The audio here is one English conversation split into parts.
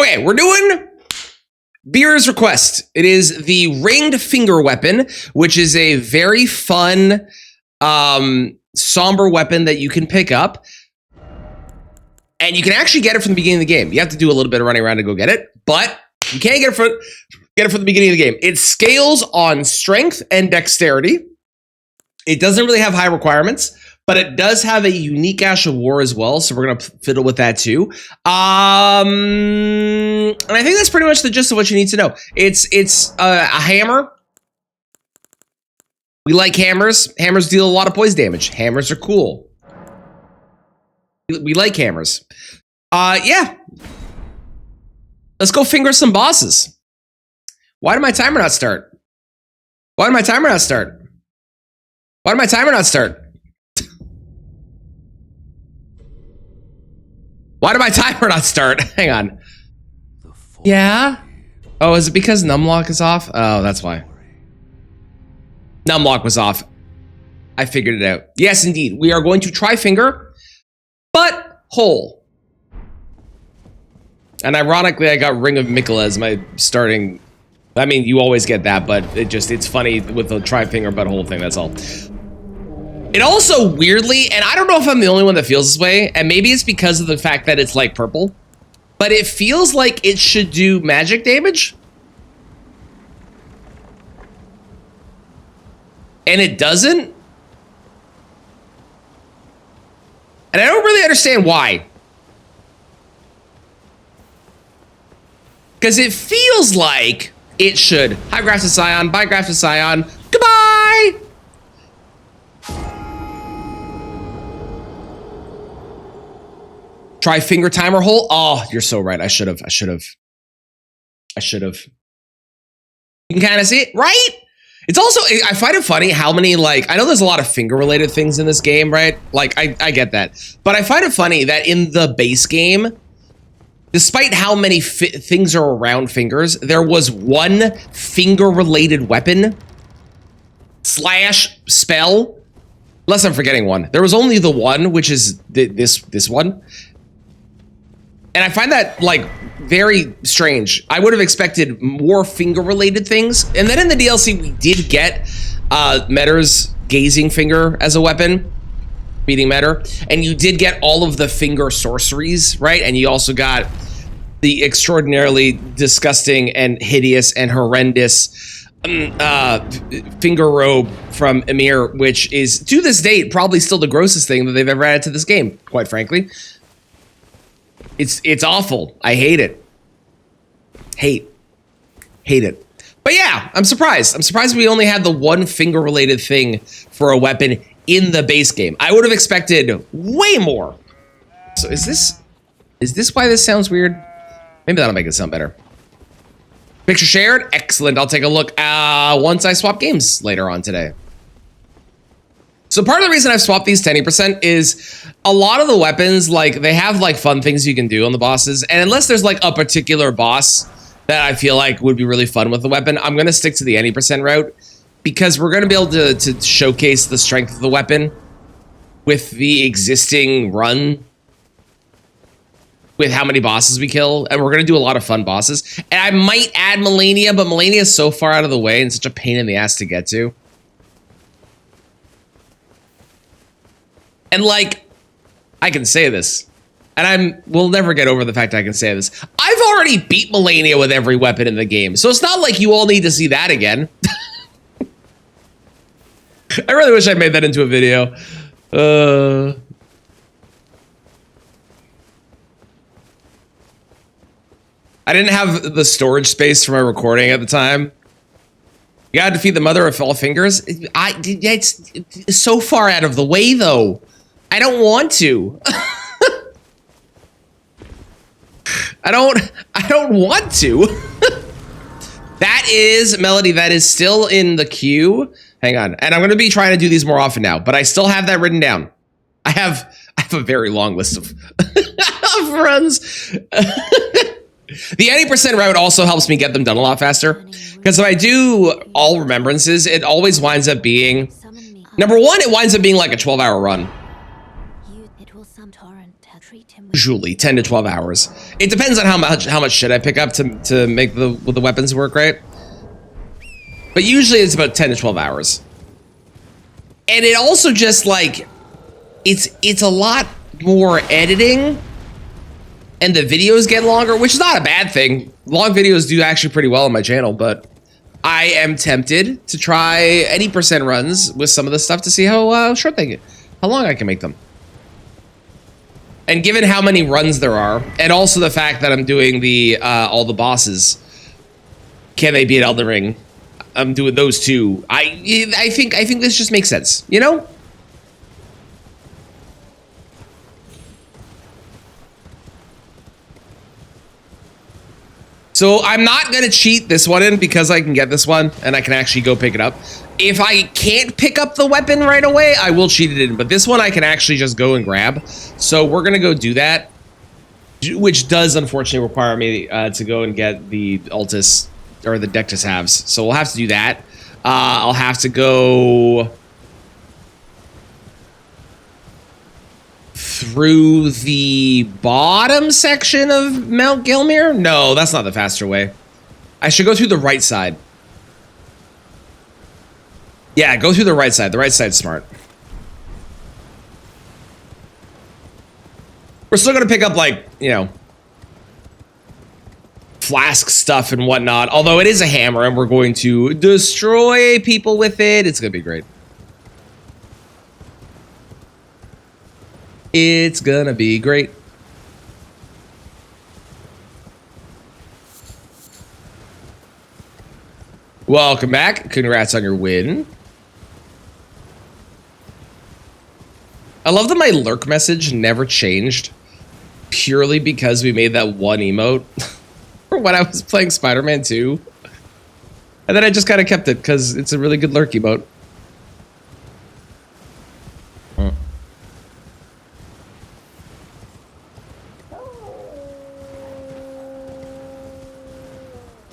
Okay, we're doing Beer's Request. It is the ringed finger weapon, which is a very fun, somber weapon that you can pick up. And you can actually get it from the beginning of the game. You have to do a little bit of running around to go get it, but you can't get it from the beginning of the game. It scales on strength and dexterity. It doesn't really have high requirements, but it does have a unique Ash of War as well, so we're going to fiddle with that too. And I think that's pretty much the gist of what you need to know. It's a hammer. We like hammers. Hammers deal a lot of poison damage. Hammers are cool. We like hammers. Yeah. Let's go finger some bosses. Why did my timer not start? Why did my timer not start? Why did my timer not start? Why did my timer not start? Hang on. Yeah? Oh, is it because numlock is off? Oh, that's why. Numlock was off. I figured it out. Yes, indeed. We are going to try finger, but hole. And ironically, I got Ring of Mikkel as my starting. I mean, you always get that, but it's funny with the try finger but hole thing, that's all. It also weirdly, and I don't know if I'm the only one that feels this way, and maybe it's because of the fact that it's like purple, but it feels like it should do magic damage. And it doesn't. And I don't really understand why. Because it feels like it should. Hi, Grafted Scion. Bye, Grafted Scion. Goodbye! Try finger timer hole. Oh, you're so right. I should have. You can kind of see it, right? It's also, I find it funny how many, like, I know there's a lot of finger-related things in this game, right? Like, I get that. But I find it funny that in the base game, despite how many things are around fingers, there was one finger-related weapon / spell. Unless I'm forgetting one. There was only the one, which is this one. And I find that, like, very strange. I would have expected more finger-related things. And then in the DLC, we did get Metter's Gazing Finger as a weapon. Beating Metter. And you did get all of the finger sorceries, right? And you also got the extraordinarily disgusting and hideous and horrendous finger robe from Emir, which is, to this date, probably still the grossest thing that they've ever added to this game, quite frankly. It's awful. I hate it. Hate it. But yeah, I'm surprised. I'm surprised we only had the one finger related thing for a weapon in the base game. I would have expected way more. So is this why this sounds weird? Maybe that'll make it sound better. Picture shared. Excellent. I'll take a look once I swap games later on today. So part of the reason I've swapped these to 90% is a lot of the weapons, like, they have, like, fun things you can do on the bosses. And unless there's, like, a particular boss that I feel like would be really fun with the weapon, I'm going to stick to the 90% route. Because we're going to be able to showcase the strength of the weapon with the existing run. With how many bosses we kill. And we're going to do a lot of fun bosses. And I might add Malenia, but Malenia is so far out of the way and such a pain in the ass to get to. And, like, I can say this, and we'll never get over the fact I can say this. I've already beat Malenia with every weapon in the game, so it's not like you all need to see that again. I really wish I made that into a video. I didn't have the storage space for my recording at the time. You gotta defeat the mother of all fingers. It's so far out of the way, though. I don't want to. I don't want to. That is, Melody, that is still in the queue. Hang on. And I'm going to be trying to do these more often now, but I still have that written down. I have a very long list of runs. The 80% route also helps me get them done a lot faster. Because if I do all remembrances, it always winds up being, number one, it winds up being like a 12-hour run. Usually 10 to 12 hours. It depends on how much shit I pick up to make the weapons work, right? But usually it's about 10 to 12 hours. And it also just like it's a lot more editing and the videos get longer, which is not a bad thing. Long videos do actually pretty well on my channel, but I am tempted to try any percent runs with some of the stuff to see how short they get, how long I can make them. And given how many runs there are, and also the fact that I'm doing the all the bosses, can they beat Elden Ring? I'm doing those two. I think this just makes sense, you know? So I'm not gonna cheat this one in because I can get this one and I can actually go pick it up. If I can't pick up the weapon right away, I will cheat it in, but this one I can actually just go and grab. So we're gonna go do that, which does unfortunately require me to go and get the Altus or the Dectus halves. So we'll have to do that. I'll have to go through the bottom section of Mount Gelmir? No, that's not the faster way. I should go through the right side. Yeah, go through the right side. The right side's smart. We're still gonna pick up, like, you know, flask stuff and whatnot. Although it is a hammer and we're going to destroy people with it. It's gonna be great. It's gonna be great. Welcome back. Congrats on your win. I love that my lurk message never changed purely because we made that one emote when I was playing Spider-Man 2. And then I just kind of kept it because it's a really good lurk emote.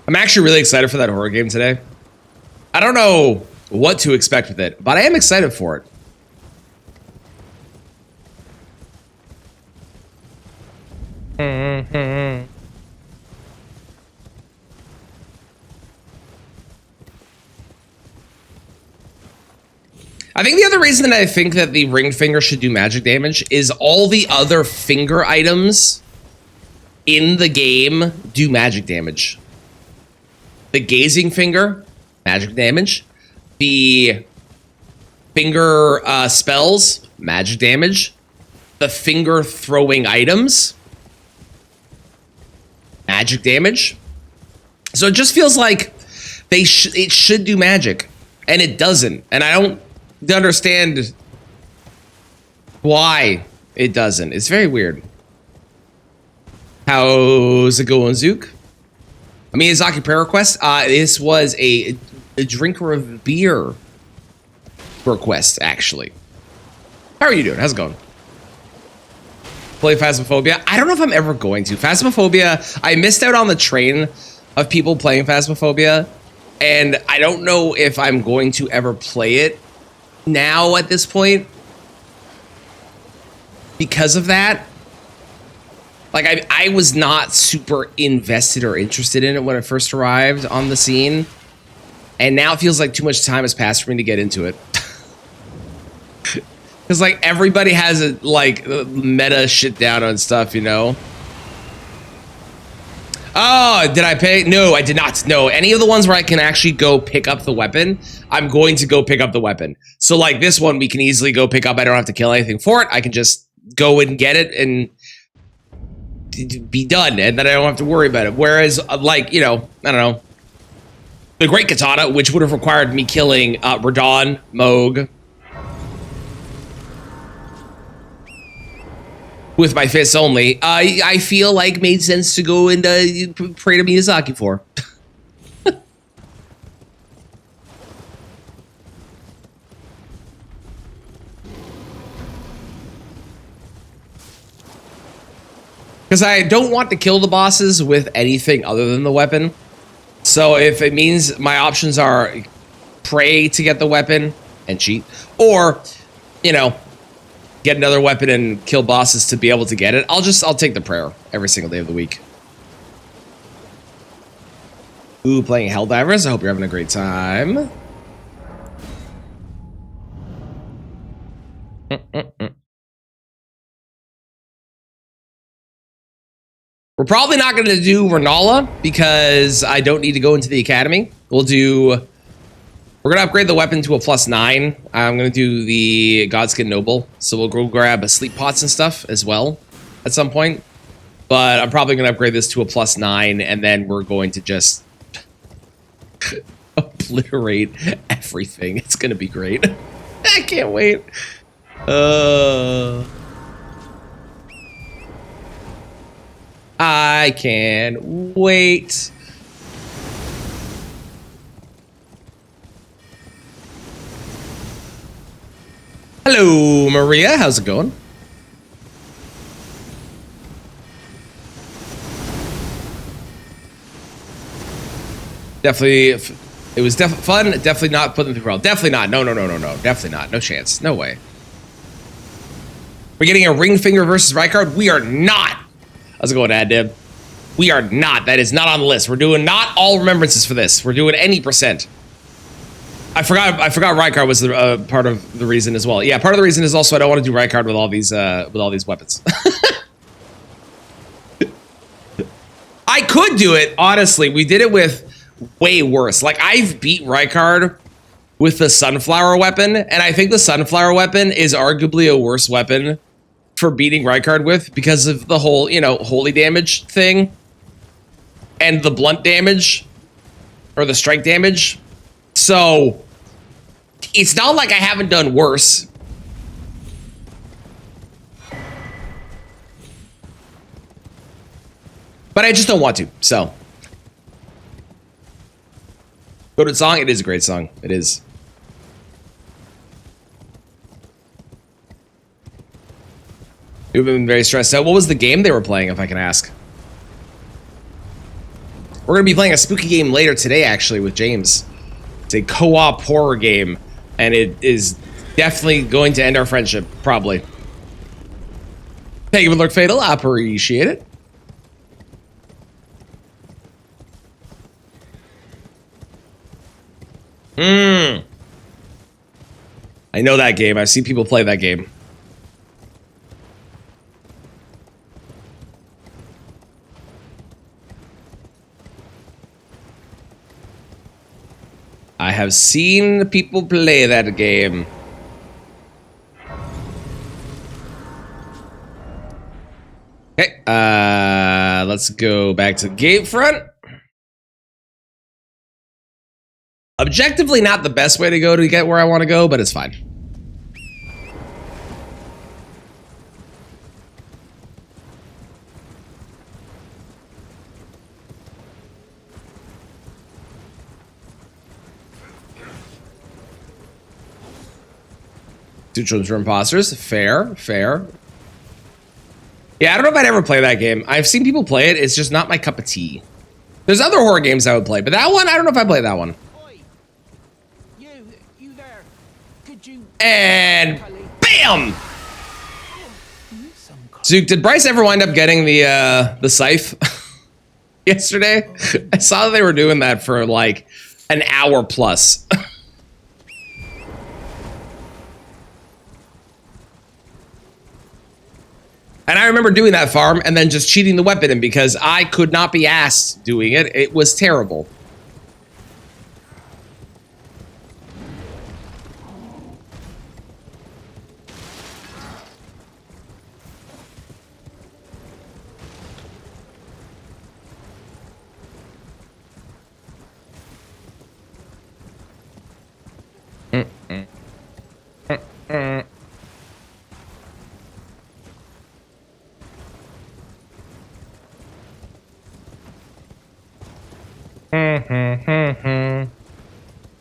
I'm actually really excited for that horror game today. I don't know what to expect with it, but I am excited for it. I think the other reason that I think that the ringed finger should do magic damage is all the other finger items in the game do magic damage. The gazing finger, magic damage. The finger spells, magic damage. The finger throwing items, magic damage. So it just feels like it should do magic, and it doesn't. And I don't understand why it doesn't. It's very weird. How's it going, Zook? Miyazaki prayer request. This was a drinker of beer request, actually. How are you doing? How's it going? Play Phasmophobia. I don't know if I'm ever going to. Phasmophobia, I missed out on the train of people playing Phasmophobia, and I don't know if I'm going to ever play it now at this point because of that. Like, I was not super invested or interested in it when it first arrived on the scene. And now it feels like too much time has passed for me to get into it. Because, like, everybody has, meta shit down on stuff, you know? Oh, did I pay? No, I did not. No, any of the ones where I can actually go pick up the weapon, I'm going to go pick up the weapon. So, like, this one, we can easily go pick up. I don't have to kill anything for it. I can just go and get it and be done, and then I don't have to worry about it. Whereas, like, you know, I don't know, the Great Katana, which would have required me killing Radon, Moog with my fists only, I feel like made sense to go and pray to Miyazaki for. Because I don't want to kill the bosses with anything other than the weapon. So if it means my options are pray to get the weapon and cheat, or, you know, get another weapon and kill bosses to be able to get it, I'll take the prayer every single day of the week. Ooh, playing Helldivers. I hope you're having a great time. We're probably not going to do Renala because I don't need to go into the academy. We're going to upgrade the weapon to a +9. I'm going to do the Godskin Noble. So we'll go grab sleep pots and stuff as well at some point. But I'm probably going to upgrade this to a +9, and then we're going to just obliterate everything. It's going to be great. I can't wait. I can't wait. Hello, Maria. How's it going? Definitely, it was fun. Definitely not putting them through well. Definitely not. No. Definitely not. No chance. No way. We're getting a ring finger versus Rykard. We are not. How's it going, Adib? We are not. That is not on the list. We're doing not all remembrances for this. We're doing any percent. I forgot Rykard was the part of the reason as well. Yeah, part of the reason is also I don't want to do Rykard with all these weapons. I could do it, honestly. We did it with way worse. Like, I've beat Rykard with the Sunflower weapon, and I think the Sunflower weapon is arguably a worse weapon for beating Rykard with because of the whole, holy damage thing and the blunt damage or the strike damage. So it's not like I haven't done worse. But I just don't want to, so. Goated song? It is a great song. It is. You've been very stressed out. What was the game they were playing, if I can ask? We're going to be playing a spooky game later today, actually, with James. It's a co-op horror game, and it is definitely going to end our friendship, probably. Thank you for Lurk Fatal. I appreciate it. I know that game. I've seen people play that game. I have seen people play that game. Okay, let's go back to gate front. Objectively not the best way to go to get where I want to go, but it's fine. Two children for imposters. Fair, fair. Yeah, I don't know if I'd ever play that game. I've seen people play it. It's just not my cup of tea. There's other horror games I would play, but that one, I don't know if I play that one. You there. Could you... And bam! Zook, did Bryce ever wind up getting the scythe yesterday? I saw they were doing that for like an hour plus. And I remember doing that farm and then just cheating the weapon in because I could not be asked doing it. It was terrible.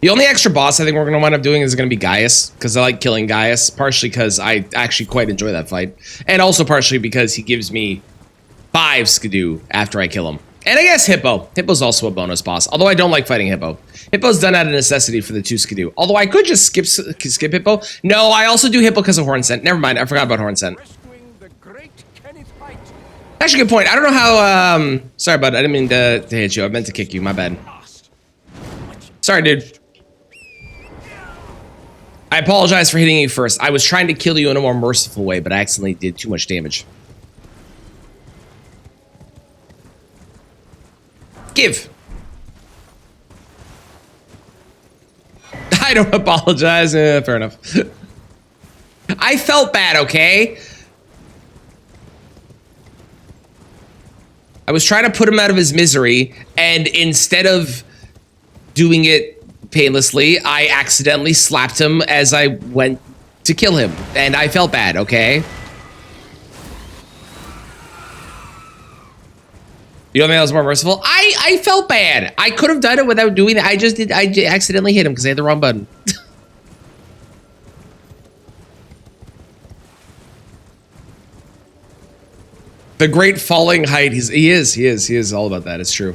The only extra boss I think we're going to wind up doing is going to be Gaius, because I like killing Gaius, partially because I actually quite enjoy that fight, and also partially because he gives me 5 skidoo after I kill him. And I guess Hippo. Hippo's also a bonus boss, although I don't like fighting Hippo. Hippo's done out of necessity for the 2 Skidoo. Although I could just skip Hippo. No, I also do Hippo because of Horn Scent. Never mind, I forgot about Horn Scent. Actually, good point. I don't know how, sorry, bud. I didn't mean to hit you. I meant to kick you. My bad. Sorry, dude. I apologize for hitting you first. I was trying to kill you in a more merciful way, but I accidentally did too much damage. Give. I don't apologize. Fair enough. I felt bad, okay? I was trying to put him out of his misery, and instead of doing it painlessly, I accidentally slapped him as I went to kill him, and I felt bad, okay? You don't think that was more merciful? I felt bad. I could have done it without doing that. I accidentally hit him because I hit the wrong button. The great falling height. He is all about that. It's true.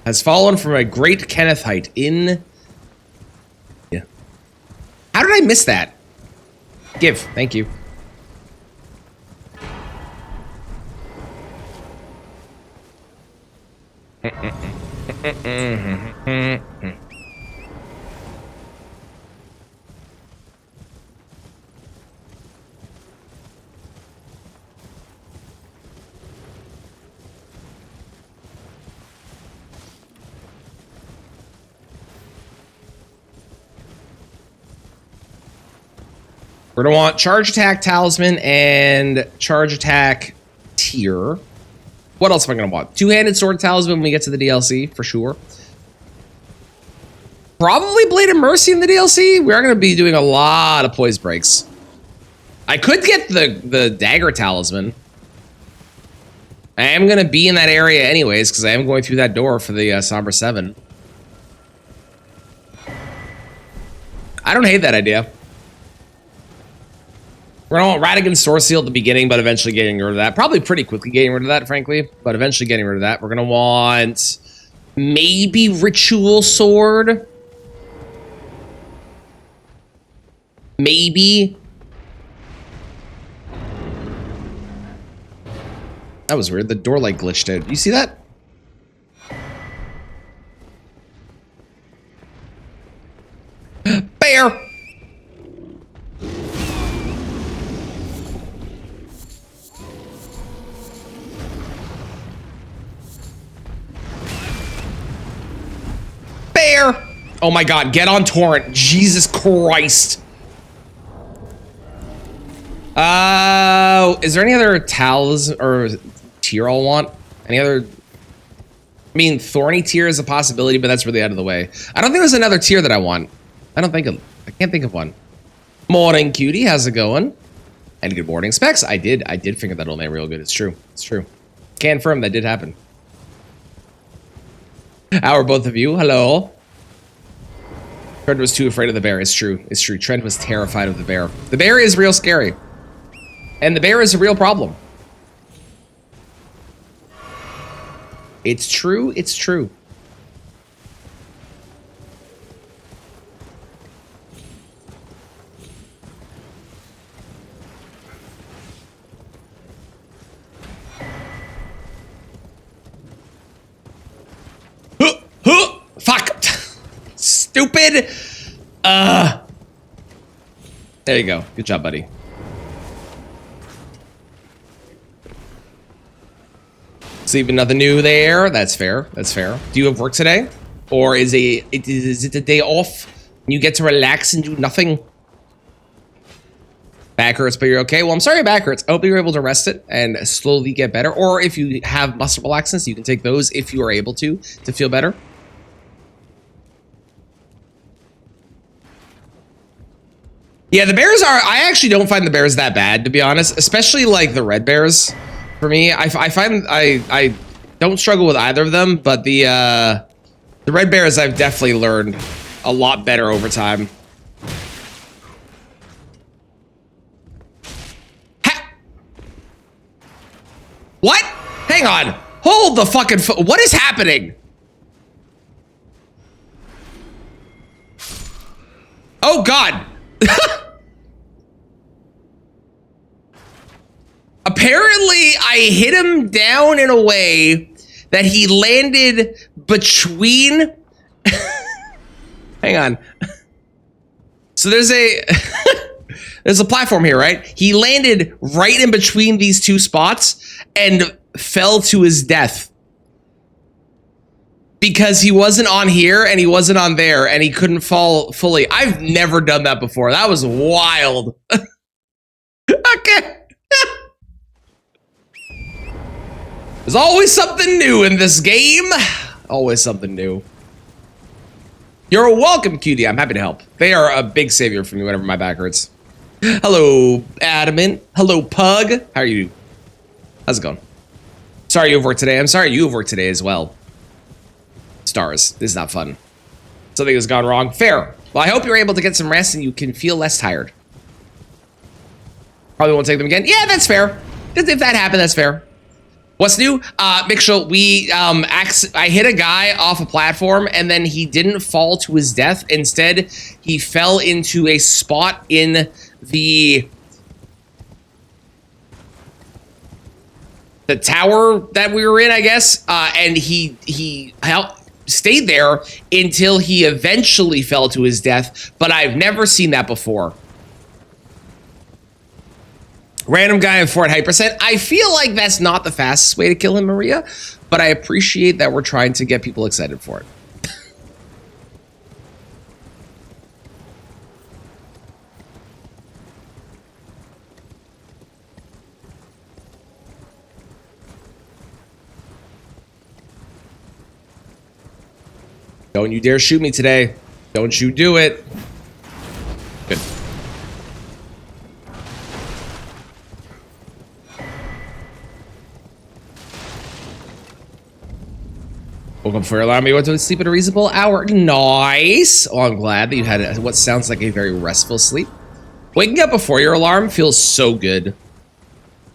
Has fallen from a great Kenneth height in. Yeah. How did I miss that? Give. Thank you. We're gonna want charge attack talisman and charge attack tier. What else am I gonna want? Two-handed sword talisman when we get to the DLC for sure. Probably Blade of Mercy in the DLC. We are gonna be doing a lot of poise breaks. I could get the dagger talisman. I am gonna be in that area anyways because I am going through that door for the Sombra 7. I don't hate that idea. We're gonna want Radagon's Sword Seal at the beginning, but eventually getting rid of that. Probably pretty quickly getting rid of that, frankly, but eventually getting rid of that. We're gonna want maybe Ritual Sword. Maybe. That was weird. The door like glitched out. You see that? Bear! Bear! Oh my god, get on torrent. Jesus Christ. Is there any other towels or tier I'll want? Any other? I mean, thorny tier is a possibility, but that's really out of the way. I don't think there's another tier that I want. I can't think of one. Morning, cutie. How's it going? And good morning, Specs. I did figure that old man real good. It's true. It's true. Can confirm that did happen. How are both of you? Hello. Trent was too afraid of the bear. It's true. It's true. Trent was terrified of the bear. The bear is real scary. And the bear is a real problem. It's true. It's true. Fuck. Stupid. There you go. Good job, buddy. Sleeping nothing new there. That's fair. That's fair. Do you have work today? Or is it a day off and you get to relax and do nothing? Back hurts, but you're okay. Well, I'm sorry your back hurts. I hope you're able to rest it and slowly get better. Or if you have muscle relaxants, you can take those if you are able to feel better. Yeah, the bears are... I actually don't find the bears that bad, to be honest. Especially, like, the red bears. For me, I find I don't struggle with either of them, but the red bears I've definitely learned a lot better over time. Ha! What? Hang on. Hold the fucking what is happening? Oh God. Apparently I hit him down in a way that he landed between hang on. So there's a there's a platform here, right? He landed right in between these two spots and fell to his death. Because he wasn't on here and he wasn't on there and he couldn't fall fully. I've never done that before. That was wild. Okay. There's always something new in this game. Always something new. You're welcome, Cutie. I'm happy to help. They are a big savior for me whenever my back hurts. Hello, Adamant. Hello, Pug. How are you? How's it going? Sorry you have work today. I'm sorry you have work today as well. Stars. This is not fun. Something has gone wrong. Fair. Well, I hope you're able to get some rest and you can feel less tired. Probably won't take them again. Yeah, that's fair. If that happened, that's fair. What's new? Mitchell, I hit a guy off a platform and then he didn't fall to his death. Instead, he fell into a spot in the tower that we were in, I guess. And he stayed there until he eventually fell to his death. But I've never seen that before. Random guy in Fort Hypercent. I feel like that's not the fastest way to kill him, Maria, but I appreciate that we're trying to get people excited for it. Don't you dare shoot me today. Don't you do it. Good. Woke up before your alarm. You went to sleep at a reasonable hour. Nice. Oh, I'm glad that you had what sounds like a very restful sleep. Waking up before your alarm feels so good.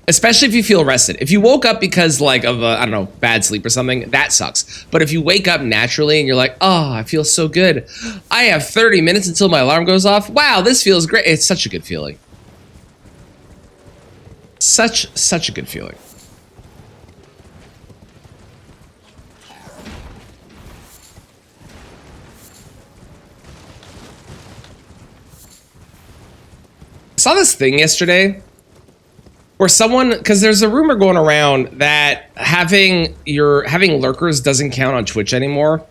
Especially if you feel rested. If you woke up because like of I don't know, bad sleep or something, that sucks. But if you wake up naturally and you're like, oh, I feel so good. I have 30 minutes until my alarm goes off. Wow, this feels great. It's such a good feeling. Such a good feeling. I saw this thing yesterday where someone, because there's a rumor going around that having lurkers doesn't count on Twitch anymore,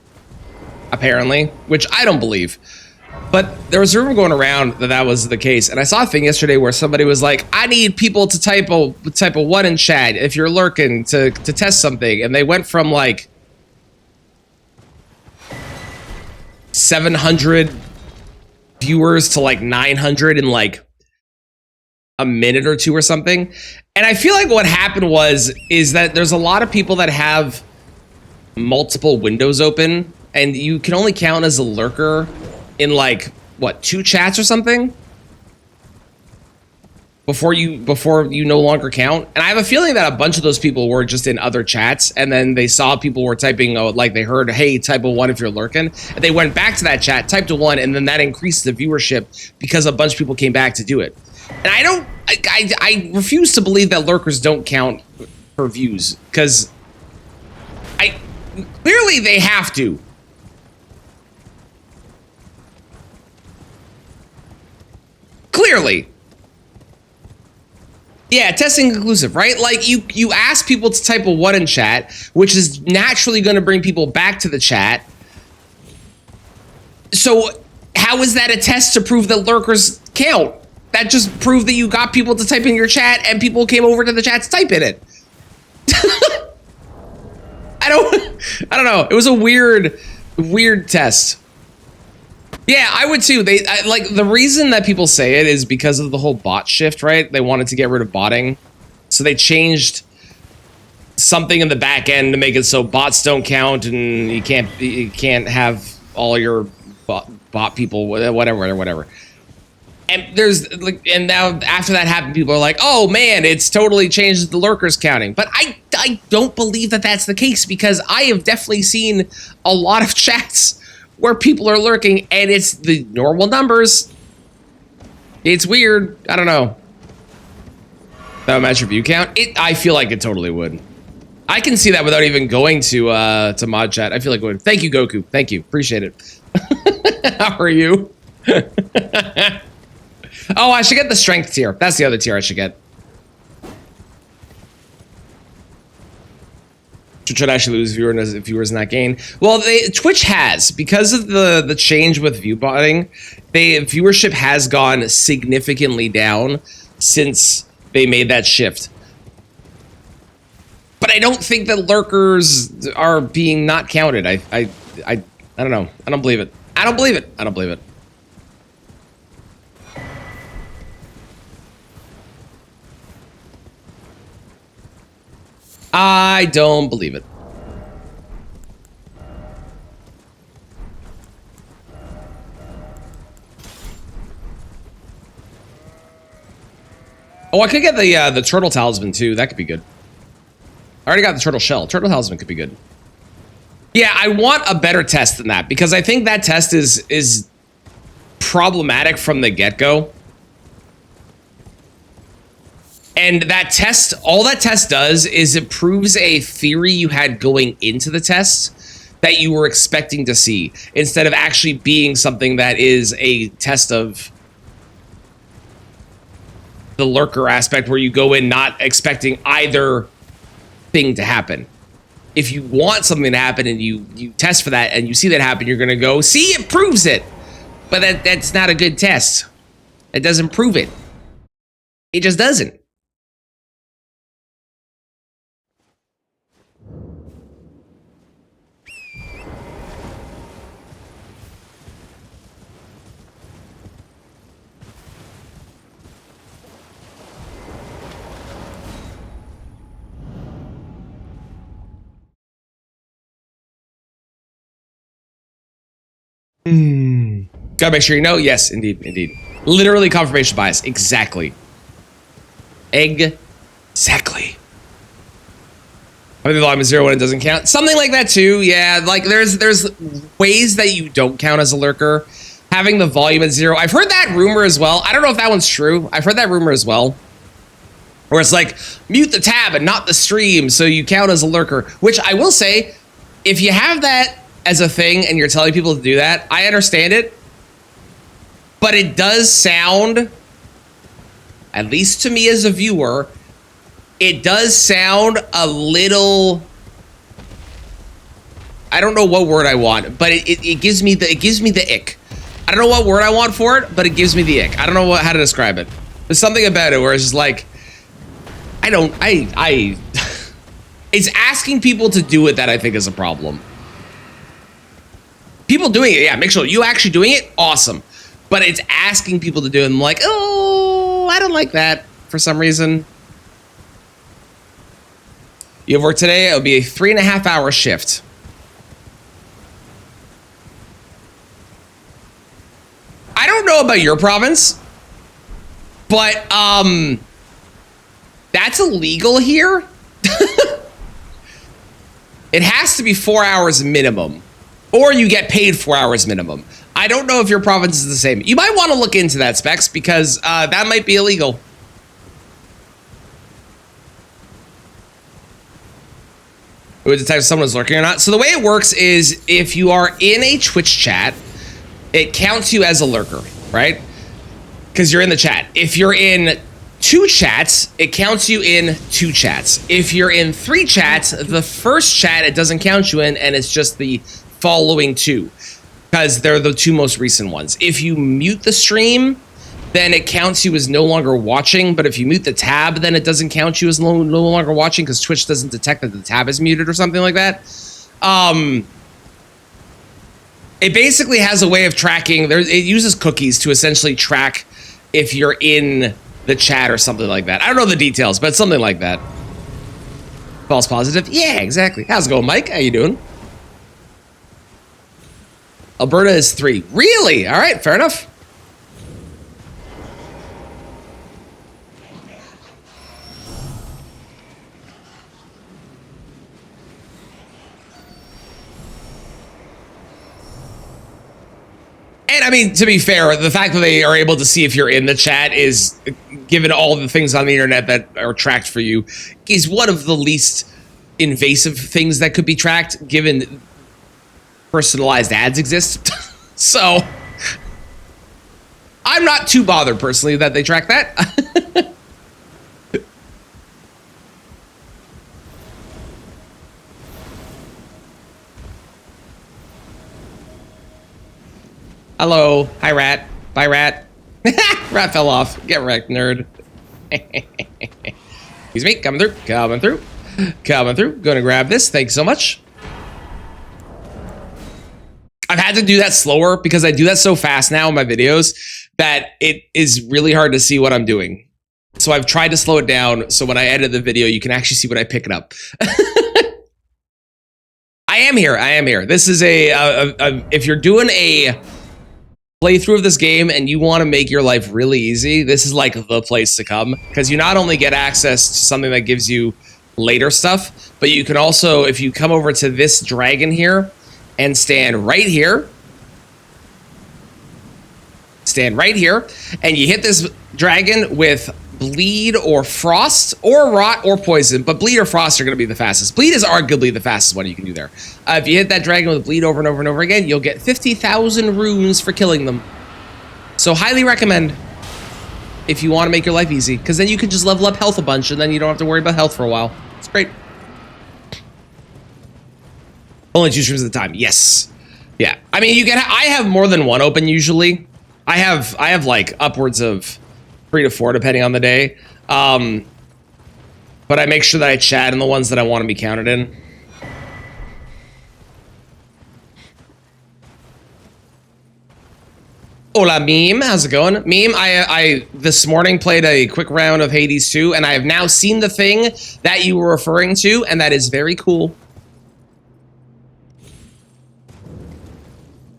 apparently, which I don't believe. But there was a rumor going around that that was the case, and I saw a thing yesterday where somebody was like, "I need people to type a 1 in chat if you're lurking to test something," and they went from like 700 viewers to like 900 in like a minute or two or something. And I feel like what happened is that there's a lot of people that have multiple windows open and you can only count as a lurker in like what, 2 chats or something before you no longer count. And I have a feeling that a bunch of those people were just in other chats and then they saw people were typing, like they heard, hey, type a 1 if you're lurking, and they went back to that chat, typed a 1, and then that increased the viewership because a bunch of people came back to do it. And I refuse to believe that lurkers don't count for views, because clearly they have to. Clearly. Yeah, testing conclusive, right? Like you ask people to type a 1 in chat, which is naturally going to bring people back to the chat. So how is that a test to prove that lurkers count? That just proved that you got people to type in your chat and people came over to the chat to type in it. I don't know. It was a weird test. Yeah, I would too. Like the reason that people say it is because of the whole bot shift, right? They wanted to get rid of botting. So they changed something in the back end to make it so bots don't count and you can't have all your bot people, whatever. And there's like, and now after that happened, people are like, "Oh man, it's totally changed the lurkers counting." But I don't believe that that's the case, because I have definitely seen a lot of chats where people are lurking and it's the normal numbers. It's weird. I don't know. That would match your view count? I feel like it totally would. I can see that without even going to mod chat. I feel like it would. Thank you, Goku. Thank you. Appreciate it. How are you? Oh, I should get the strength tier. That's the other tier I should get. Twitch would actually lose viewers not gain. Well, Twitch has, because of the change with view botting, viewership has gone significantly down since they made that shift. But I don't think that lurkers are being not counted. I don't know. I don't believe it. I don't believe it. I don't believe it. I don't believe it. Oh, I could get the turtle talisman too. That could be good. I already got the turtle shell. Turtle talisman could be good. Yeah, I want a better test than that, because I think that test is problematic from the get-go. And that test, all that test does is it proves a theory you had going into the test that you were expecting to see, instead of actually being something that is a test of the lurker aspect, where you go in not expecting either thing to happen. If you want something to happen and you test for that and you see that happen, you're gonna go, see, it proves it. But that's not a good test. It doesn't prove it. It just doesn't. Gotta make sure you know. Yes, indeed, indeed. Literally confirmation bias. Exactly. Exactly. I mean, the volume is 0 when it doesn't count. Something like that too. Yeah, like there's ways that you don't count as a lurker. Having the volume at 0. I've heard that rumor as well. I don't know if that one's true. I've heard that rumor as well. Where it's like, mute the tab and not the stream, so you count as a lurker. Which I will say, if you have that as a thing and you're telling people to do that, I understand it. But it does sound, at least to me as a viewer, it does sound a little, I don't know what word I want, but it gives me the ick. I don't know what word I want for it, but it gives me the ick. I don't know how to describe it. There's something about it where it's just like, it's asking people to do it that I think is a problem. People doing it, yeah, make sure you actually doing it, awesome. But it's asking people to do it, and I'm like, oh, I don't like that for some reason. You have work today, it'll be a 3.5-hour shift. I don't know about your province, but that's illegal here. It has to be 4 hours minimum, or you get paid 4 hours minimum. I don't know if your province is the same. You might want to look into that, Specs, because that might be illegal. It would detect if someone is lurking or not. So the way it works is, if you are in a Twitch chat, it counts you as a lurker, right? Because you're in the chat. If you're in 2 chats, it counts you in 2 chats. If you're in 3 chats, the first chat it doesn't count you in, and it's just the following 2, because they're the 2 most recent ones. If you mute the stream, then it counts you as no longer watching. But if you mute the tab, then it doesn't count you as no longer watching, because Twitch doesn't detect that the tab is muted or something like that. It basically has a way of tracking. It uses cookies to essentially track if you're in the chat or something like that. I don't know the details, but something like that. False positive? Yeah, exactly. How's it going, Mike? How you doing? Alberta is 3. Really? All right, fair enough. And I mean, to be fair, the fact that they are able to see if you're in the chat is, given all the things on the internet that are tracked for you, is one of the least invasive things that could be tracked, given personalized ads exist. So I'm not too bothered personally that they track that. Hello. Hi, Rat. Bye, Rat. Rat fell off. Get wrecked, nerd. Excuse me. Coming through. Coming through. Coming through. Gonna grab this. Thanks so much. I've had to do that slower because I do that so fast now in my videos that it is really hard to see what I'm doing. So I've tried to slow it down so when I edit the video, you can actually see what I pick it up. I am here. I am here. This is if you're doing a playthrough of this game and you want to make your life really easy, this is like the place to come, because you not only get access to something that gives you later stuff, but you can also, if you come over to this dragon here and stand right here, and you hit this dragon with bleed or frost or rot or poison, but bleed or frost are going to be the fastest. Bleed is arguably the fastest one you can do there. If you hit that dragon with bleed over and over and over again, you'll get 50,000 runes for killing them. So highly recommend if you want to make your life easy, because then you can just level up health a bunch and then you don't have to worry about health for a while. It's great. Only 2 streams at a time. Yes. Yeah. I mean, you can. I have more than one open usually. I have like upwards of 3 to 4 depending on the day. But I make sure that I chat in the ones that I want to be counted in. Hola, Meme. How's it going? Meme, I this morning played a quick round of Hades 2, and I have now seen the thing that you were referring to, and that is very cool.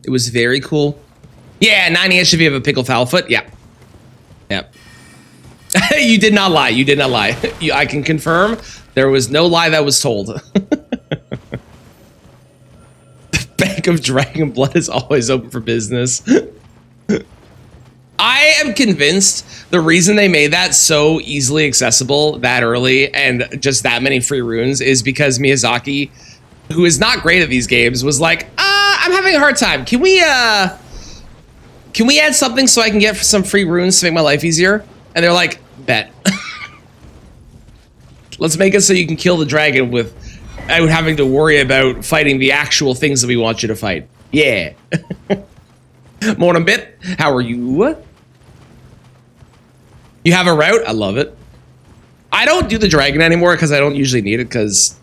It was very cool. Yeah, 90-ish if you have a pickle foul foot. Yeah. Yep. You did not lie. You did not lie. I can confirm there was no lie that was told. The Bank of Dragon Blood is always open for business. I am convinced the reason they made that so easily accessible that early and just that many free runes is because Miyazaki, who is not great at these games, was like, I'm having a hard time. Can we add something so I can get some free runes to make my life easier? And they're like, bet. Let's make it so you can kill the dragon without having to worry about fighting the actual things that we want you to fight. Yeah. Morning Bit, how are you? You have a route? I love it. I don't do the dragon anymore because I don't usually need it, because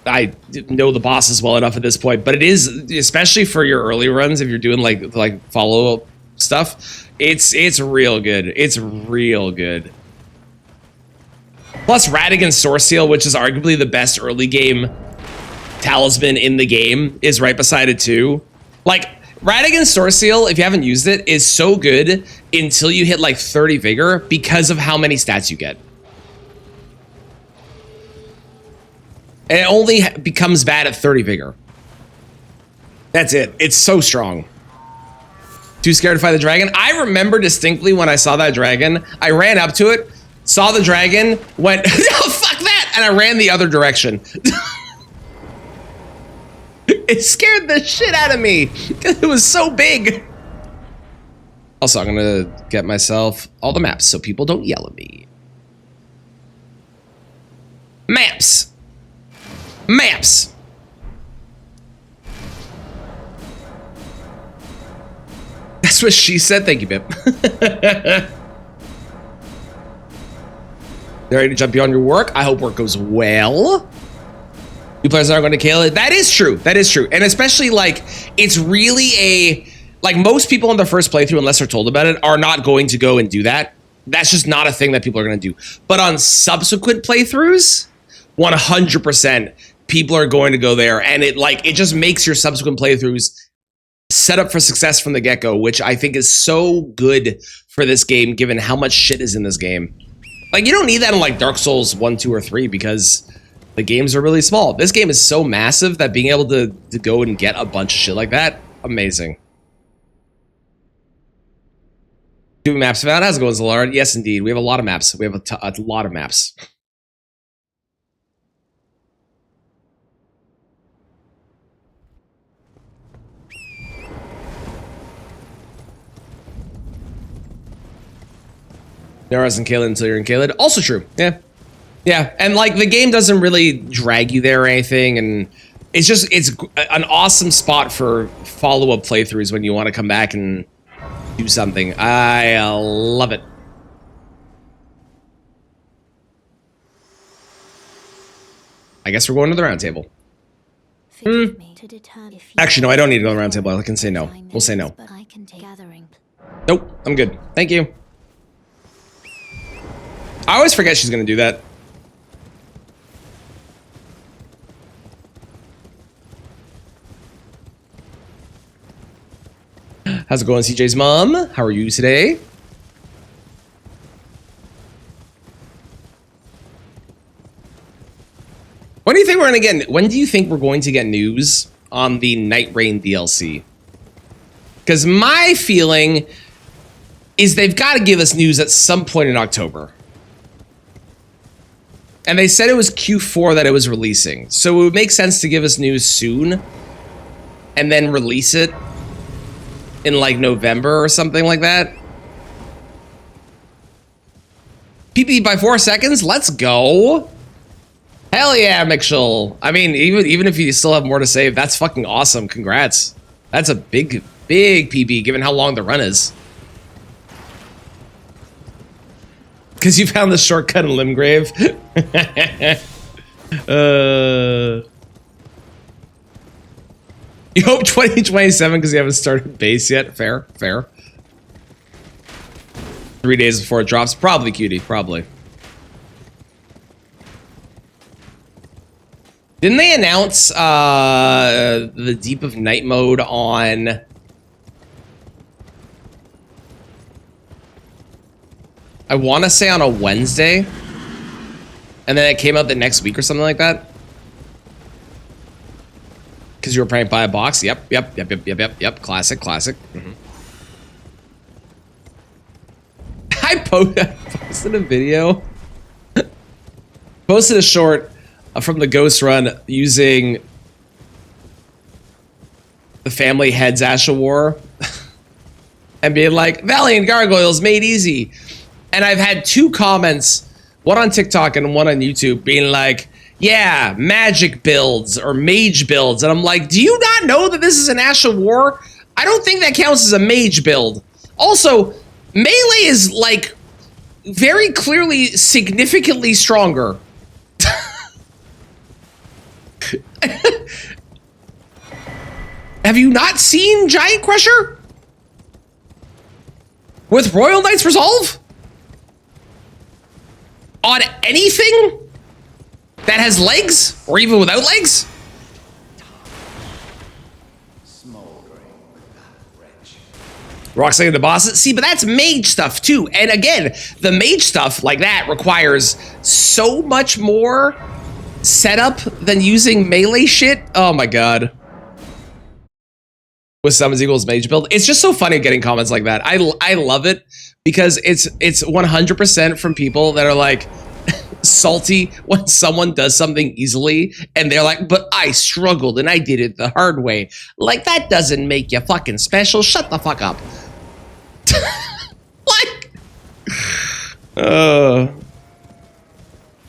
I know the bosses well enough at this point, but it is, especially for your early runs, if you're doing like follow-up stuff, it's real good. It's real good. Plus Radagon's Source Seal, which is arguably the best early game talisman in the game, is right beside it too. Like Radagon's Source Seal, if you haven't used it, is so good until you hit like 30 vigor because of how many stats you get. And it only becomes bad at 30 vigor. That's it. It's so strong. Too scared to fight the dragon? I remember distinctly when I saw that dragon, I ran up to it, saw the dragon, went, oh, fuck that, and I ran the other direction. It scared the shit out of me because it was so big. Also, I'm gonna get myself all the maps so people don't yell at me. Maps. Maps. That's what she said. Thank you, Bip. They're ready to jump you on your work. I hope work goes well. You players aren't going to kill it. That is true. That is true. And especially like, it's really like most people on their first playthrough, unless they're told about it, are not going to go and do that. That's just not a thing that people are going to do. But on subsequent playthroughs, 100% people are going to go there. And it just makes your subsequent playthroughs set up for success from the get-go, which I think is so good for this game, given how much shit is in this game. Like, you don't need that in like Dark Souls 1, 2, or 3 because the games are really small. This game is so massive that being able to go and get a bunch of shit like that Amazing. Doing maps about how's it going, Zalard? Yes, indeed. We have a lot of maps. We have a lot of maps. There isn't Caelid until you're in Caelid. Also true. Yeah. Yeah. And like the game doesn't really drag you there or anything. And it's just, it's an awesome spot for follow-up playthroughs when you want to come back and do something. I love it. I guess we're going to the round table. Actually, no, I don't need to go to the round table. I can say no. We'll say no. Nope, I'm good. Thank you. I always forget she's going to do that. How's it going, CJ's mom? How are you today? When do you think we're going to get? When do you think we're going to get news on the Night Rain DLC? Because my feeling is they've got to give us news at some point in October. And they said it was Q4 that it was releasing. So it would make sense to give us news soon and then release it in like November or something like that. PP by 4 seconds? Let's go. Hell yeah, Mitchell. I mean, even if you still have more to say, that's fucking awesome. Congrats. That's a big PB given how long the run is. Because you found the shortcut in Limgrave. You hope 2027 because you haven't started base yet. Fair. 3 days before it drops. Probably, cutie. Probably. Didn't they announce the Deep of Night mode on... I want to say on a Wednesday? And then it came out the next week or something like that? Because you were pranked by a box? Yep. Classic. Mm-hmm. I posted a video. Posted a short from the Ghost Run using the Family Heads Asha War and being like, Valiant Gargoyles made easy. And I've had 2 comments, one on TikTok and one on YouTube, being like, yeah, magic builds or mage builds. And I'm like, do you not know that this is an Asha War? I don't think that counts as a mage build. Also, melee is like very clearly significantly stronger. Have you not seen Giant Crusher? With Royal Knight's Resolve? On anything that has legs, or even without legs? Roxanne the bosses. See, but that's mage stuff too. And again, the mage stuff like that requires so much more setup than using melee shit. Oh my god. With summons equals mage build. It's just so funny getting comments like that. I love it because it's 100% from people that are like salty when someone does something easily and they're like, but I struggled and I did it the hard way. Like, that doesn't make you fucking special. Shut the fuck up. Like,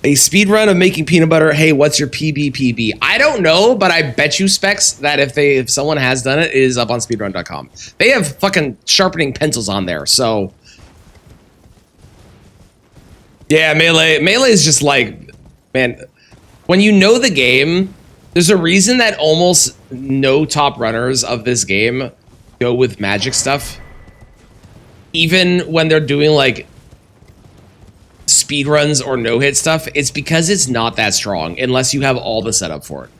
a speed run of making peanut butter. Hey, what's your PB? I don't know, but I bet you Specs that if someone has done it, it is up on speedrun.com. They have fucking sharpening pencils on there. So yeah, melee is just like, man, when you know the game, there's a reason that almost no top runners of this game go with magic stuff. Even when they're doing like speed runs or no-hit stuff, it's because it's not that strong unless you have all the setup for it.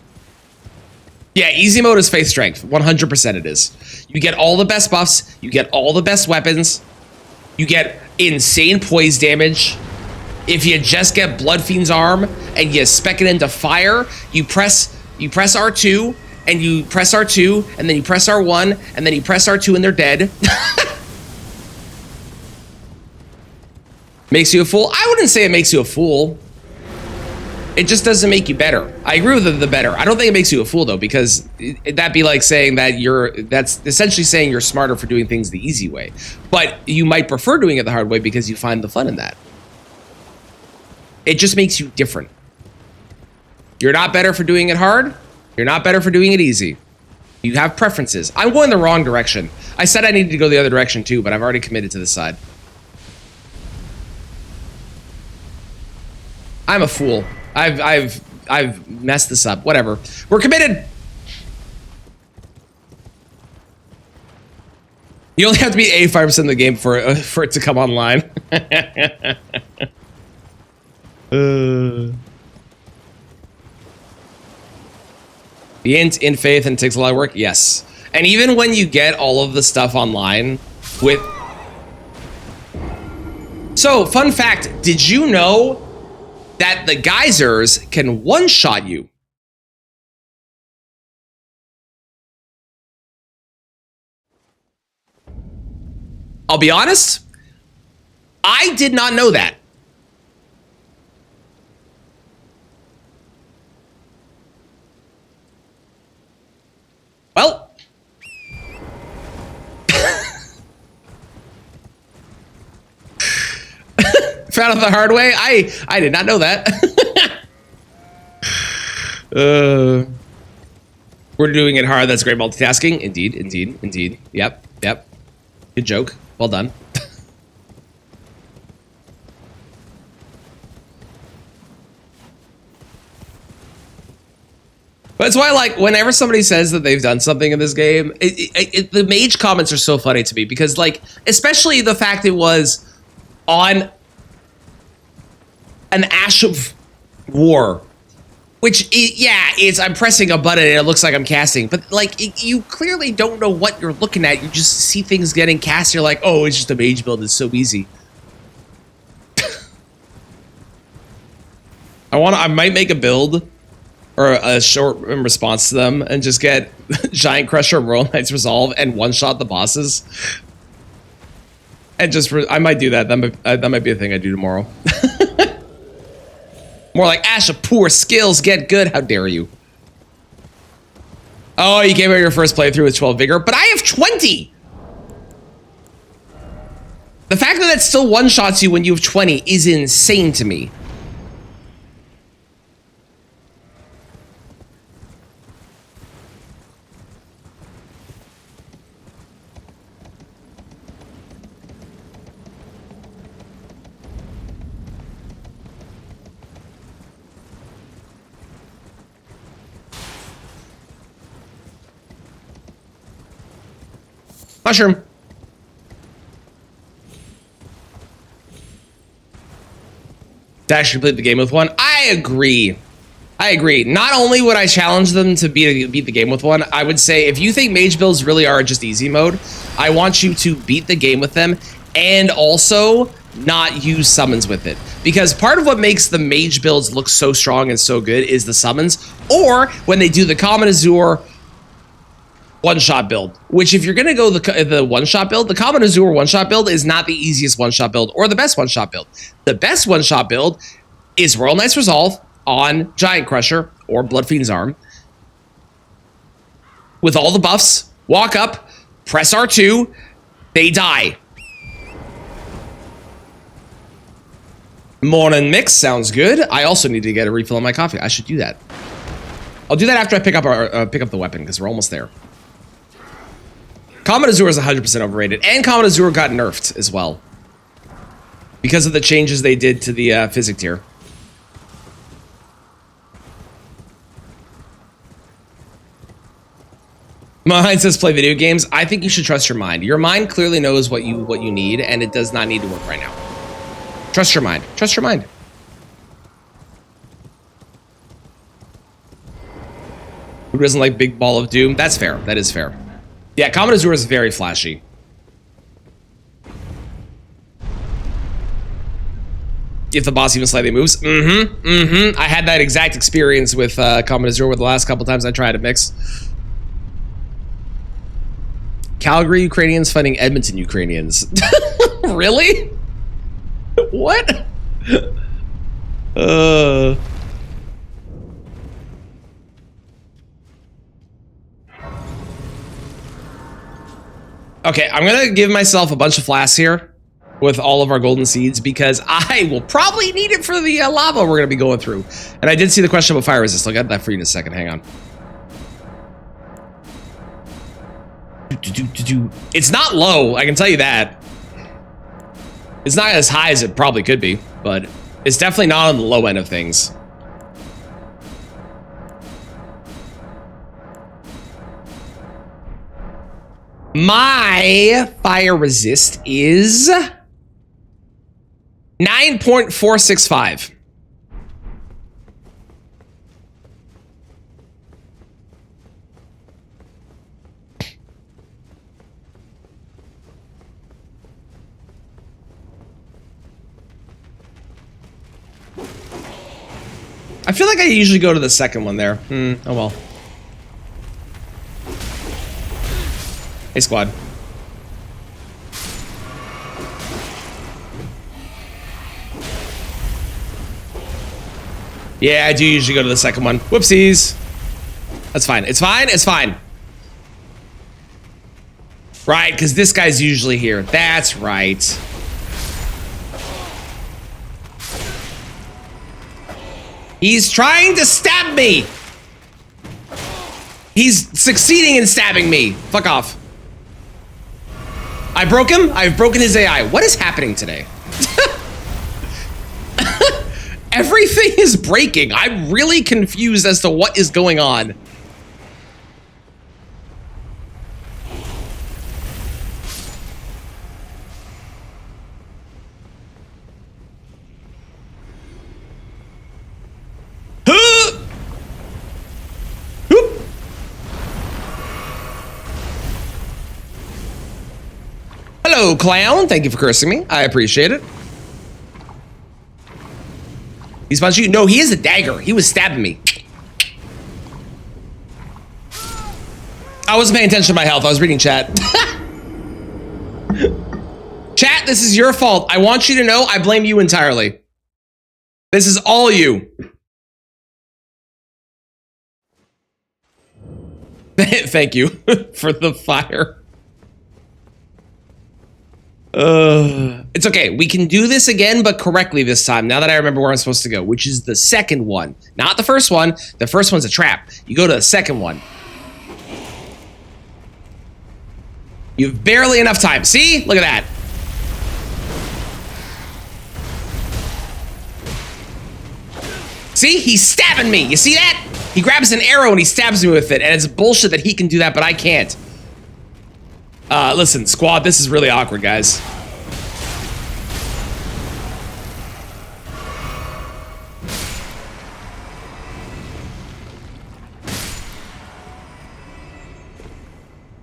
Yeah, easy mode is faith strength. 100% it is. You get all the best buffs, you get all the best weapons, you get insane poise damage. If you just get Bloodfiend's arm and you spec it into fire, you press R2 and you press R2, and then you press R1, and then you press R2 and they're dead. Makes you a fool? I wouldn't say it makes you a fool. It just doesn't make you better. I agree with the better. I don't think it makes you a fool though, because that'd be like saying that that's essentially saying you're smarter for doing things the easy way. But you might prefer doing it the hard way because you find the fun in that. It just makes you different. You're not better for doing it hard. You're not better for doing it easy. You have preferences. I'm going the wrong direction. I said I needed to go the other direction too, but I've already committed to this side. I'm a fool. I've messed this up. Whatever. We're committed. You only have to be 85% of the game for it to come online. The int in faith and takes a lot of work. Yes, and even when you get all of the stuff online with. So, fun fact: did you know that the geysers can one-shot you? I'll be honest, I did not know that. Well, found out the hard way. I did not know that. We're doing it hard. That's great multitasking. Indeed, indeed, indeed. Yep, yep. Good joke. Well done. But it's why, like, whenever somebody says that they've done something in this game, the mage comments are so funny to me because, like, especially the fact it was on an Ash of War, which, I'm pressing a button and it looks like I'm casting, but, like, you clearly don't know what you're looking at. You just see things getting cast. You're like, oh, it's just a mage build. It's so easy. I might make a build or a short in response to them and just get Giant Crusher, Royal Knight's Resolve, and one-shot the bosses. And just, I might do that. That might be a thing I do tomorrow. More like, Ash of poor skills, get good. How dare you? Oh, you gave me your first playthrough with 12 vigor, but I have 20! The fact that still one-shots you when you have 20 is insane to me. Mushroom. To actually complete the game with one. I agree. I agree. Not only would I challenge them to beat the game with one, I would say if you think mage builds really are just easy mode, I want you to beat the game with them and also not use summons with it. Because part of what makes the mage builds look so strong and so good is the summons, or when they do the Common Azure one-shot build, which if you're going to go the one-shot build, the Common Azure one-shot build is not the easiest one-shot build or the best one-shot build. The best one-shot build is Royal Knight's Resolve on Giant Crusher or Bloodfiend's Arm. With all the buffs, walk up, press R2, they die. Morning mix, sounds good. I also need to get a refill on my coffee. I should do that. I'll do that after I pick up the weapon because we're almost there. Common Azure is 100% overrated, and Common Azure got nerfed as well because of the changes they did to the physic tier. Mind says play video games. I think you should trust your mind. Your mind clearly knows what you need, and it does not need to work right now. Trust your mind. Trust your mind. Who doesn't like Big Ball of Doom? That's fair. That is fair. Yeah, Common Azure is very flashy. If the boss even slightly moves. I had that exact experience with Common Azure with the last couple times I tried to mix. Calgary Ukrainians fighting Edmonton Ukrainians. Really? What? Okay, I'm gonna give myself a bunch of flasks here with all of our golden seeds because I will probably need it for the lava we're gonna be going through. And I did see the question about fire resist. I'll get that for you in a second. Hang on. It's not low, I can tell you that. It's not as high as it probably could be, but it's definitely not on the low end of things. My fire resist is 9.465. I feel like I usually go to the second one there. Oh well. Hey, squad. Yeah, I do usually go to the second one. Whoopsies. That's fine. It's fine. It's fine. Right, because this guy's usually here. That's right. He's trying to stab me. He's succeeding in stabbing me. Fuck off. I broke him. I've broken his AI. What is happening today? Everything is breaking. I'm really confused as to what is going on. Hello, clown. Thank you for cursing me. I appreciate it. He's punching you? No, he is a dagger. He was stabbing me. I wasn't paying attention to my health. I was reading chat. Chat, this is your fault. I want you to know I blame you entirely. This is all you. Thank you for the fire. It's okay. We can do this again, but correctly this time, now that I remember where I'm supposed to go, which is the second one. Not the first one. The first one's a trap. You go to the second one. You have barely enough time. See? Look at that. See? He's stabbing me. You see that? He grabs an arrow and he stabs me with it, and it's bullshit that he can do that, but I can't. Listen, squad, this is really awkward, guys.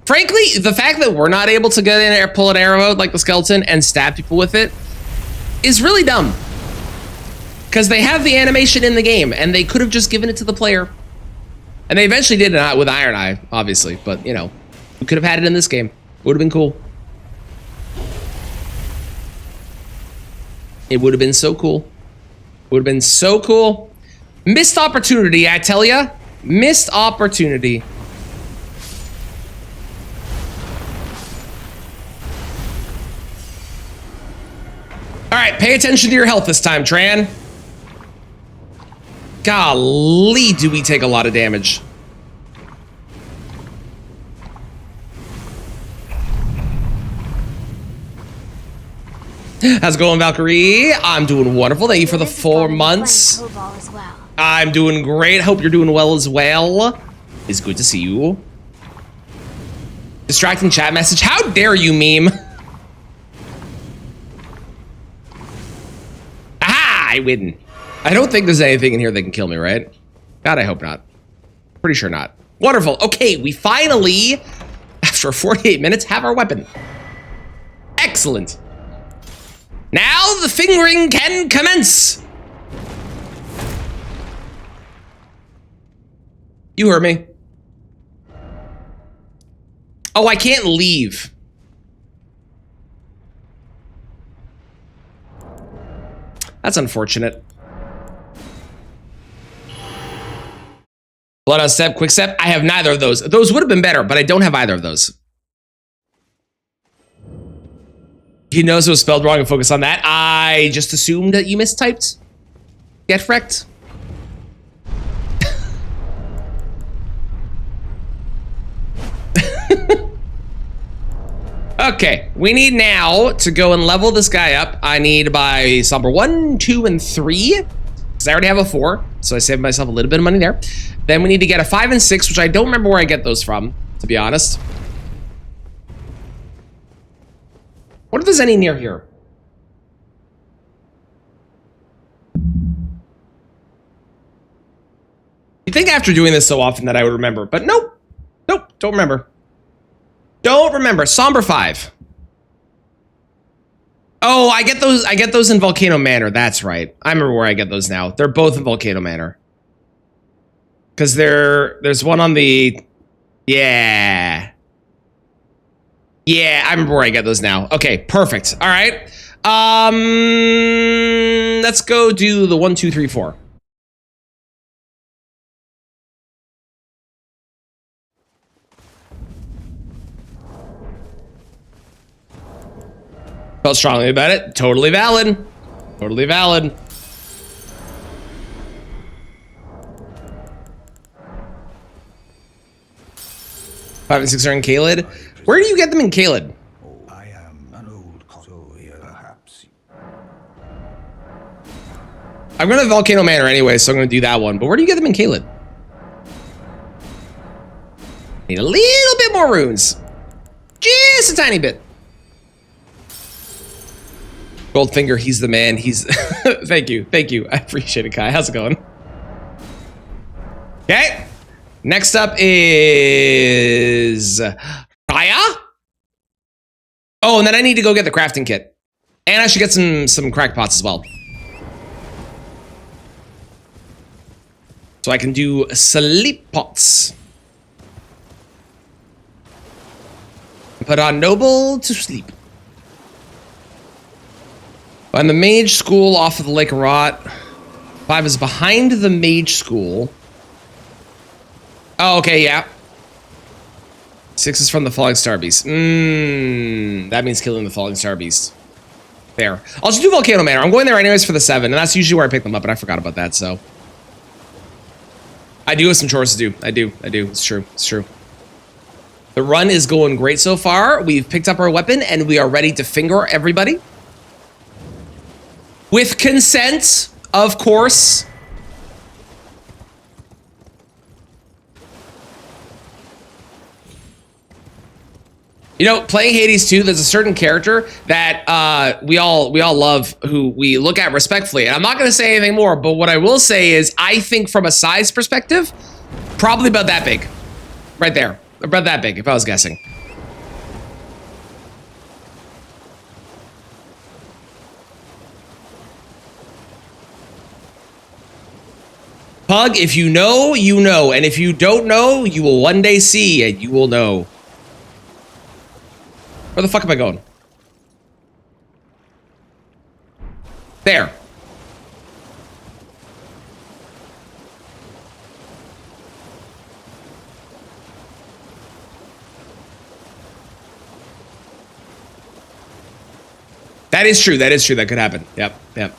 Frankly, the fact that we're not able to get in there, pull an arrow out like the skeleton and stab people with it is really dumb. Because they have the animation in the game, and they could have just given it to the player. And they eventually did it with Iron Eye, obviously, but, you know, we could have had it in this game. Would have been cool. It would have been so cool. Would have been so cool. Missed opportunity, I tell ya. Missed opportunity. All right, pay attention to your health this time, Tran. Golly, do we take a lot of damage. How's it going, Valkyrie? I'm doing wonderful. Thank you for the 4 months. I'm doing great. Hope you're doing well as well. It's good to see you. Distracting chat message. How dare you, meme? Aha! I win. I don't think there's anything in here that can kill me, right? God, I hope not. Pretty sure not. Wonderful. Okay, we finally, after 48 minutes, have our weapon. Excellent. Now the fingering can commence. You heard me. Oh, I can't leave. That's unfortunate. Blood on step, quick step. I have neither of those. Those would have been better, but I don't have either of those. He knows it was spelled wrong and focus on that. I just assumed that you mistyped. Get wrecked. Okay, we need now to go and level this guy up. I need by Somber 1, 2, and 3. Because I already have a 4, so I saved myself a little bit of money there. Then we need to get a 5 and 6, which I don't remember where I get those from, to be honest. What if there's any near here? You'd think after doing this so often that I would remember, but nope. Nope, don't remember. Don't remember. Somber 5. Oh, I get those in Volcano Manor. That's right. I remember where I get those now. They're both in Volcano Manor. Because there's one on the... Yeah. Yeah, I remember where I get those now. Okay, perfect. All right. Let's go do the 1, 2, 3, 4. Felt strongly about it. Totally valid. Totally valid. Five and 6 are in Caelid. Where do you get them in Caelid? I am an old so perhaps. I'm going to Volcano Manor anyway, so I'm going to do that one. But where do you get them in Caelid? Need a little bit more runes. Just a tiny bit. Goldfinger, he's the man. He's... Thank you. Thank you. I appreciate it, Kai. How's it going? Okay. Next up is... Raya? Oh, and then I need to go get the crafting kit. And I should get some crack pots as well. So I can do sleep pots. Put on Noble to sleep. Find the mage school off of the Lake of Rot. 5 is behind the mage school. Oh, okay, yeah. 6 is from the Falling Star Beast. That means killing the Falling Star Beast. There. I'll just do Volcano Manor. I'm going there anyways for the 7, and that's usually where I pick them up, and I forgot about that, so. I do have some chores to do. I do. It's true. It's true. The run is going great so far. We've picked up our weapon, and we are ready to finger everybody. With consent, of course. You know, playing Hades 2, there's a certain character that we all love, who we look at respectfully. And I'm not going to say anything more, but what I will say is I think from a size perspective, probably about that big. Right there. About that big, if I was guessing. Pug, if you know, you know. And if you don't know, you will one day see, and you will know. Where the fuck am I going? There. That is true. That is true. That could happen. Yep. Yep.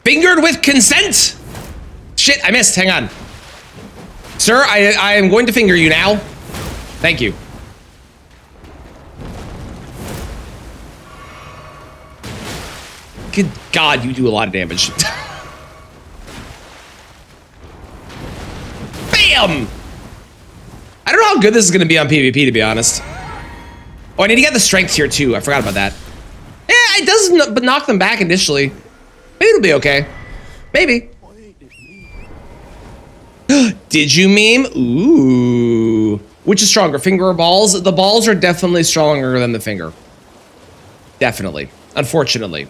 Fingered with consent. Shit, I missed. Hang on. Sir, I am going to finger you now. Thank you. Good God, you do a lot of damage. Bam! I don't know how good this is going to be on PvP, to be honest. Oh, I need to get the strength here, too. I forgot about that. Yeah, it does knock them back initially. Maybe it'll be okay. Maybe. Did you meme? Ooh. Which is stronger, finger or balls? The balls are definitely stronger than the finger. Definitely. Unfortunately.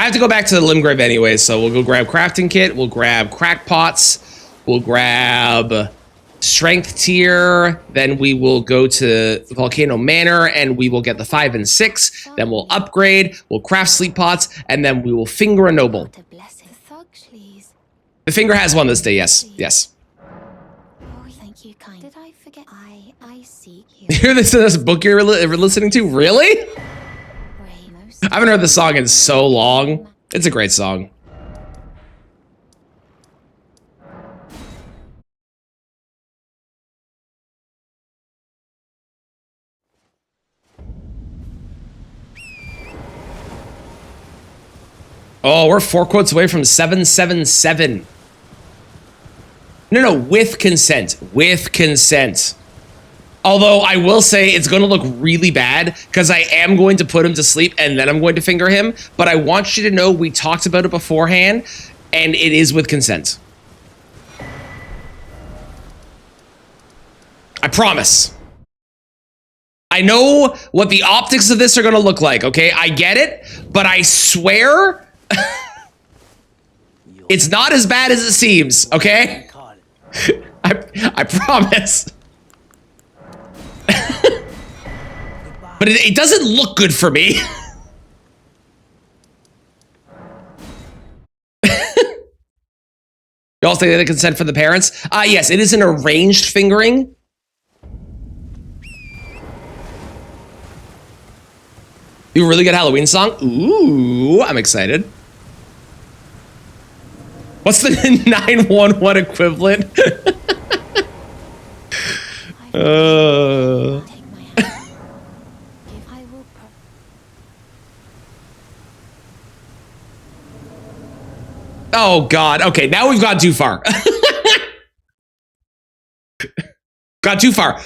have to go back to the Limgrave anyway, so we'll go grab crafting kit, we'll grab crackpots, we'll grab strength tier, then we will go to Volcano Manor and we will get the 5 and 6, then we'll upgrade, we'll craft sleep pots, and then we will finger a noble. What a blessing. Thugschlies. The finger has one this day, yes, yes. Oh, thank you, kind. Did I forget? I seek you. You hear this book you're listening to? Really? Ramos. I haven't heard the song in so long. It's a great song. Oh, we're 4 quotes away from 777. No, with consent. With consent. Although I will say it's going to look really bad because I am going to put him to sleep and then I'm going to finger him. But I want you to know we talked about it beforehand and it is with consent. I promise. I know what the optics of this are going to look like, okay? I get it, but I swear it's not as bad as it seems, okay? I promise. But it doesn't look good for me. You all say the consent for the parents? Yes, it is an arranged fingering. You really good Halloween song? Ooh, I'm excited. What's the 911 equivalent? Take my hand. If I will Oh God. Okay, now we've gone too far. Got too far.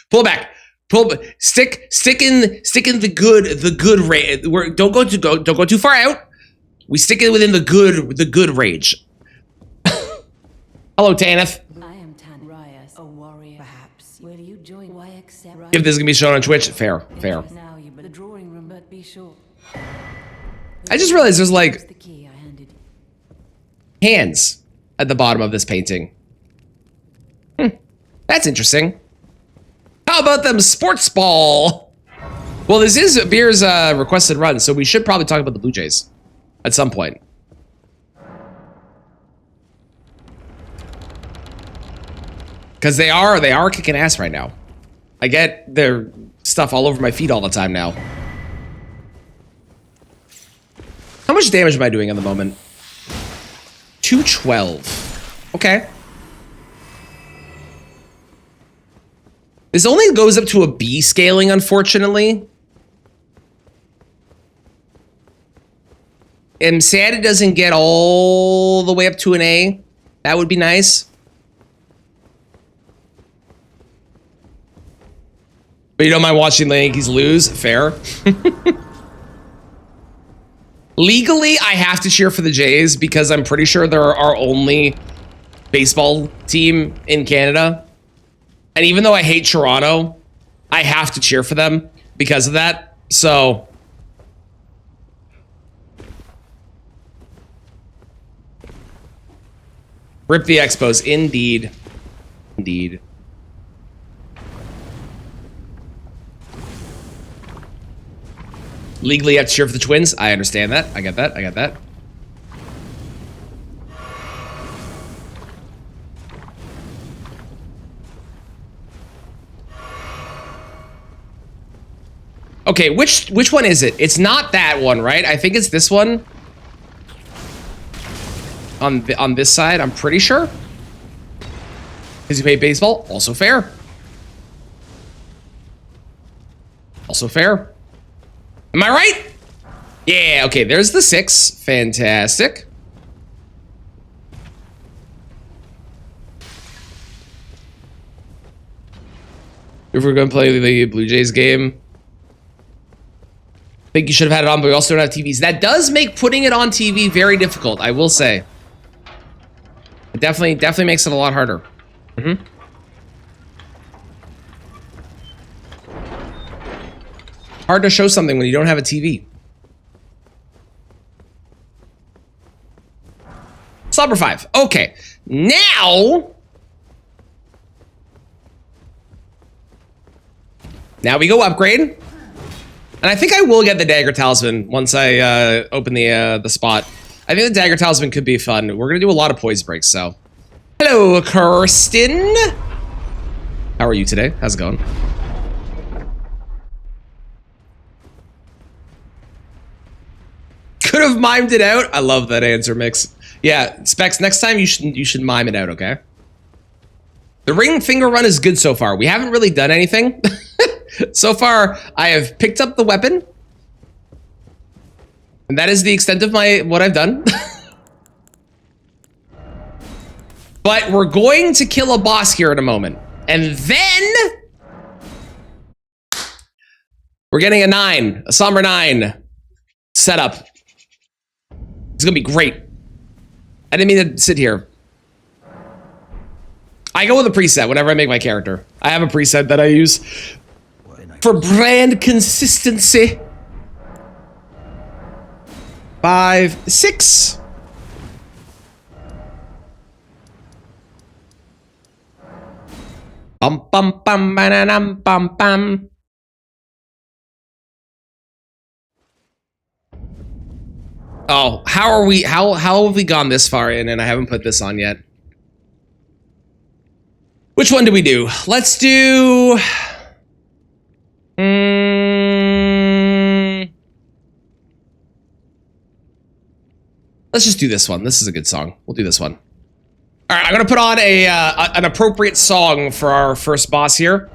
Pull back. Stick in the good range. Don't go too far out. We stick it within the good range. Hello, Tanith. I am Tanrias, a warrior. Perhaps will you join YXR? If this is gonna be shown on Twitch, fair. Now you the drawing room, but be sure. I just realized there's Here's like the key I handed. hands at the bottom of this painting. That's interesting. How about them sports ball? Well, this is Beer's requested run, so we should probably talk about the Blue Jays at some point. Because they are kicking ass right now. I get their stuff all over my feet all the time now. How much damage am I doing at the moment? 212. Okay. This only goes up to a B scaling, unfortunately. I'm sad it doesn't get all the way up to an A. That would be nice. But you don't mind watching the Yankees lose? Fair. Legally, I have to cheer for the Jays because I'm pretty sure they're our only baseball team in Canada. And even though I hate Toronto, I have to cheer for them because of that. So rip the Expos, indeed. Indeed. Legally, you have to cheer for the Twins. I understand that. I get that. I get that. Okay, which one is it? It's not that one, right? I think it's this one. On this side, I'm pretty sure. Because you play baseball, also fair. Also fair. Am I right? Yeah, okay, there's the 6. Fantastic. If we're gonna play the Blue Jays game, I think you should have had it on, but we also don't have TVs. That does make putting it on TV very difficult, I will say. It definitely makes it a lot harder. Mm-hmm. Hard to show something when you don't have a TV. Slumber 5. Okay. Now we go upgrade. And I think I will get the Dagger Talisman once I open the spot. I think the Dagger Talisman could be fun. We're going to do a lot of poise breaks, so. Hello, Kirsten. How are you today? How's it going? Could have mimed it out. I love that answer, Mix. Yeah, Specs, next time you should mime it out, okay? The ring finger run is good so far. We haven't really done anything. So far, I have picked up the weapon. And that is the extent of what I've done. But we're going to kill a boss here in a moment. And then we're getting a 9, a Somber 9 setup. It's gonna be great. I didn't mean to sit here. I go with a preset whenever I make my character. I have a preset that I use for brand consistency. 5, 6. Bum bum bum bananam bum bum. Oh, how have we gone this far in and I haven't put this on yet? Which one do we do? Let's do let's just do this one. This is a good song. We'll do this one. All right, I'm gonna put on an appropriate song for our first boss here.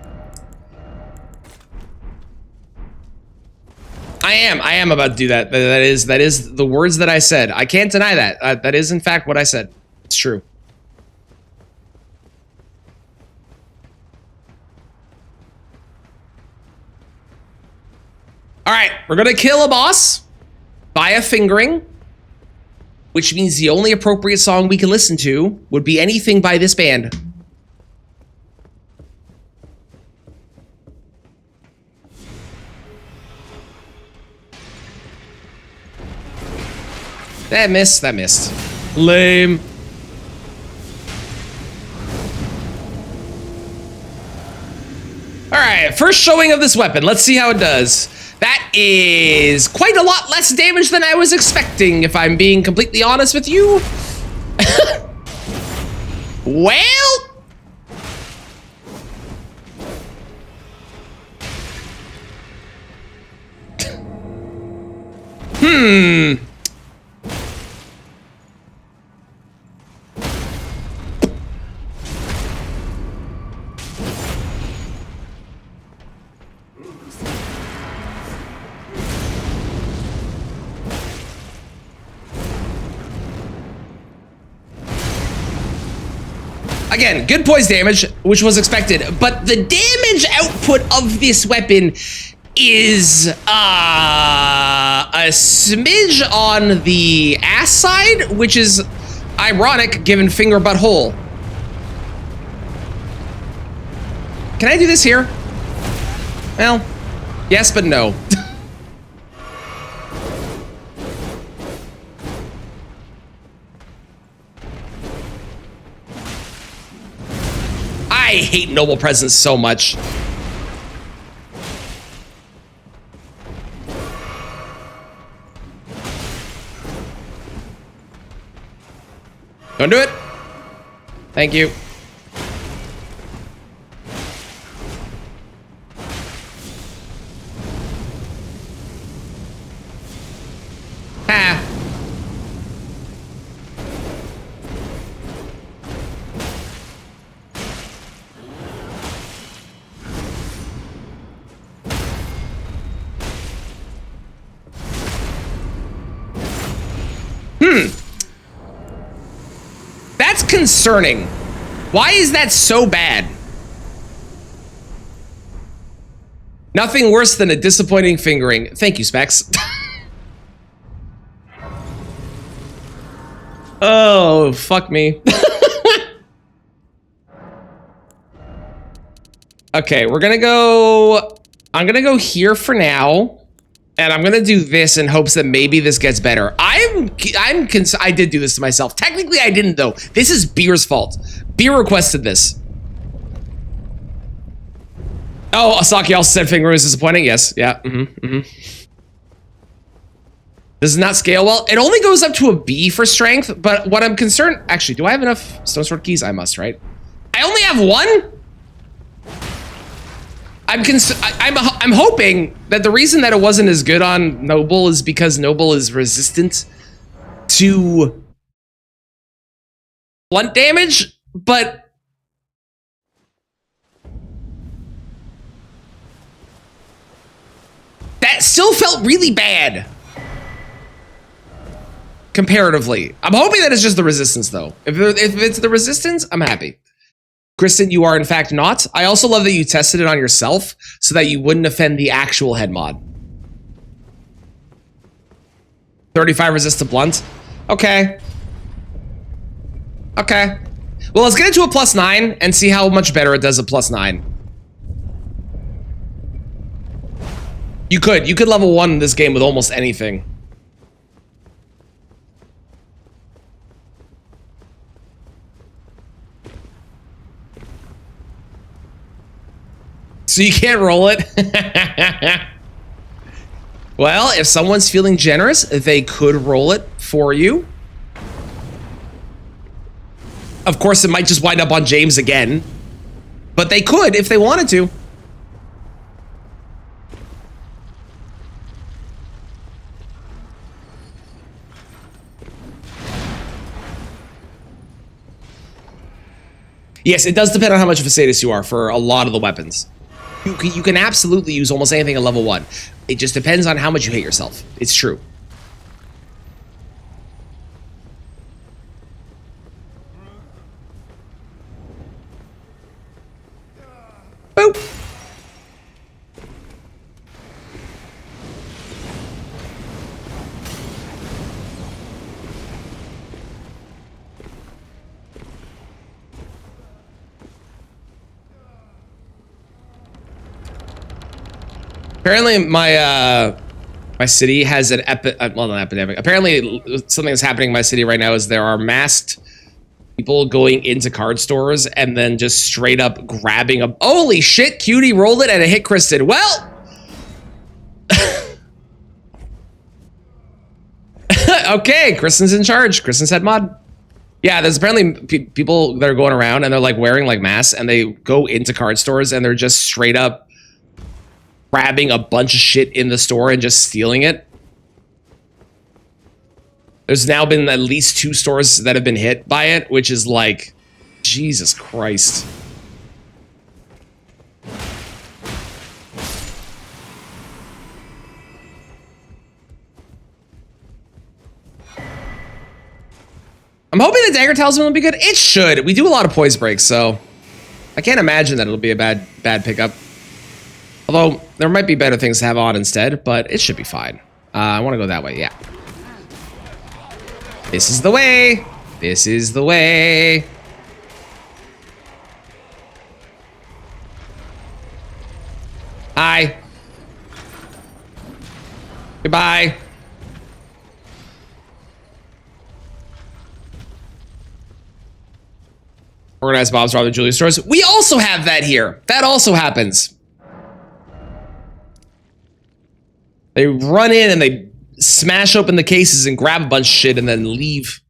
I am about to do that. That is the words that I said. I can't deny that. That is in fact what I said. It's true. All right, we're gonna kill a boss via fingering, which means the only appropriate song we can listen to would be anything by this band. That missed. Lame. All right, first showing of this weapon. Let's see how it does. That is quite a lot less damage than I was expecting, if I'm being completely honest with you. Well. Again, good poise damage, which was expected, but the damage output of this weapon is a smidge on the ass side, which is ironic given finger butthole. Can I do this here? Well, yes, but no. I hate Noble Presence so much. Don't do it. Thank you. Ah. That's concerning. Why is that so bad? Nothing worse than a disappointing fingering. Thank you, Specs. Oh, fuck me. Okay, we're gonna go... I'm gonna go here for now. And I'm gonna do this in hopes that maybe this gets better. I did do this to myself. Technically, I didn't though. This is Beer's fault. Beer requested this. Oh, Asaki also said finger was disappointing. Yes, yeah. This does not scale well. It only goes up to a B for strength, but what I'm concerned... Actually, do I have enough stone sword keys? I must, right? I only have one? I'm hoping that the reason that it wasn't as good on Noble is because Noble is resistant to blunt damage, but that still felt really bad comparatively. I'm hoping that it's just the resistance though. If it's the resistance, I'm happy. Kristen, you are in fact not. I also love that you tested it on yourself so that you wouldn't offend the actual head mod. 35 resist to blunt. Okay. Okay. Well, let's get it to a +9 and see how much better it does at +9. You could level 1 in this game with almost anything. So you can't roll it? Well, if someone's feeling generous, they could roll it for you. Of course, it might just wind up on James again. But they could if they wanted to. Yes, it does depend on how much of a sadist you are for a lot of the weapons. You can absolutely use almost anything at level 1. It just depends on how much you hate yourself. It's true. Boop. Apparently, my city has an well, not epidemic. Apparently, something that's happening in my city right now is there are masked people going into card stores and then just straight up grabbing a... Holy shit, Cutie rolled it and it hit Kristen. Well... Okay, Kristen's in charge. Kristen's head mod. Yeah, there's apparently people that are going around and they're like wearing like masks and they go into card stores and they're just straight up grabbing a bunch of shit in the store and just stealing it. There's now been at least 2 stores that have been hit by it, which is like, Jesus Christ. I'm hoping the Dagger Talisman will be good. It should. We do a lot of poise breaks, so I can't imagine that it'll be a bad pickup. Although, there might be better things to have on instead, but it should be fine. I want to go that way, yeah. This is the way. This is the way. Hi. Goodbye. Organized mobs rob the jewelry stores. We also have that here. That also happens. They run in and they smash open the cases and grab a bunch of shit and then leave.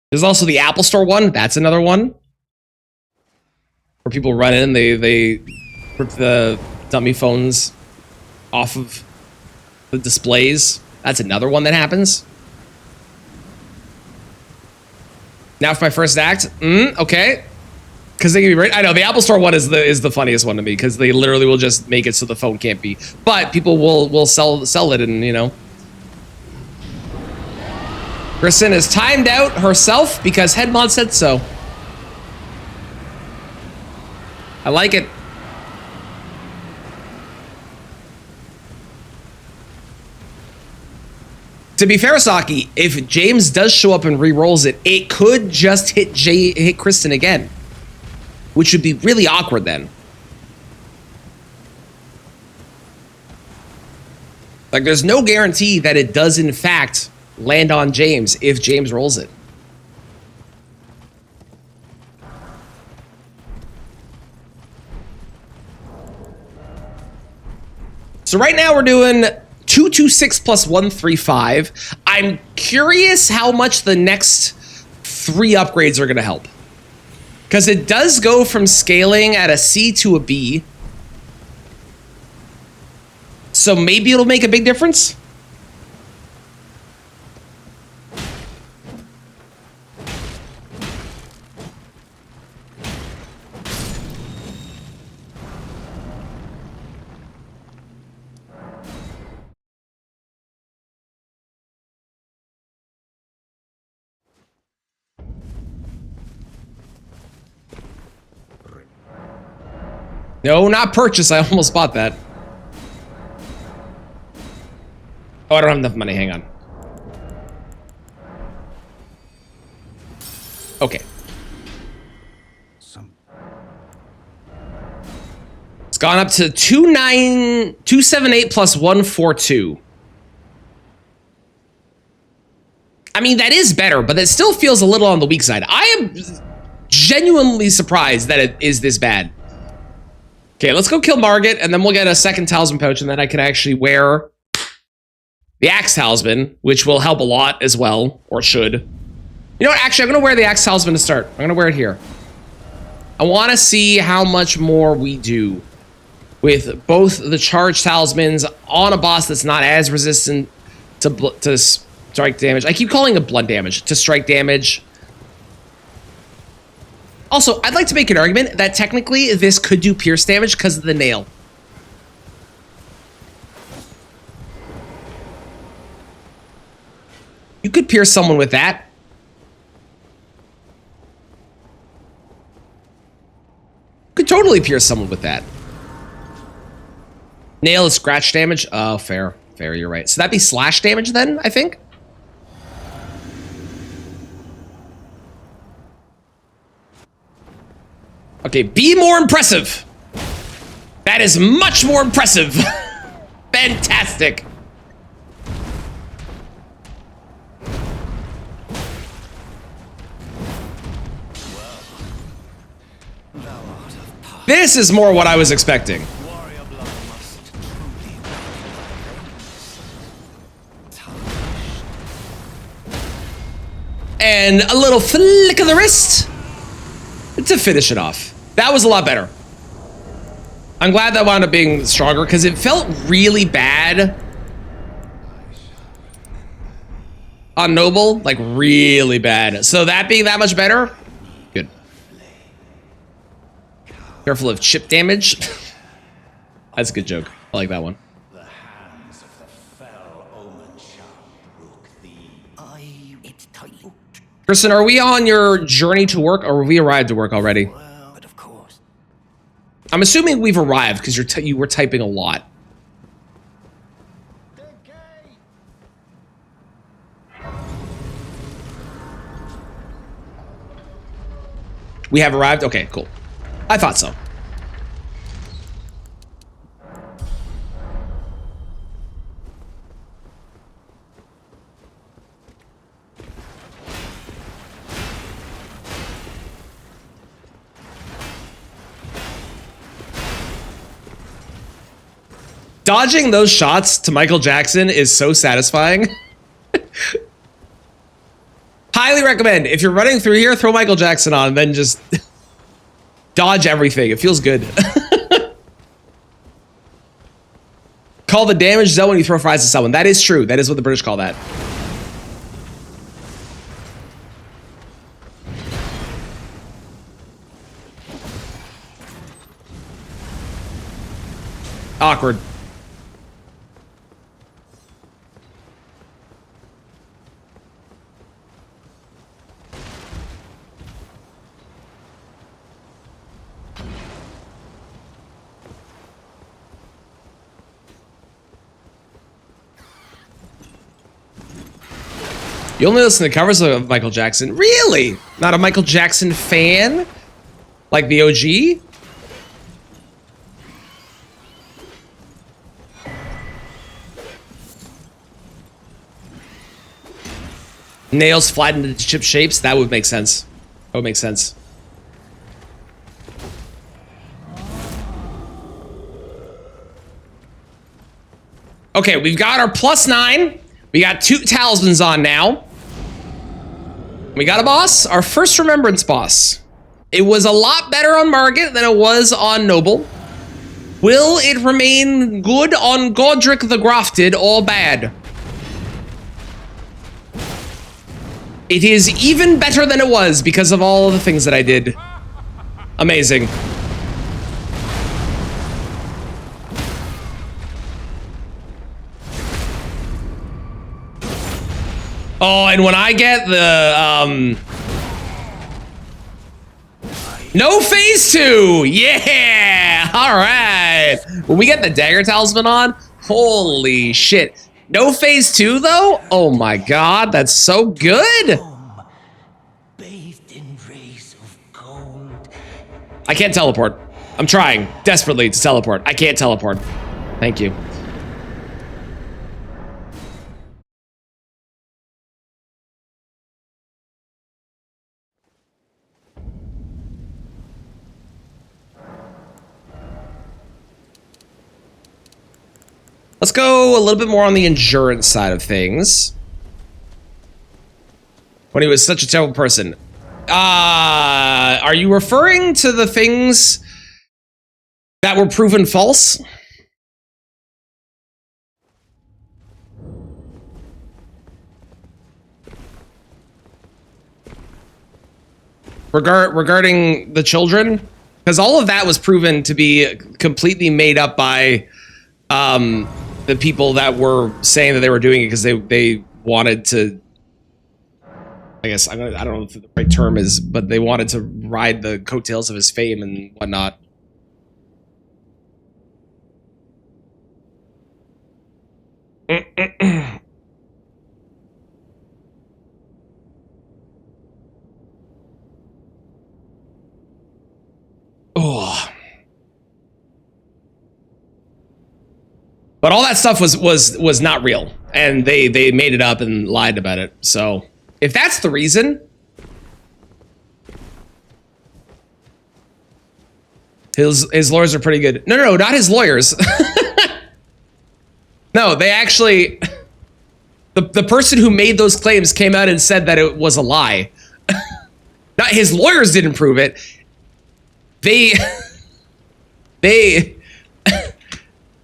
There's also the Apple Store one. That's another one. Where people run in, they rip the dummy phones off of the displays. That's another one that happens. Now for my first act. Okay. Because they can be right. I know the Apple Store one is the funniest one to me because they literally will just make it so the phone can't be. But people will sell it, and you know. Kristen has timed out herself because Headmod said so. I like it. To be fair, Saki, if James does show up and re-rolls it, it could just hit Kristen again. Which would be really awkward then. Like, there's no guarantee that it does, in fact, land on James if James rolls it. So right now we're doing 226 plus 135. I'm curious how much the next 3 upgrades are going to help. Because it does go from scaling at a C to a B. So maybe it'll make a big difference. No, not purchase. I almost bought that. Oh, I don't have enough money. Hang on. Okay. It's gone up to 278 plus 142. I mean, that is better, but that still feels a little on the weak side. I am genuinely surprised that it is this bad. Okay, let's go kill Margit, and then we'll get a second talisman pouch, and then I can actually wear the axe talisman, which will help a lot as well, or should. You know what? Actually, I'm going to wear the axe talisman to start. I'm going to wear it here. I want to see how much more we do with both the charge talismans on a boss that's not as resistant to strike damage. I keep calling it blood damage, to strike damage. Also, I'd like to make an argument that technically this could do pierce damage because of the nail. You could pierce someone with that. Could totally pierce someone with that. Nail is scratch damage. Oh, fair. Fair, you're right. So that'd be slash damage then, I think? Okay, be more impressive. That is much more impressive. Fantastic. This is more what I was expecting. And a little flick of the wrist to finish it off. That was a lot better. I'm glad that wound up being stronger because it felt really bad on Noble, like really bad. So that being that much better, good. Careful of chip damage. That's a good joke. I like that one. The hands of the fell omen shall brook thee. It's tight. Kristen, are we on your journey to work or have we arrived to work already? Well, but of course. I'm assuming we've arrived because you were typing a lot. We have arrived? Okay, cool. I thought so. Dodging those shots to Michael Jackson is so satisfying. Highly recommend. If you're running through here, throw Michael Jackson on, and then just dodge everything. It feels good. Call the damage zone when you throw fries at someone. That is true. That is what the British call that. Awkward. You only listen to covers of Michael Jackson? Really? Not a Michael Jackson fan? Like the OG? Nails flattened into chip shapes. That would make sense. That would make sense. Okay, we've got our +9. We got 2 talismans on now. We got a boss, our first remembrance boss. It was a lot better on Margit than it was on Noble. Will it remain good on Godric the Grafted or bad? It is even better than it was because of all the things that I did. Amazing. Oh, and when I get the, no phase 2! Yeah! Alright! When we get the dagger talisman on, holy shit. No phase 2 though? Oh my god, that's so good! Bathed in rays of gold. I can't teleport. I'm trying desperately to teleport. I can't teleport. Thank you. Let's go a little bit more on the endurance side of things. When he was such a terrible person. Are you referring to the things that were proven false? Regarding the children? Because all of that was proven to be completely made up by the people that were saying that they were doing it because they wanted to, I guess, I don't know if the right term is, but they wanted to ride the coattails of his fame and whatnot. Oh. But all that stuff was not real, and they made it up and lied about it. So if that's the reason, his lawyers are pretty good. No, not his lawyers. No, they actually, the person who made those claims came out and said that it was a lie. Not his lawyers didn't prove it.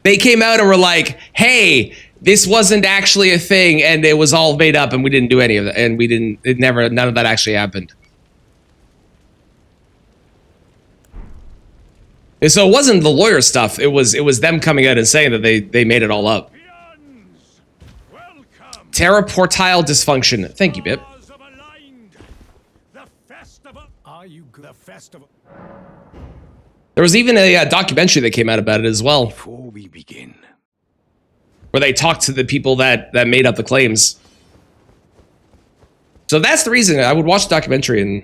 They came out and were like, hey, this wasn't actually a thing and it was all made up and we didn't do any of it. And none of that actually happened. And so it wasn't the lawyer stuff. It was them coming out and saying that they made it all up. Terra Portile Dysfunction. Thank you, Bip. There was even a documentary that came out about it as well. Before we begin, where they talked to the people that made up the claims. So that's the reason I would watch the documentary and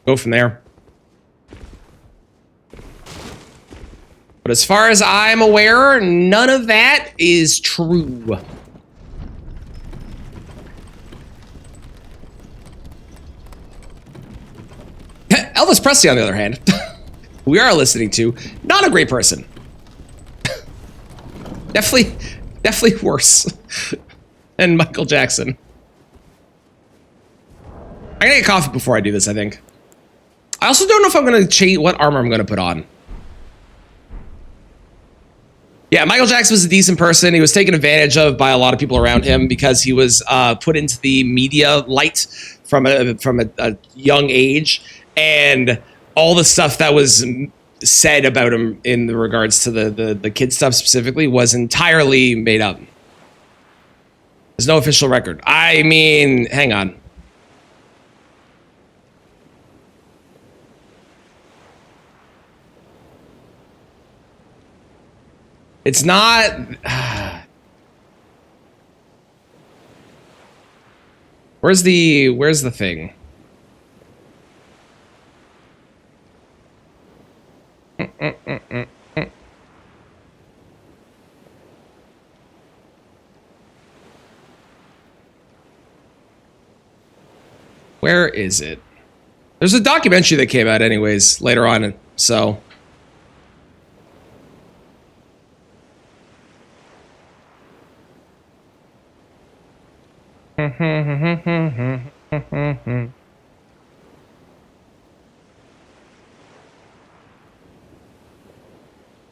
go from there. But as far as I'm aware, none of that is true. Elvis Presley, on the other hand, we are listening to, not a great person. Definitely worse than Michael Jackson. I'm gonna get coffee before I do this, I think. I also don't know if I'm gonna change what armor I'm gonna put on. Yeah, Michael Jackson was a decent person. He was taken advantage of by a lot of people around him because he was put into the media light from a young age, and all the stuff that was said about him in regards to the kid stuff specifically was entirely made up. There's no official record. I mean, hang on. It's not... Where's the thing? Where is it? There's a documentary that came out anyways later on, so.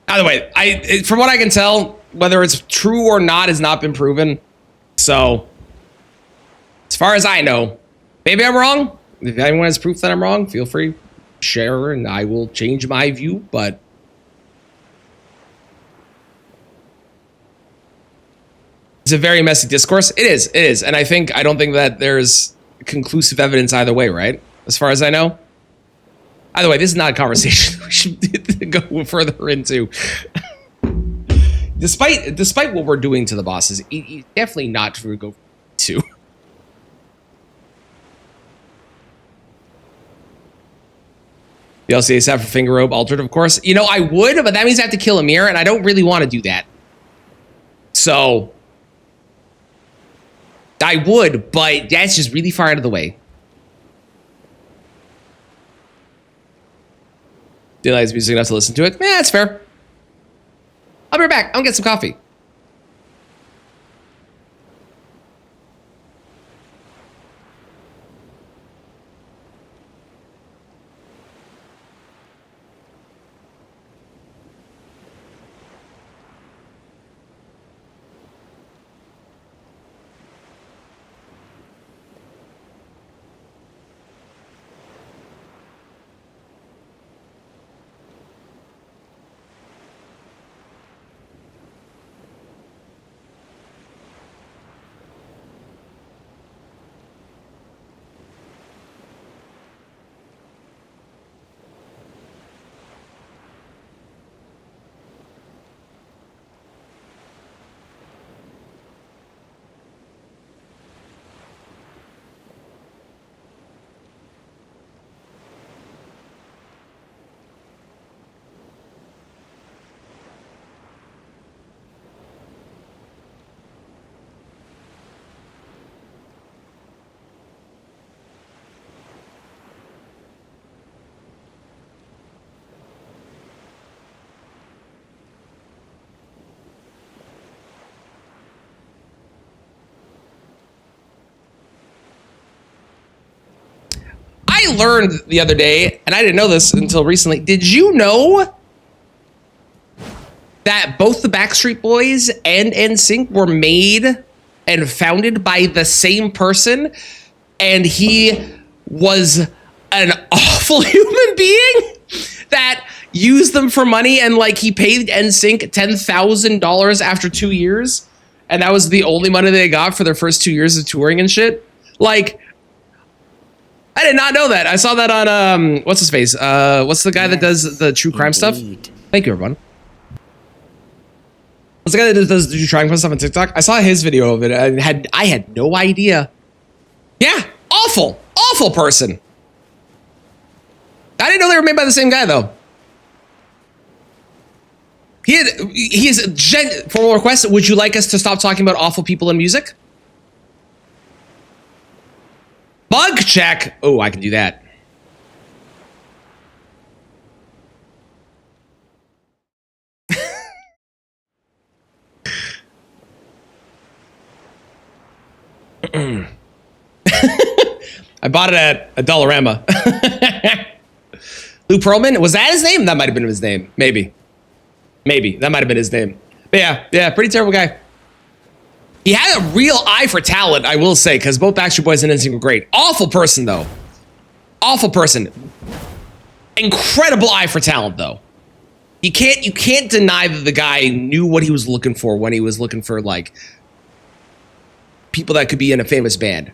By the way, from what I can tell, whether it's true or not has not been proven. So, as far as I know, maybe I'm wrong. If anyone has proof that I'm wrong, feel free to share and I will change my view, but it's a very messy discourse. It is. And I don't think that there's conclusive evidence either way, right? As far as I know. Either way, this is not a conversation we should go further into. Despite what we're doing to the bosses, definitely not to go to. The LCA set for Finger Robe Altered, of course. You know, I would, but that means I have to kill Amir, and I don't really want to do that. So, I would, but that's just really far out of the way. Do you like his music enough to listen to it? Yeah, that's fair. I'll be right back. I'm gonna get some coffee. I learned the other day, and I didn't know this until recently. Did you know that both the Backstreet Boys and NSYNC were made and founded by the same person, and he was an awful human being that used them for money, and like he paid NSYNC $10,000 after 2 years, and that was the only money they got for their first 2 years of touring and shit? Like, I did not know that. I saw that on, what's his face? What's the guy that does the true crime stuff? Thank you, everyone. What's the guy that does the true crime stuff on TikTok? I saw his video of it and I had no idea. Yeah, awful person. I didn't know they were made by the same guy, though. Formal request, would you like us to stop talking about awful people in music? Bug check. Oh, I can do that. I bought it at a Dollarama. Lou Pearlman, was that his name? That might have been his name. Maybe. That might have been his name. But yeah, pretty terrible guy. He had a real eye for talent, I will say, because both Backstreet Boys and NSYNC were great. Awful person, though. Awful person. Incredible eye for talent, though. You can't deny that the guy knew what he was looking for when he was looking for, like, people that could be in a famous band.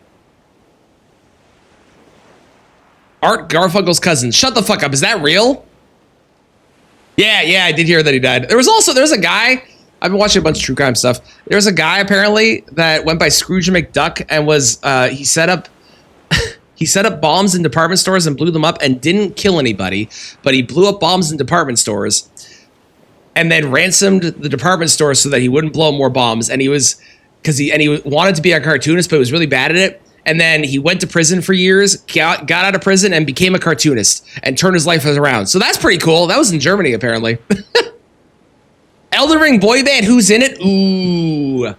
Art Garfunkel's cousin. Shut the fuck up. Is that real? Yeah, I did hear that he died. There's a guy... I've been watching a bunch of true crime stuff. There's a guy apparently that went by Scrooge McDuck and was he set up bombs in department stores and blew them up and didn't kill anybody, but he blew up bombs in department stores and then ransomed the department stores so that he wouldn't blow more bombs. And he wanted to be a cartoonist, but he was really bad at it. And then he went to prison for years, got out of prison, and became a cartoonist and turned his life around. So that's pretty cool. That was in Germany, apparently. Elden Ring boy band, who's in it? Ooh.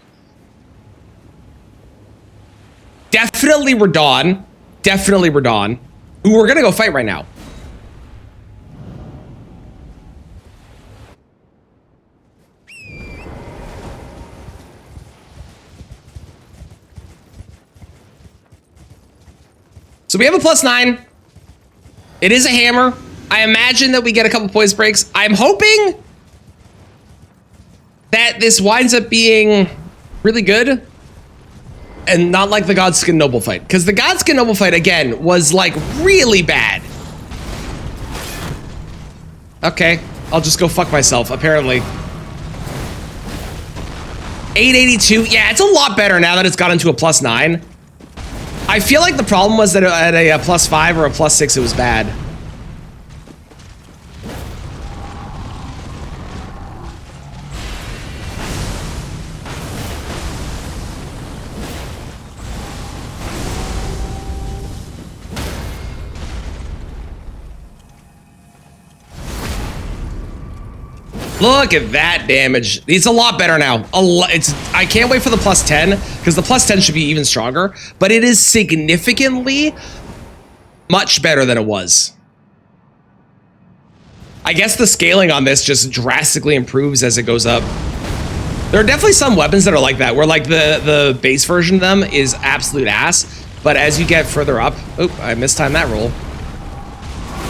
Definitely Radon. Definitely Radon. Who we're going to go fight right now. So we have a +9. It is a hammer. I imagine that we get a couple poise breaks. I'm hoping that this winds up being really good and not like the Godskin Noble fight. Because the Godskin Noble fight, again, was like really bad. Okay, I'll just go fuck myself, apparently. 882. Yeah, it's a lot better now that it's got into a +9. I feel like the problem was that at a +5 or a +6, it was bad. Look at that damage. It's a lot better now. I can't wait for the +10 because the +10 should be even stronger, but it is significantly much better than it was. I guess the scaling on this just drastically improves as it goes up. There are definitely some weapons that are like that, where like the base version of them is absolute ass, but as you get further up, oop, I mistimed that roll.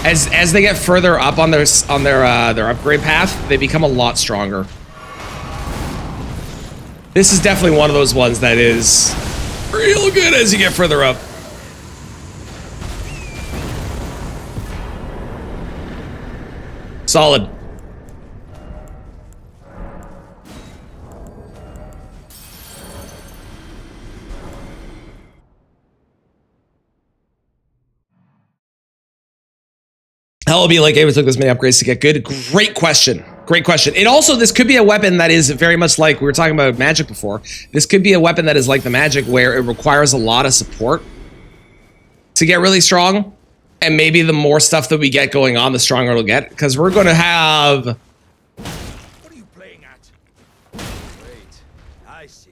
As they get further up on their upgrade path, they become a lot stronger. This is definitely one of those ones that is real good as you get further up. Solid. How will it be like Ava took this many upgrades to get good? Great question. Great question. It also, this could be a weapon that is very much like, we were talking about magic before. This could be a weapon that is like the magic where it requires a lot of support to get really strong. And maybe the more stuff that we get going on, the stronger it'll get. Because we're going to have... What are you playing at? Great. I see.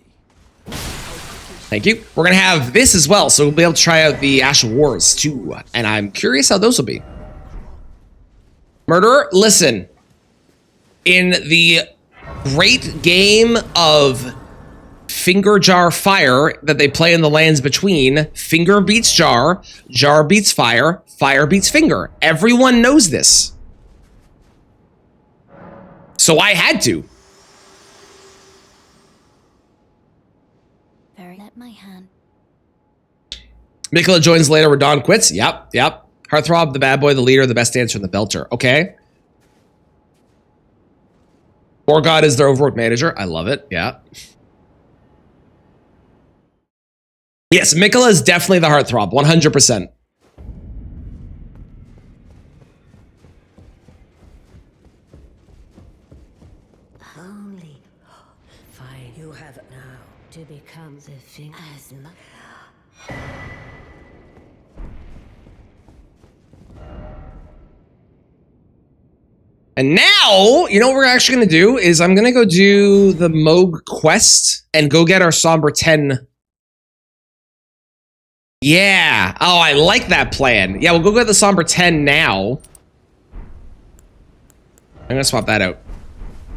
Thank you. We're going to have this as well. So we'll be able to try out the Ash of Wars too. And I'm curious how those will be. Murderer, listen. In the great game of Finger Jar Fire that they play in the lands between, finger beats jar, jar beats fire, fire beats finger. Everyone knows this. So I had to. Very let my hand. Mikola joins later where Dawn quits. Yep. Heartthrob, the bad boy, the leader, the best dancer, and the belter. Okay. Borgod is their overworked manager. I love it. Yeah. Yes, Mikola is definitely the heartthrob. 100%. Only fine. You have it now to become the thing as much. And now, you know what we're actually going to do is I'm going to go do the Moog quest and go get our Somber 10. Yeah. Oh, I like that plan. Yeah, we'll go get the Somber 10 now. I'm going to swap that out.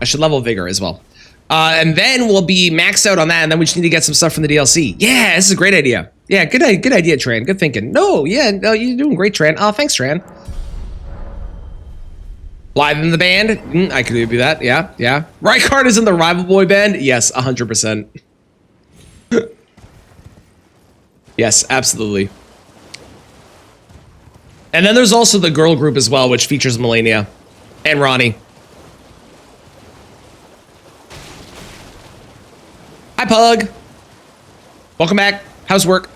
I should level Vigor as well. And then we'll be maxed out on that, and then we just need to get some stuff from the DLC. Yeah, this is a great idea. Yeah, good idea, Tran. Good thinking. No, you're doing great, Tran. Oh, thanks, Tran. Live in the band? I could do that. Yeah. Rykard is in the Rival Boy band? Yes, 100%. Yes, absolutely. And then there's also the girl group as well, which features Melania and Ronnie. Hi, Pug. Welcome back. How's work?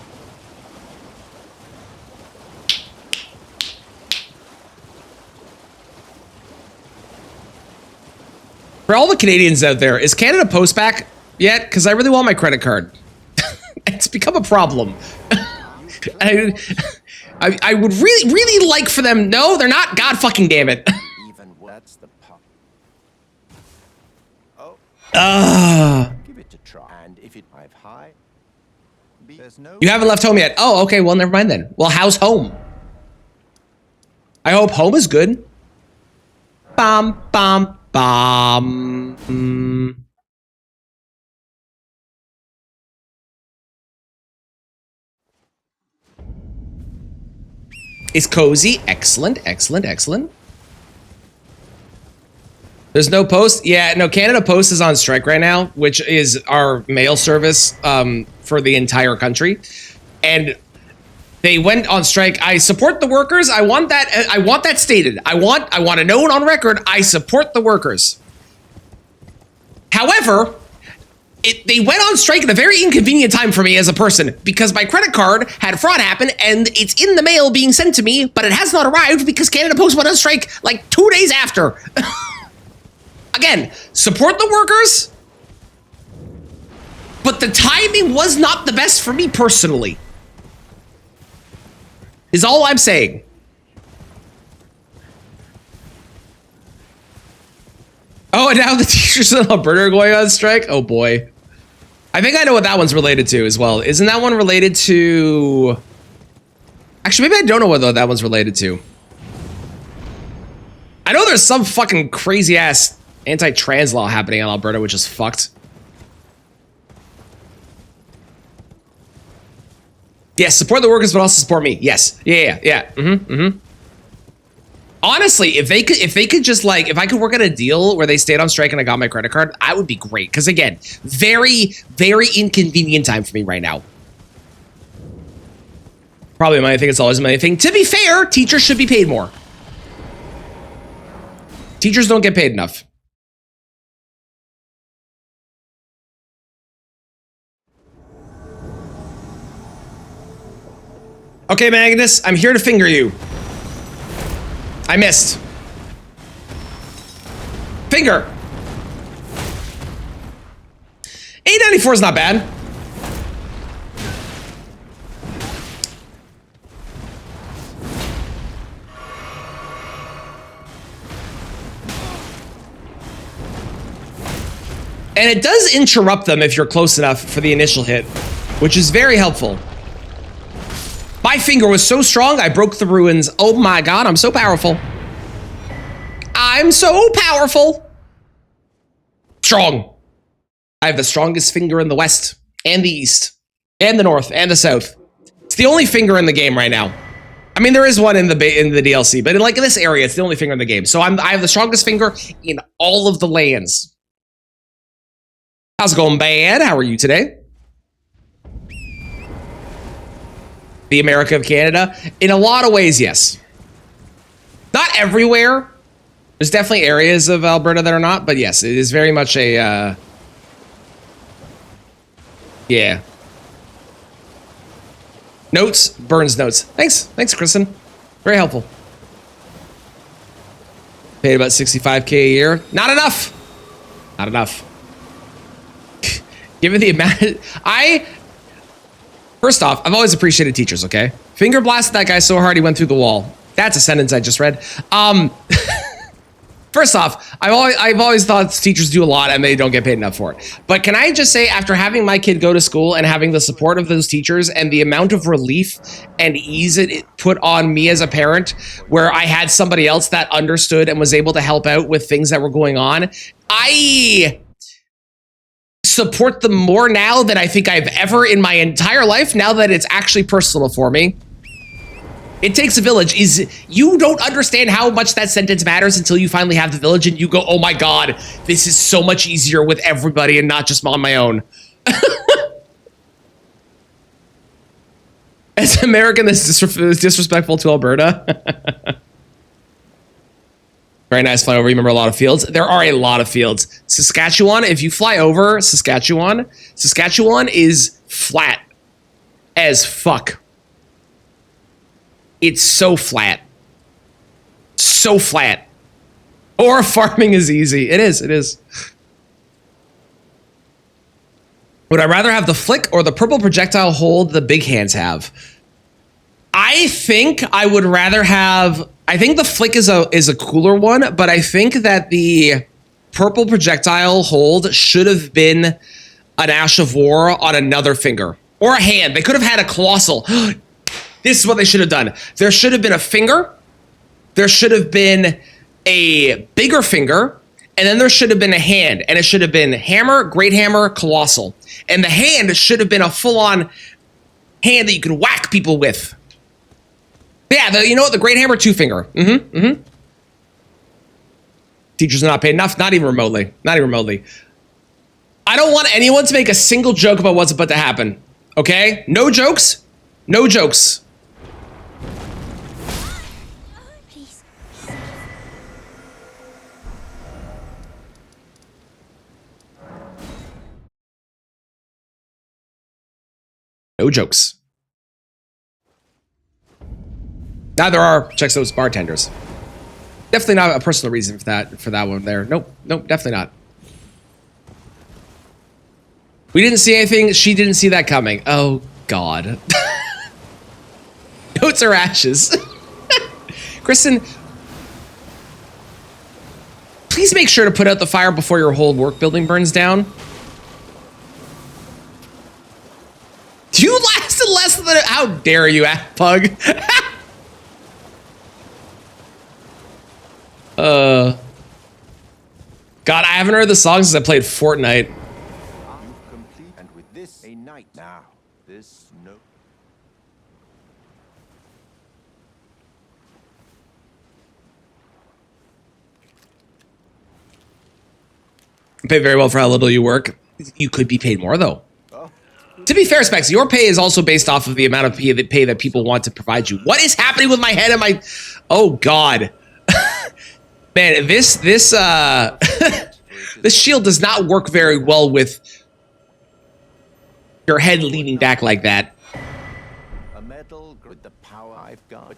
For all the Canadians out there, is Canada Post back yet? Because I really want my credit card. It's become a problem. I would really like for them. No, they're not. God fucking damn it. Even that's the pop. Oh, give it a try. And if it I've high, there's no. You haven't left home yet. Oh, okay. Well, never mind then. Well, how's home? I hope home is good. Bum, bum, bum. It's cozy. Excellent, excellent, excellent. There's no post. Yeah, no, Canada Post is on strike right now, which is our mail service for the entire country. And they went on strike. I support the workers. I want that stated. I want to know it on record. I support the workers. However, they went on strike at a very inconvenient time for me as a person because my credit card had fraud happen and it's in the mail being sent to me, but it has not arrived because Canada Post went on strike like 2 days after. Again, support the workers, but the timing was not the best for me personally. Is all I'm saying. Oh, and now the teachers in Alberta are going on strike? Oh boy. I think I know what that one's related to as well. Isn't that one related to... Actually, maybe I don't know what that one's related to. I know there's some fucking crazy ass anti-trans law happening in Alberta, which is fucked. Yes, support the workers, but also support me. Yes. Yeah. Honestly, if they could just like, if I could work out a deal where they stayed on strike and I got my credit card, I would be great. Because again, very, very inconvenient time for me right now. Probably a money thing. It's always a money thing. To be fair, teachers should be paid more. Teachers don't get paid enough. Okay, Magnus, I'm here to finger you. I missed. Finger. 894 is not bad. And it does interrupt them if you're close enough for the initial hit, which is very helpful. My finger was so strong, I broke the ruins. Oh my god, I'm so powerful. I'm so powerful. Strong. I have the strongest finger in the west, and the east, and the north, and the south. It's the only finger in the game right now. I mean, there is one in the DLC, but in this area, it's the only finger in the game. So I have the strongest finger in all of the lands. How's it going, Bad? How are you today? The America of Canada? In a lot of ways, yes. Not everywhere. There's definitely areas of Alberta that are not, but yes, it is very much a, yeah. Notes, Burns notes. Thanks, Kristen. Very helpful. Paid about 65K a year. Not enough. Not enough. Given the amount, first off, I've always appreciated teachers, okay? Finger blasted that guy so hard he went through the wall. That's a sentence I just read. First off, I've always thought teachers do a lot and they don't get paid enough for it. But can I just say, after having my kid go to school and having the support of those teachers and the amount of relief and ease it put on me as a parent, where I had somebody else that understood and was able to help out with things that were going on, I support them more now than I think I've ever in my entire life, now that it's actually personal for me. It takes a village. You don't understand how much that sentence matters until you finally have the village and you go, oh my god, this is so much easier with everybody and not just on my own. As American, this is disrespectful to Alberta. Very nice flying over. You remember a lot of fields? There are a lot of fields. Saskatchewan, if you fly over Saskatchewan is flat as fuck. It's so flat. So flat. Or farming is easy. It is. Would I rather have the flick or the purple projectile hold the big hands have? I think I would rather have. I think the flick is a cooler one, but I think that the purple projectile hold should have been an Ash of War on another finger or a hand. They could have had a colossal. This is what they should have done. There should have been a finger. There should have been a bigger finger, and then there should have been a hand, and it should have been hammer, great hammer, colossal, and the hand should have been a full-on hand that you could whack people with. Yeah, you know what? The great hammer, two finger. Teachers are not paid enough. Not even remotely. Not even remotely. I don't want anyone to make a single joke about what's about to happen. Okay? No jokes. No jokes. Please. No jokes. Now there are checks those bartenders. Definitely not a personal reason for that one there. Nope, definitely not. We didn't see anything. She didn't see that coming. Oh God. Notes are ashes. Kristen, please make sure to put out the fire before your whole work building burns down. You lasted less than how dare you, Pug? God, I haven't heard the song since I played Fortnite. You've complete, and with this, a night now. This no. You pay very well for how little you work. You could be paid more, though. To be fair, Specs, your pay is also based off of the amount of pay that people want to provide you. What is happening with my head and my... Oh, God. Man, this this shield does not work very well with your head leaning back like that. A metal with the power I've got.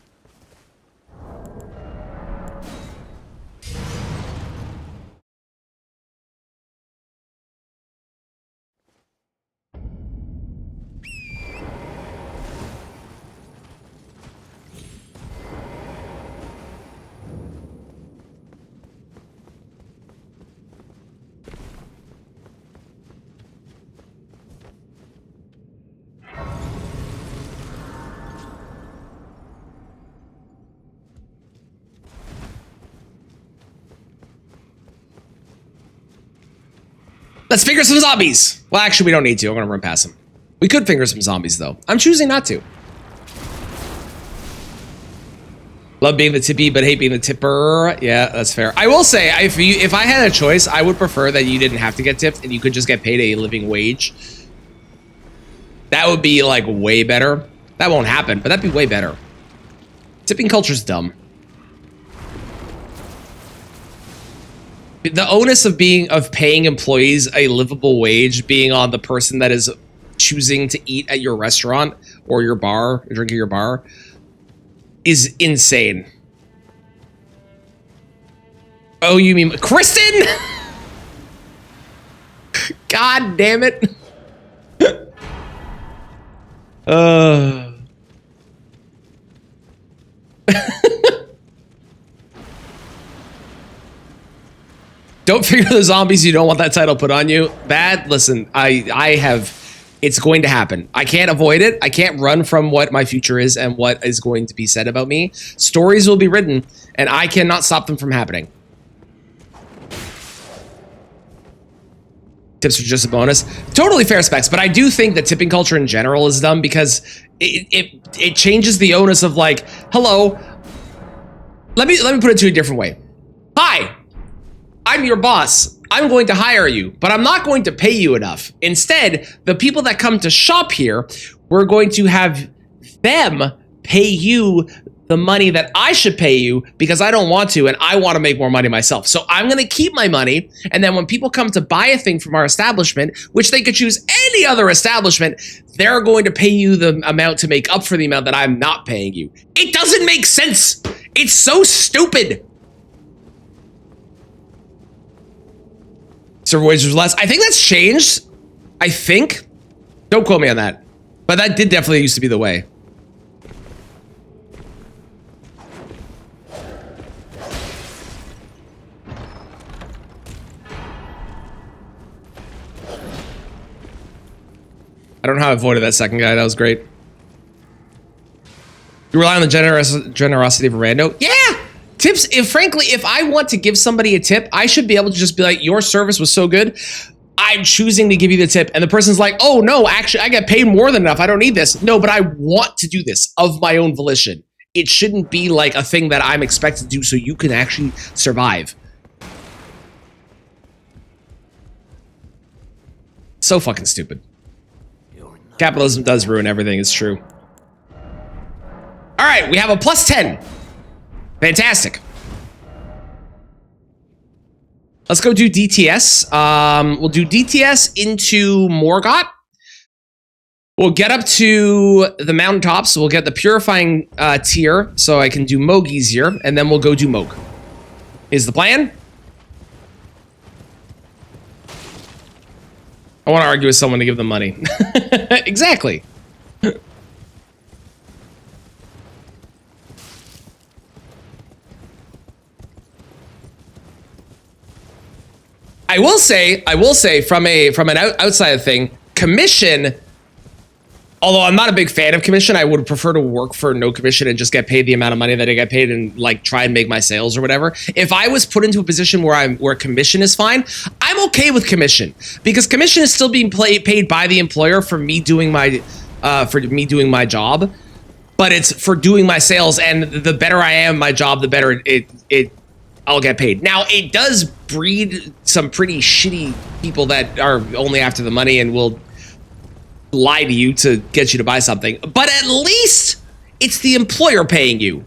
Let's finger some zombies. Well, actually, we don't need to. I'm going to run past them. We could finger some zombies, though. I'm choosing not to. Love being the tippy, but hate being the tipper. Yeah, that's fair. I will say, if I had a choice, I would prefer that you didn't have to get tipped and you could just get paid a living wage. That would be, like, way better. That won't happen, but that'd be way better. Tipping culture's dumb. The onus of paying employees a livable wage being on the person that is choosing to eat at your restaurant or your bar, drink at your bar, is insane. Oh, you mean Kristen? God damn it. Don't figure the zombies. You don't want that title put on you. Bad. Listen, I have. It's going to happen. I can't avoid it. I can't run from what my future is and what is going to be said about me. Stories will be written, and I cannot stop them from happening. Tips are just a bonus. Totally fair, Specs, but I do think that tipping culture in general is dumb because it changes the onus of like, hello. Let me put it to a different way. Hi. I'm your boss. I'm going to hire you, but I'm not going to pay you enough. Instead, the people that come to shop here, we're going to have them pay you the money that I should pay you because I don't want to and I want to make more money myself. So I'm going to keep my money, and then when people come to buy a thing from our establishment, which they could choose any other establishment, they're going to pay you the amount to make up for the amount that I'm not paying you. It doesn't make sense. It's so stupid. Server wages less. I think that's changed. I think. Don't quote me on that. But that did definitely used to be the way. I don't know how I avoided that second guy. That was great. You rely on the generosity of a rando? Yeah! Tips, frankly, if I want to give somebody a tip, I should be able to just be like, your service was so good, I'm choosing to give you the tip. And the person's like, oh no, actually, I get paid more than enough. I don't need this. No, but I want to do this of my own volition. It shouldn't be like a thing that I'm expected to do so you can actually survive. So fucking stupid. Capitalism does ruin everything, it's true. All right, we have a plus 10. Fantastic. Let's go do DTS. We'll do DTS into Morgott. We'll get up to the mountaintops. We'll get the purifying tier so I can do Moog easier, and then we'll go do Moog. Is the plan? I want to argue with someone to give them money. Exactly. I will say from an outside thing, commission, although I'm not a big fan of commission, I would prefer to work for no commission and just get paid the amount of money that I get paid and like try and make my sales or whatever. If I was put into a position where commission is fine, I'm okay with commission because commission is still being paid by the employer for me doing my job, but it's for doing my sales, and the better I am my job, the better I'll get paid. Now, it does breed some pretty shitty people that are only after the money and will lie to you to get you to buy something. But at least it's the employer paying you.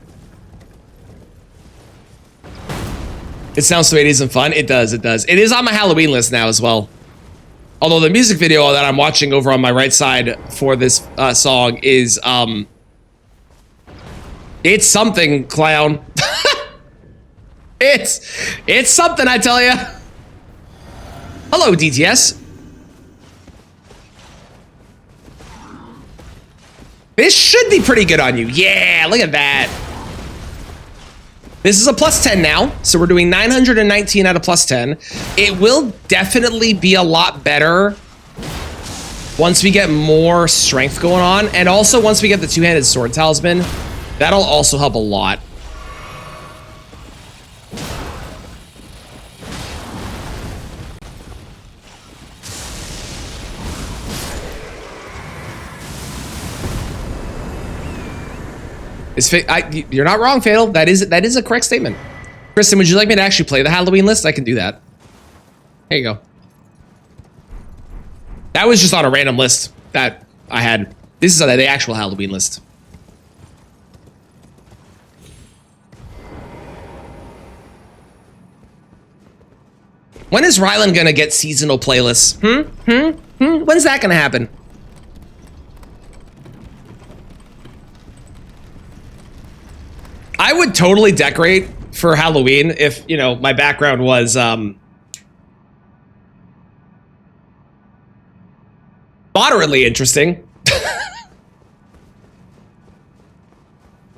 It sounds so 80s and fun. It does, it does. It is on my Halloween list now as well. Although the music video that I'm watching over on my right side for this song is, it's something, clown. It's something, I tell you. Hello, DTS. This should be pretty good on you. Yeah, look at that. This is a plus 10 now, so we're doing 919 out of plus 10. It will definitely be a lot better once we get more strength going on, and also once we get the two-handed sword talisman. That'll also help a lot. You're not wrong, Fatal. That is a correct statement. Kristen, would you like me to actually play the Halloween list? I can do that. There you go. That was just on a random list that I had. This is the actual Halloween list. When is Rylan gonna get seasonal playlists? When's that gonna happen? I would totally decorate for Halloween if, you know, my background was moderately interesting.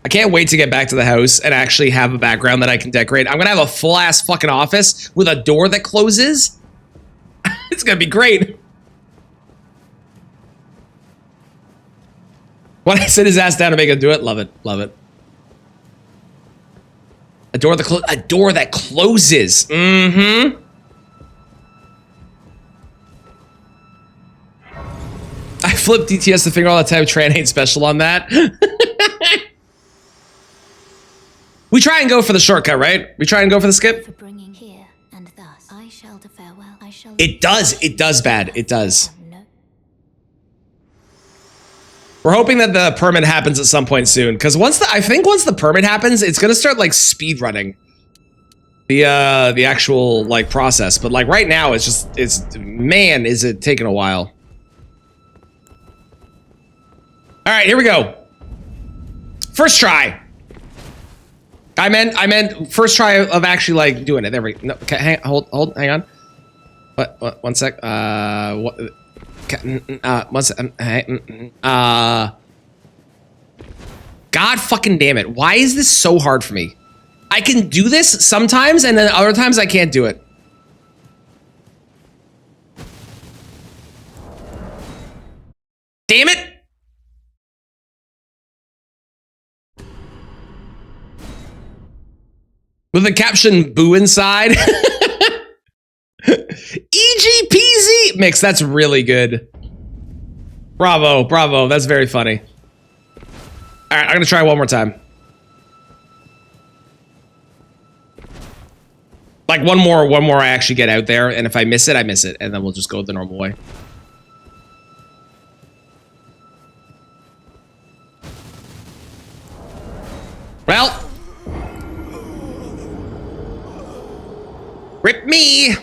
I can't wait to get back to the house and actually have a background that I can decorate. I'm gonna have a full-ass fucking office with a door that closes. It's gonna be great. When I sit his ass down to make him do it, love it, love it. A door that closes. Mm-hmm. I flip DTS the finger all the time. Tran ain't special on that. We try and go for the shortcut, right? We try and go for the skip. For bringing here, and thus I shall to farewell. I shall. It does bad. It does. No. We're hoping that the permit happens at some point soon, because I think once the permit happens, it's gonna start like speed running the actual like process. But like right now, man, is it taking a while. All right, here we go. First try. I meant first try of actually like doing it. There we go. No, okay, hang on. What? One sec. What? God fucking damn it. Why is this so hard for me? I can do this sometimes, and then other times I can't do it. Damn it! With the caption "boo" inside. Easy peasy mix. That's really good. Bravo, bravo. That's very funny. All right, I'm gonna try one more time. Like one more I actually get out there, and if I miss it, I miss it, and then we'll just go the normal way. Well, rip me.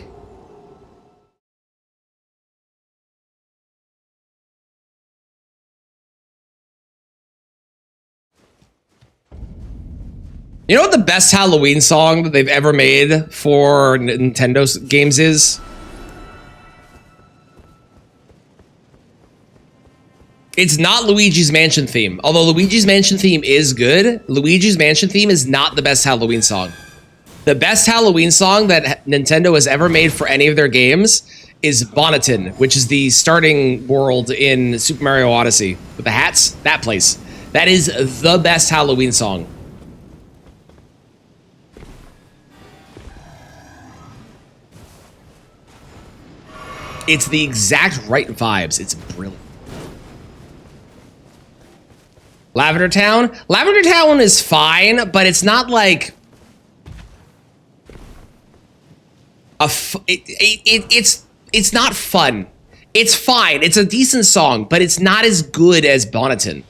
You know what the best Halloween song that they've ever made for Nintendo games is? It's not Luigi's Mansion theme. Although Luigi's Mansion theme is good, Luigi's Mansion theme is not the best Halloween song. The best Halloween song that Nintendo has ever made for any of their games is Bonneton, which is the starting world in Super Mario Odyssey. With the hats, that place. That is the best Halloween song. It's the exact right vibes. It's brilliant. Lavender Town? Lavender Town is fine, but it's not like it's not fun. It's fine. It's a decent song, but it's not as good as Bonneton.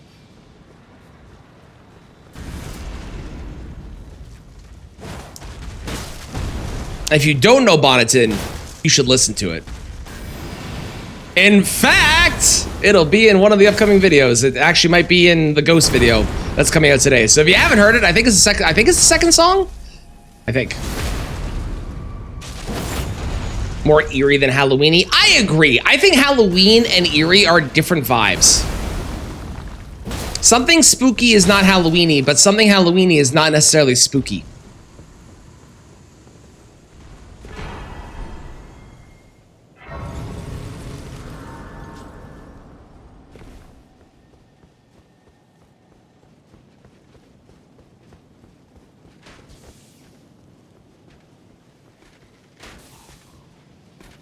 If you don't know Bonneton, you should listen to it. In fact, it'll be in one of the upcoming videos. It actually might be in the Ghost video that's coming out today. So if you haven't heard it, I think it's the second song. I think. More eerie than Halloweeny. I agree. I think Halloween and eerie are different vibes. Something spooky is not Halloweeny, but something Halloweeny is not necessarily spooky.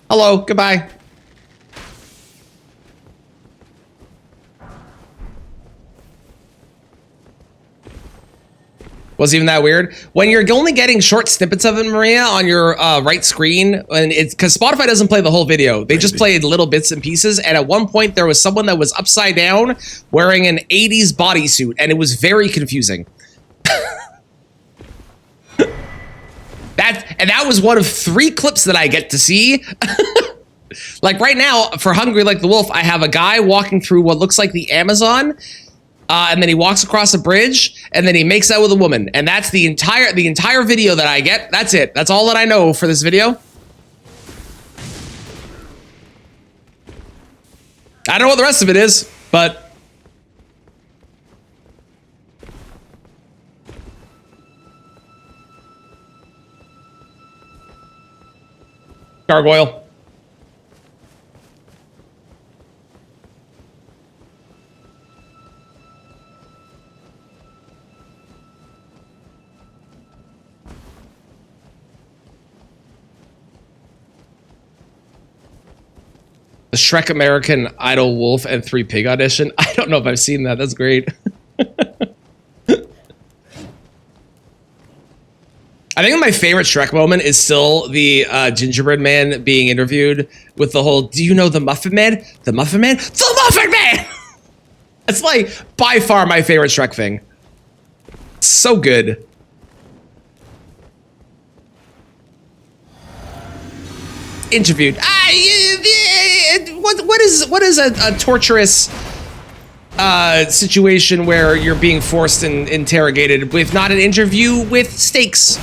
Hello, goodbye. Wasn't even that weird. When you're only getting short snippets of it, Maria, on your right screen, and it's because Spotify doesn't play the whole video. They just played little bits and pieces. And at one point, there was someone that was upside down wearing an 80s bodysuit, and it was very confusing. That was one of 3 clips that I get to see. Like right now, for Hungry Like the Wolf, I have a guy walking through what looks like the Amazon, and then he walks across a bridge, and then he makes out with a woman, and that's the entire video that I get. That's it. That's all that I know for this video. I don't know what the rest of it is, but gargoyle. The Shrek American Idol Wolf and 3 Pig audition. I don't know if I've seen that. That's great. I think my favorite Shrek moment is still the gingerbread man being interviewed with the whole, do you know the Muffin Man? The Muffin Man? The Muffin Man! It's like by far my favorite Shrek thing. So good. Interviewed. What is a torturous situation where you're being forced and interrogated with not an interview with stakes?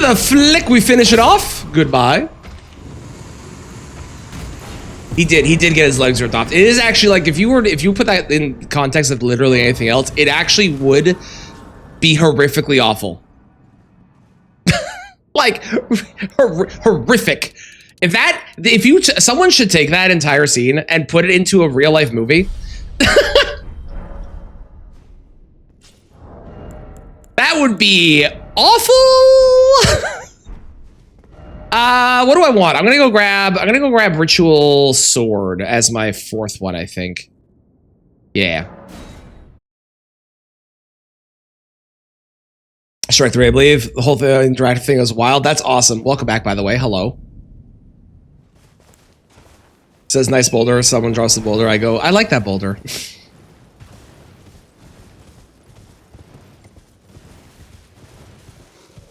With a flick, we finish it off. Goodbye. He did get his legs ripped off. It is actually like if you put that in context of literally anything else, it actually would be horrifically awful. Like horrific. Someone should take that entire scene and put it into a real life movie. That would be awful. What do I want? I'm gonna go grab Ritual Sword as my 4th one, I think. Yeah. Strike 3, I believe. The whole thing, interactive thing was wild. That's awesome. Welcome back, by the way. Hello. Says nice boulder. Someone draws the boulder. I go, I like that boulder.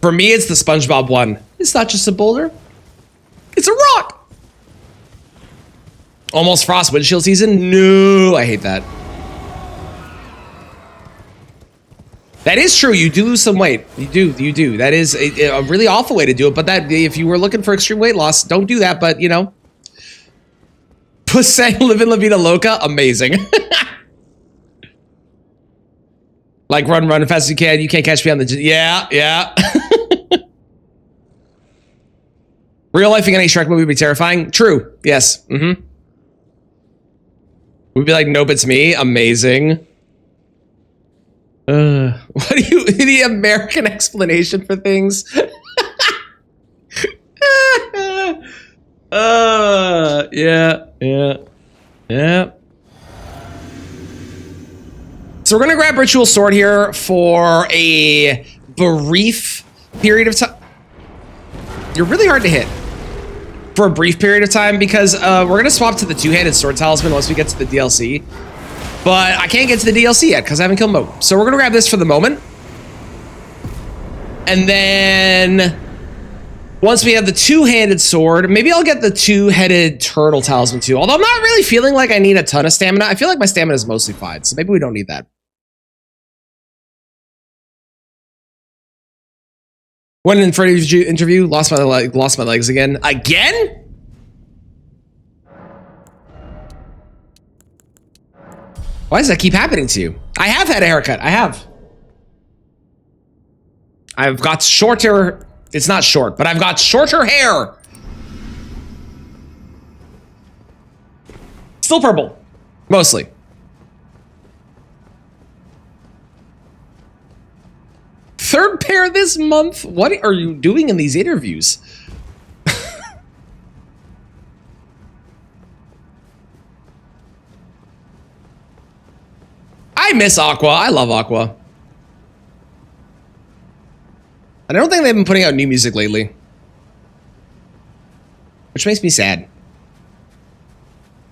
For me, it's the SpongeBob one. It's not just a boulder. It's a rock. Almost Frost windshield season? No, I hate that. That is true. You do lose some weight. You do. That is a really awful way to do it. But that, if you were looking for extreme weight loss, don't do that. But, you know. Pussang living La Vida Loca, amazing. Like run as fast as you can. You can't catch me on the... Yeah. Real life in any Shrek movie would be terrifying. True. Yes. Mm-hmm. We'd be like, nope, it's me. Amazing. What do you... The American explanation for things? Yeah. So we're gonna grab Ritual Sword here for a brief period of time. You're really hard to hit. For a brief period of time, because we're gonna swap to the 2-handed sword talisman once we get to the DLC. But I can't get to the DLC yet because I haven't killed Moat. So we're gonna grab this for the moment. And then once we have the 2-handed sword, maybe I'll get the 2-headed turtle talisman too. Although I'm not really feeling like I need a ton of stamina. I feel like my stamina is mostly fine, so maybe we don't need that. Went in for an interview, lost my legs again. Again? Why does that keep happening to you? I have had a haircut. I have. I've got shorter... It's not short, but I've got shorter hair. Still purple. Mostly. Third pair this month? What are you doing in these interviews? I miss Aqua. I love Aqua. I don't think they've been putting out new music lately. Which makes me sad.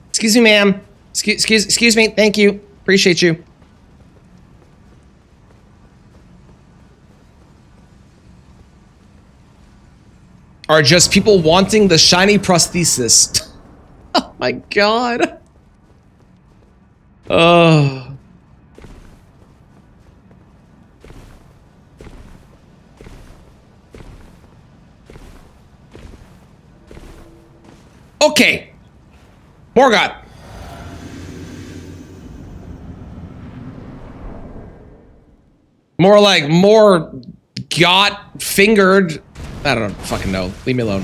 Excuse me, ma'am. Excuse me. Thank you. Appreciate you. Are just people wanting the shiny prosthesis. Oh my god. Oh. Okay. Morgott. More like more got fingered. I don't fucking know. Leave me alone.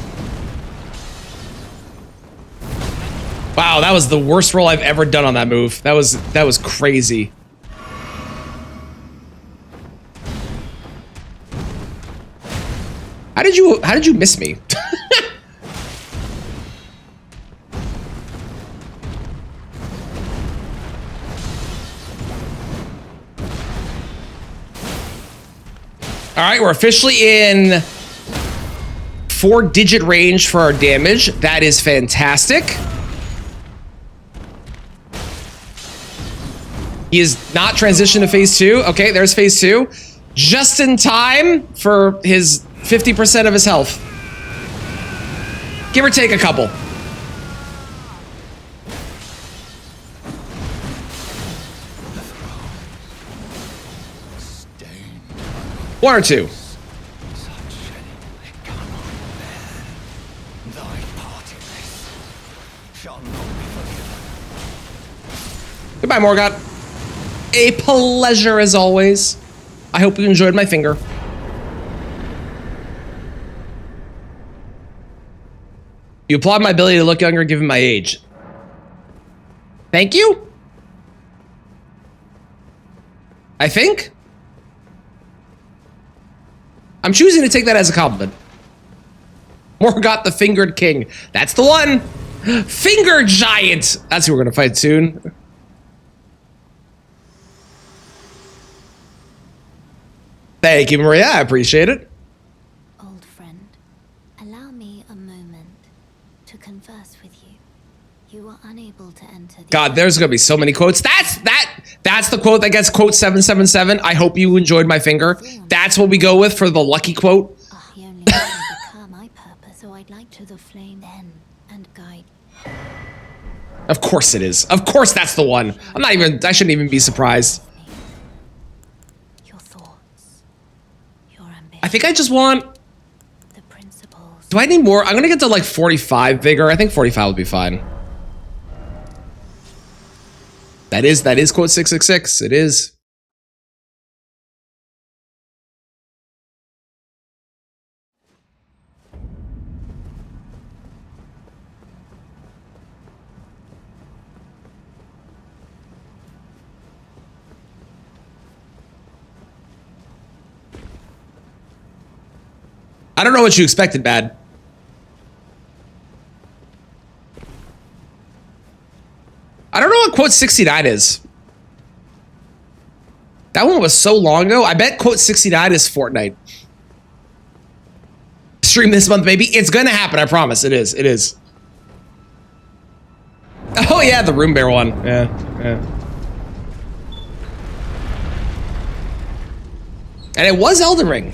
Wow, that was the worst roll I've ever done on that move. That was crazy. How did you miss me? All right, we're officially in 4-digit range for our damage. That is fantastic. He is not transitioned to phase 2. Okay, there's phase 2. Just in time for his 50% of his health. Give or take a couple. One or two. shall not be forgiven. Goodbye, Morgott. A pleasure as always. I hope you enjoyed my finger. You applaud my ability to look younger given my age. Thank you? I think? I'm choosing to take that as a compliment. Morgott the Fingered King. That's the one! Finger Giant! That's who we're gonna fight soon. Thank you, Maria. I appreciate it. Old friend, allow me a moment to converse with you. You were unable to enter the... God, there's gonna be so many quotes. That's the quote that gets quote 777. I hope you enjoyed my finger. That's what we go with for the lucky quote. I only want to become my purpose, so I'd like to the flame then and guide. Of course it is. Of course that's the one. I shouldn't even be surprised. Your thoughts, your ambition, I think I just want... the principles. Do I need more? I'm gonna get to like 45 vigor. I think 45 would be fine. That is quote 666. It is. I don't know what you expected, Bad. I don't know what quote 69 is. That one was so long ago. I bet quote 69 is Fortnite. Stream this month, baby. It's gonna happen, I promise. It is. It is. Oh yeah, the Room Bear one. Yeah. And it was Elden Ring.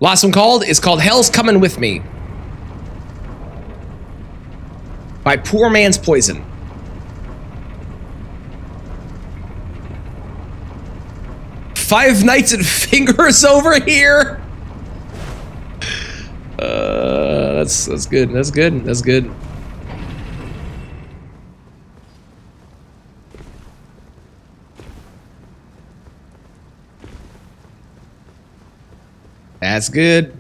Last one is called Hell's Coming With Me. By Poor Man's Poison. Five Nights at Fingers over here. That's good. That's good. That's good. That's good.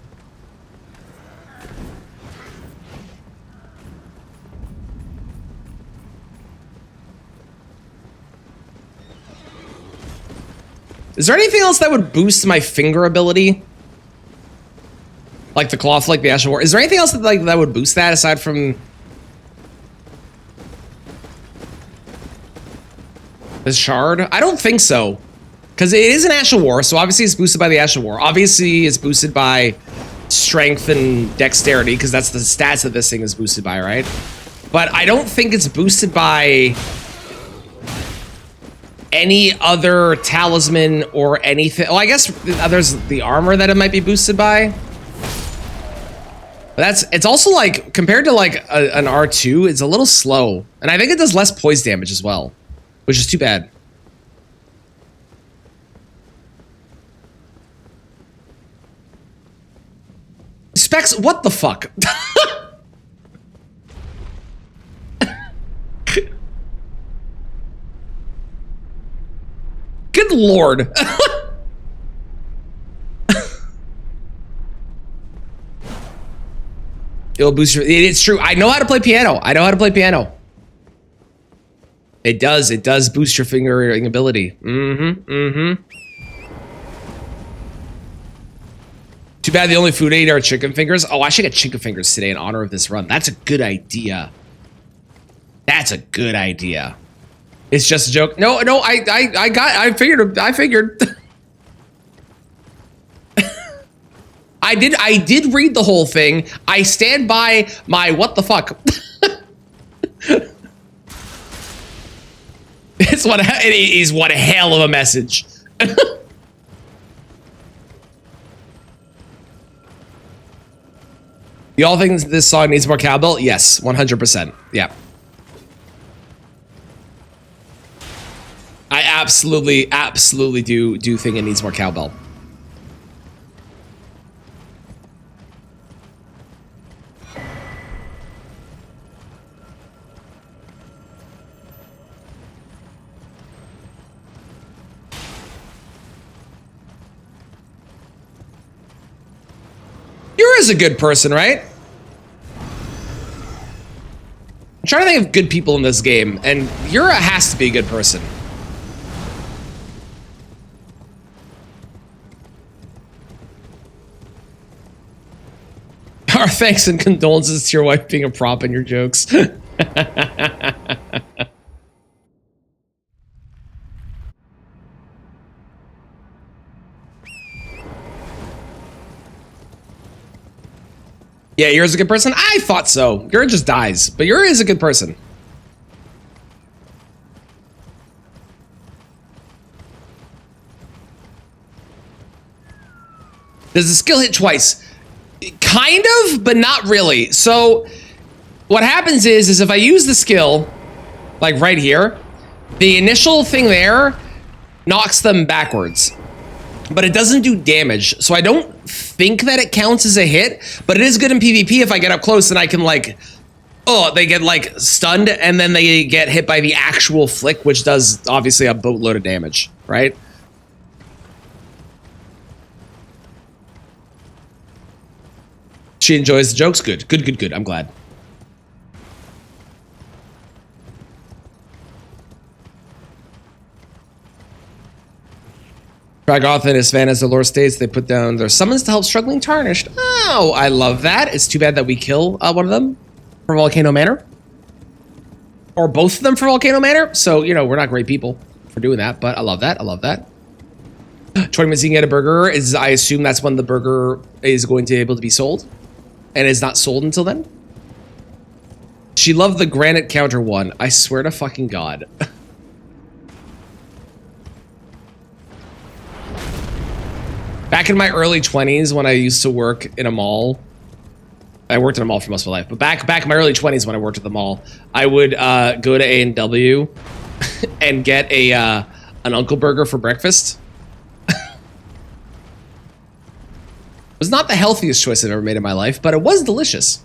Is there anything else that would boost my finger ability? Like the cloth, like the Ash of War. Is there anything else that would boost that aside from the shard? I don't think so. Because it is an Ash of War, so obviously it's boosted by the Ash of War. Obviously it's boosted by strength and dexterity, because that's the stats that this thing is boosted by, right? But I don't think it's boosted by any other talisman or anything. Well, I guess there's the armor that it might be boosted by. But it's also like, compared to like an R2, it's a little slow. And I think it does less poise damage as well, which is too bad. Specs, what the fuck? Good lord. It'll boost your... It's true. I know how to play piano. I know how to play piano. It does. It does boost your fingering ability. Too bad the only food I eat are chicken fingers. Oh, I should get chicken fingers today in honor of this run. That's a good idea. That's a good idea. It's just a joke. No, I figured. I did read the whole thing. I stand by my what the fuck. It is one hell of a message. Y'all think this song needs more cowbell? Yes, 100%. Yeah. I absolutely do think it needs more cowbell. Yura's a good person, right? I'm trying to think of good people in this game, and Yura has to be a good person. Our thanks and condolences to your wife being a prop in your jokes. Yeah, Yura's a good person? I thought so. Yura just dies, but Yura is a good person. Does the skill hit twice? Kind of, but not really. So what happens is if I use the skill, like right here, the initial thing there knocks them backwards, but it doesn't do damage. So I don't think that it counts as a hit, but it is good in PvP if I get up close and I can like, oh, they get like stunned and then they get hit by the actual flick, which does obviously a boatload of damage, right? She enjoys the jokes. Good. I'm glad. Dragoth and Isvan, as the lore states, they put down their summons to help struggling Tarnished. Oh, I love that. It's too bad that we kill one of them for Volcano Manor. Or both of them for Volcano Manor. So, you know, we're not great people for doing that, but I love that. 20 minutes you can get a burger. I assume that's when the burger is going to be able to be sold. And is not sold until then. She loved the granite counter one. I swear to fucking God. Back in my early 20s when I used to work in a mall. I worked in a mall for most of my life. But back in my early 20s when I worked at the mall, I would go to A&W and get an Uncle Burger for breakfast. It was not the healthiest choice I've ever made in my life, but it was delicious.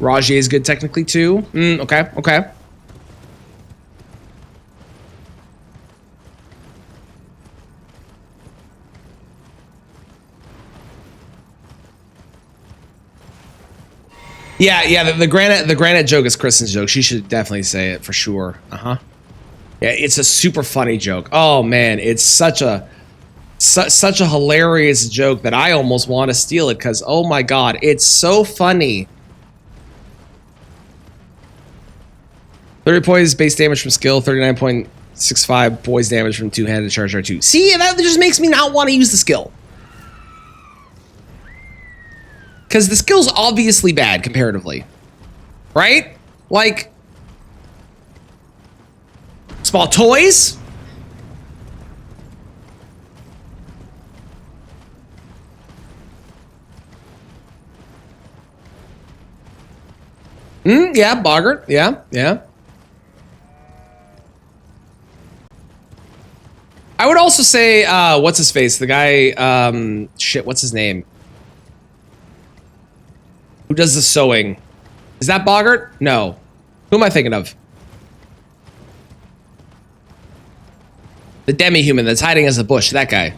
Rajier is good technically too. Okay. Yeah. The granite joke is Kristen's joke. She should definitely say it for sure. Yeah, it's a super funny joke. Oh man, it's such a hilarious joke that I almost want to steal it because, oh my God, it's so funny. 30 poise base damage from skill, 39.65 poise damage from two-handed charge R2. See, that just makes me not want to use the skill. Because the skill's obviously bad comparatively. Right? Like, small toys? Yeah, Boggart. Yeah. I would also say, what's his face? The guy, shit, what's his name? Who does the sewing? Is that Boggart? No. Who am I thinking of? The demi-human that's hiding as a bush, that guy.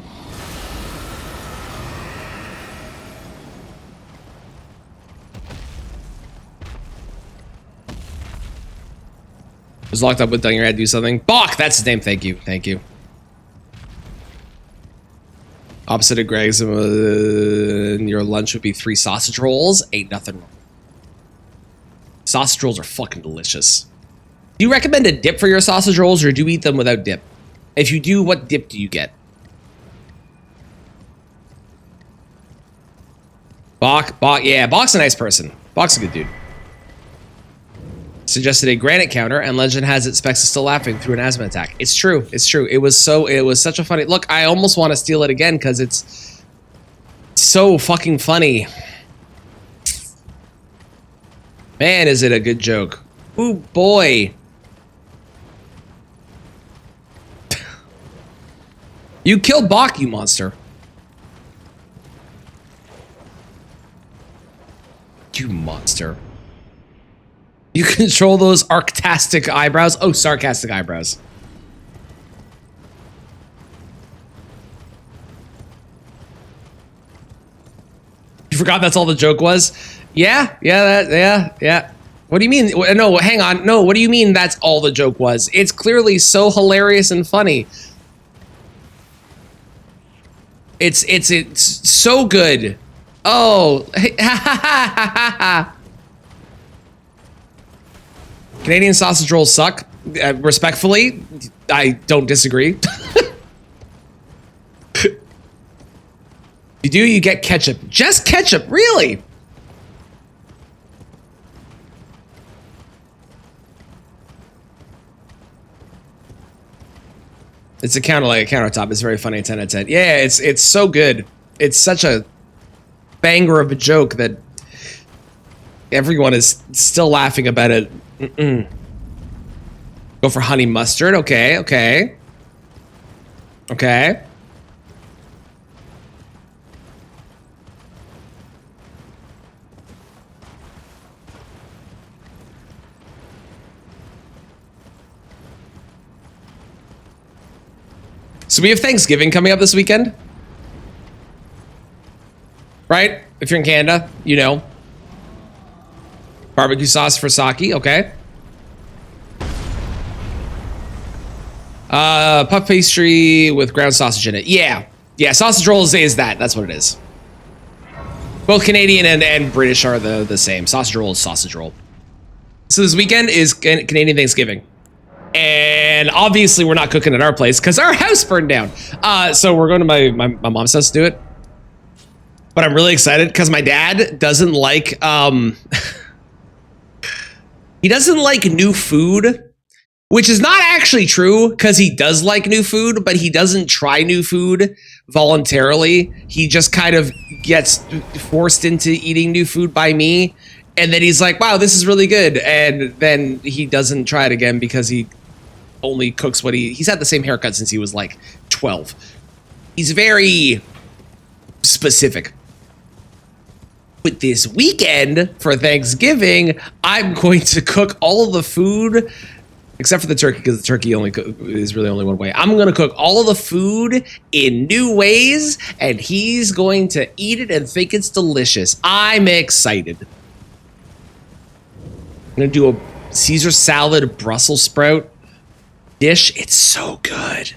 Was locked up with telling your head to do something. Bach, that's his name. Thank you. Opposite of Greg's, your lunch would be 3 sausage rolls. Ain't nothing wrong. Sausage rolls are fucking delicious. Do you recommend a dip for your sausage rolls, or do you eat them without dip? If you do, what dip do you get? Bach, yeah, Bach's a nice person. Bach's a good dude. Suggested a granite counter, and legend has it Specs is still laughing through an asthma attack. It's true. It's true. It was such a funny look. I almost want to steal it again because it's so fucking funny. Man, is it a good joke. Ooh, boy. You killed Bach, you monster. You monster. You control those arctastic eyebrows. Oh, sarcastic eyebrows. You forgot that's all the joke was? Yeah. What do you mean? No, hang on. No, what do you mean that's all the joke was? It's clearly so hilarious and funny. It's so good. Oh, Canadian sausage rolls suck. Respectfully, I don't disagree. You do, you get ketchup. Just ketchup, really? It's a countertop. It's very funny. 10 out of 10. Yeah, it's so good. It's such a banger of a joke that everyone is still laughing about it. Go for honey mustard. Okay. So we have Thanksgiving coming up this weekend. Right? If you're in Canada, you know. Barbecue sauce for sake, okay. Puff pastry with ground sausage in it. Yeah, sausage rolls is that. That's what it is. Both Canadian and British are the same. Sausage roll is sausage roll. So this weekend is Canadian Thanksgiving. And obviously we're not cooking at our place because our house burned down. So we're going to my mom's house to do it. But I'm really excited because my dad doesn't like he doesn't like new food, which is not actually true because he does like new food, but he doesn't try new food voluntarily. He just kind of gets forced into eating new food by me. And then he's like, wow, this is really good. And then he doesn't try it again because he only cooks what he's had the same haircut since he was like 12. He's very specific. But this weekend for Thanksgiving, I'm going to cook all of the food except for the turkey because the turkey is really only one way. I'm going to cook all of the food in new ways and he's going to eat it and think it's delicious. I'm excited. I'm going to do a Caesar salad Brussels sprout dish. It's so good.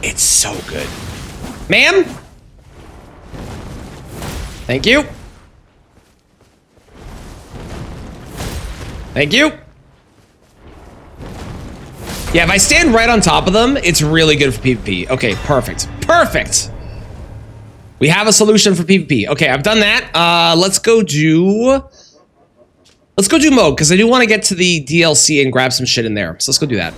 It's so good. Ma'am? Thank you. Thank you. Yeah, if I stand right on top of them, it's really good for PvP. Okay, perfect. Perfect. We have a solution for PvP. Okay, I've done that. Let's go do mode, because I do want to get to the DLC and grab some shit in there. So let's go do that.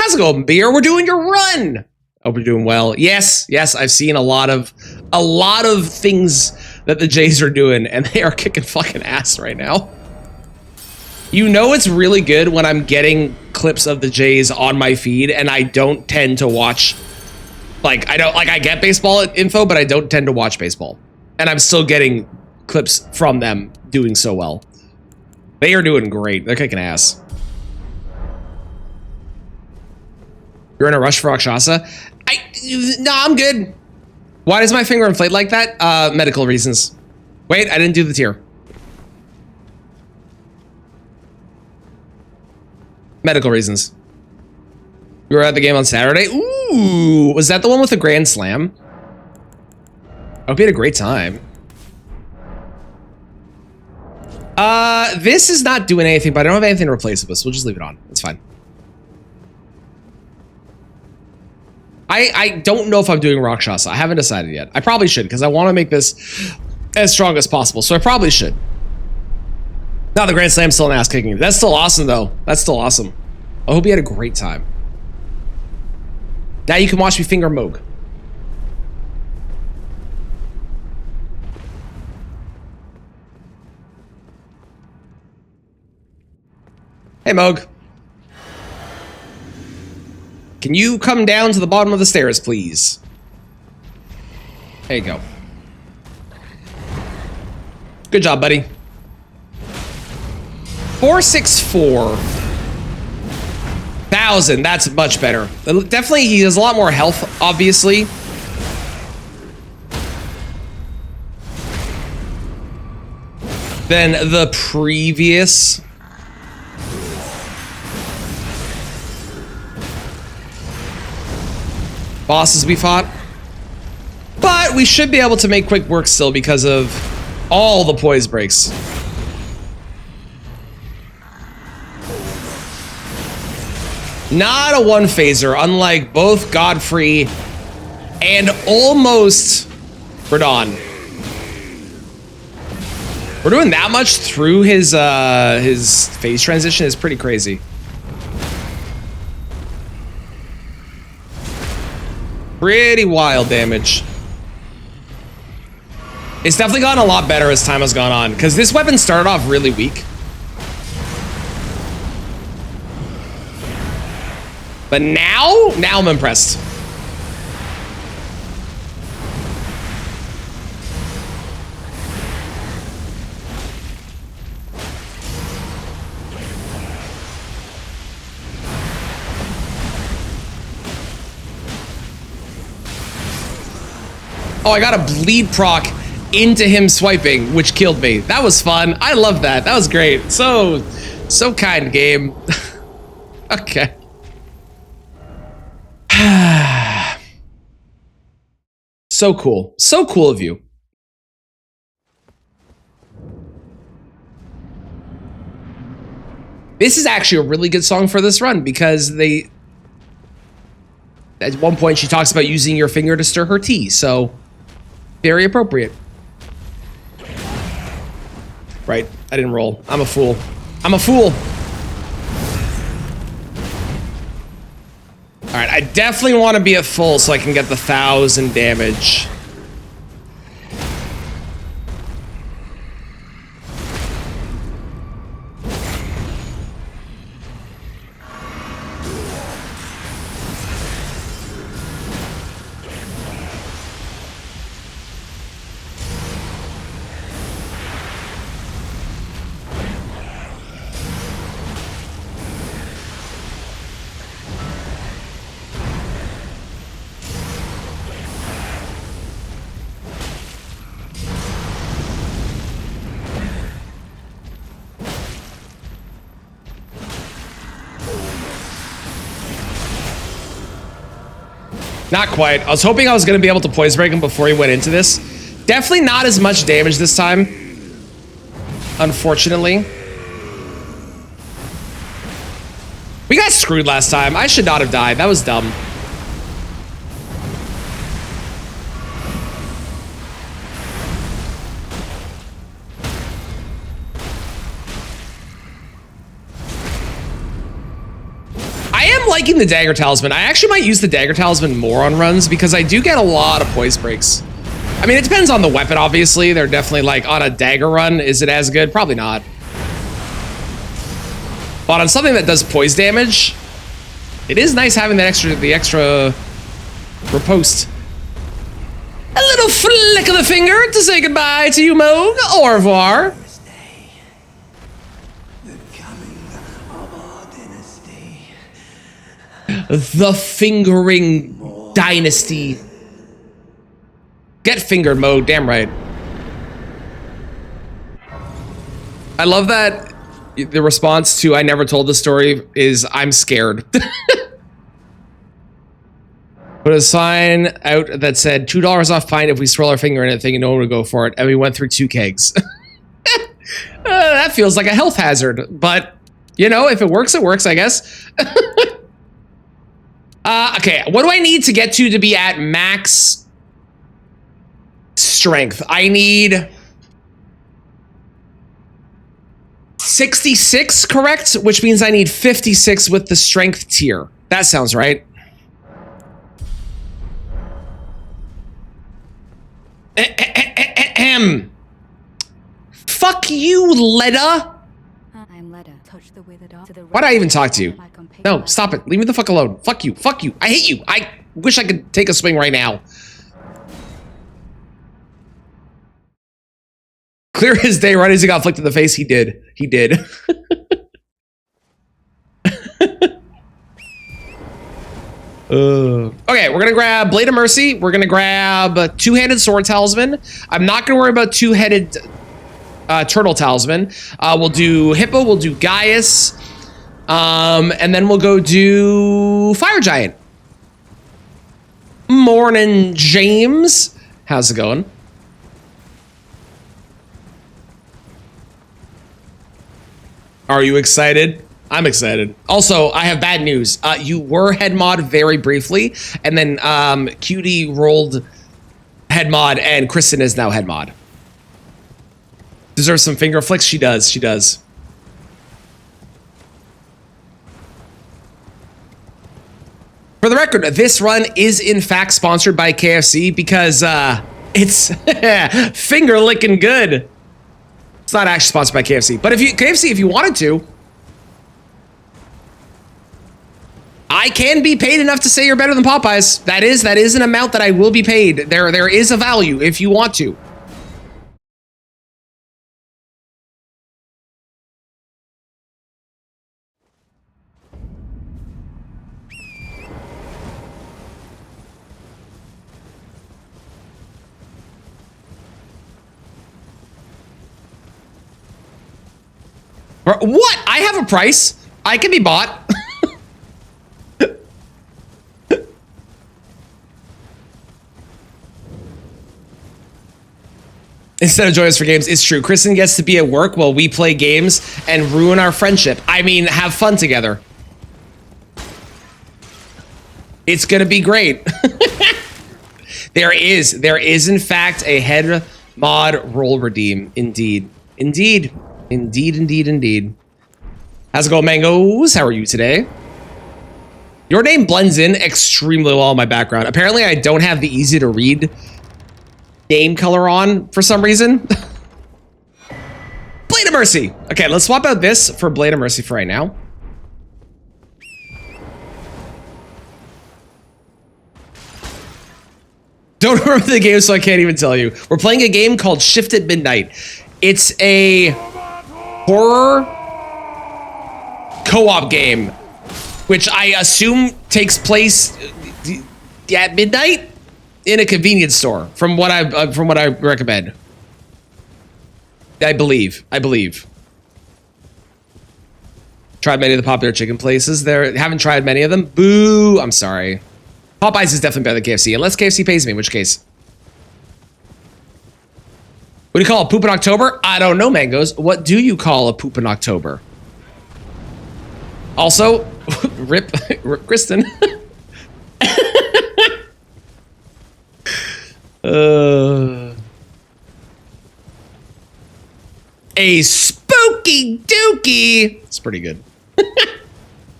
How's it going, Beer? We're doing your run. Hope you're doing well. Yes, I've seen a lot of things that the Jays are doing, and they are kicking fucking ass right now. You know it's really good when I'm getting clips of the Jays on my feed, and I don't tend to watch. I get baseball info, but I don't tend to watch baseball, and I'm still getting clips from them doing so well. They are doing great. They're kicking ass. You're in a rush for Rakshasa? No, I'm good. Why does my finger inflate like that? Medical reasons. Wait, I didn't do the tier. Medical reasons. You were at the game on Saturday? Ooh, was that the one with the Grand Slam? I hope you had a great time. This is not doing anything, but I don't have anything to replace it with, so we'll just leave it on. It's fine. I don't know if I'm doing Rakshasa. I haven't decided yet. I probably should, because I want to make this as strong as possible, so I probably should. Now the Grand Slam's still an ass kicking. That's still awesome, though. That's still awesome. I hope you had a great time. Now you can watch me finger Moog. Hey, Moog. Can you come down to the bottom of the stairs, please? There you go. Good job, buddy. 464,000. That's much better. Definitely, he has a lot more health, obviously. Than the previous. Bosses we fought. But we should be able to make quick work still because of all the poise breaks. Not a one phaser, unlike both Godfrey and almost Radon. We're doing that much through his phase transition is pretty crazy. Pretty wild damage. It's definitely gotten a lot better as time has gone on, because this weapon started off really weak. But now I'm impressed. Oh, I got a bleed proc into him swiping, which killed me. That was fun. I love that. That was great. So kind, game. Okay. So cool. So cool of you. This is actually a really good song for this run because they... At one point, she talks about using your finger to stir her tea, so... Very appropriate. Right, I didn't roll. I'm a fool. I'm a fool! Alright, I definitely want to be at full so I can get the 1,000 damage. Not quite. I was hoping I was going to be able to poise break him before he went into this. Definitely not as much damage this time. Unfortunately. We got screwed last time. I should not have died. That was dumb. Liking the Dagger Talisman. I actually might use the Dagger Talisman more on runs because I do get a lot of poise breaks. I mean, it depends on the weapon, obviously. They're definitely like on a dagger run. Is it as good? Probably not. But on something that does poise damage, it is nice having that the extra riposte. A little flick of the finger to say goodbye to you, Moog. Au revoir. The Fingering Dynasty. Get fingered, Moog. Damn right. I love that the response to I never told the story is I'm scared. Put a sign out that said $2 off pint if we swirl our finger in anything and no one would go for it. And we went through 2 kegs. That feels like a health hazard, but you know, if it works, it works, I guess. Okay, what do I need to get to be at max strength? I need 66, correct? Which means I need 56 with the strength tier. That sounds right. Fuck you, Leda. I'm Leda. Touch the withered off to the Why'd I even talk to you? No, stop it. Leave me the fuck alone. Fuck you. Fuck you. I hate you. I wish I could take a swing right now. Clear his day right as he got flicked in the face. He did. He did. Okay, we're gonna grab Blade of Mercy. We're gonna grab Two-Handed Sword Talisman. I'm not gonna worry about Two-Headed Turtle Talisman. We'll do Hippo. We'll do Gaius. And then we'll go do Fire Giant. Morning, James. How's it going? Are you excited? I'm excited. Also, I have bad news. You were head mod very briefly, and then QD rolled head mod, and Kristen is now head mod. Deserves some finger flicks? She does. She does. For the record, this run is in fact sponsored by KFC because it's finger licking good. It's not actually sponsored by KFC, but KFC, if you wanted to, I can be paid enough to say you're better than Popeyes. That is an amount that I will be paid. There is a value if you want to. What? I have a price. I can be bought. Instead of join us for games, it's true. Kristen gets to be at work while we play games and ruin our friendship. I mean, have fun together. It's gonna be great. There is in fact a head mod roll redeem. Indeed. Indeed. Indeed, indeed, indeed. How's it going, Mangoes? How are you today? Your name blends in extremely well in my background. Apparently, I don't have the easy to read name color on for some reason. Blade of Mercy. Okay, let's swap out this for Blade of Mercy for right now. Don't remember the game, so I can't even tell you. We're playing a game called Shift at Midnight. It's a horror co-op game, which I assume takes place at midnight in a convenience store. From what I recommend, I believe. Tried many of the popular chicken places. Haven't tried many of them. Boo! I'm sorry. Popeyes is definitely better than KFC, unless KFC pays me, in which case. What do you call a poop in October? I don't know, Mangoes. What do you call a poop in October? Also, rip Kristen. A spooky dookie. It's pretty good.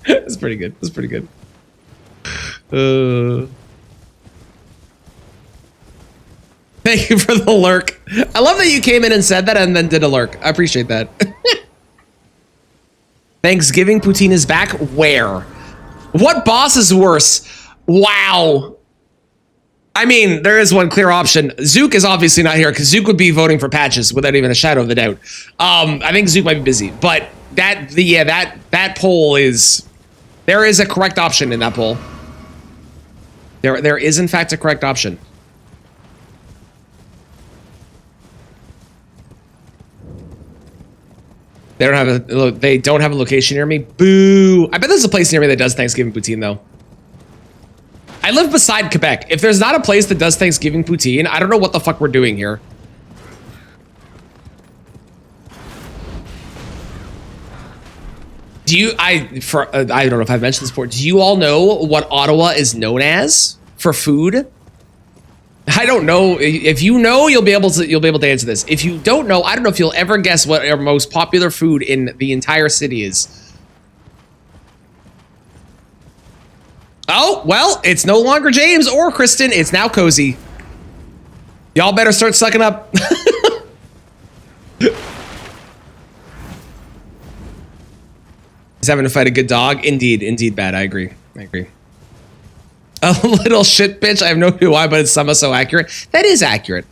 It's pretty good. It's pretty good. Thank you for the lurk. I love that you came in and said that and then did a lurk. I appreciate that. Thanksgiving poutine is back. Where? What boss is worse? Wow. I mean, there is one clear option. Zook is obviously not here because Zook would be voting for patches without even a shadow of a doubt. I think Zook might be busy, but that poll is, there is a correct option in that poll. There is in fact a correct option. They don't have a location near me. Boo! I bet there's a place near me that does Thanksgiving poutine though. I live beside Quebec. If there's not a place that does Thanksgiving poutine, I don't know what the fuck we're doing here. Do you, I don't know if I've mentioned this before. Do you all know what Ottawa is known as for food? I don't know. If you know, you'll be able to answer this. If you don't know, I don't know if you'll ever guess what our most popular food in the entire city is. Oh, well, it's no longer James or Kristen. It's now Cozy. Y'all better start sucking up. He's having to fight a good dog. Indeed bad. I agree. A little shit bitch. I have no clue why, but it's somehow so accurate. That is accurate.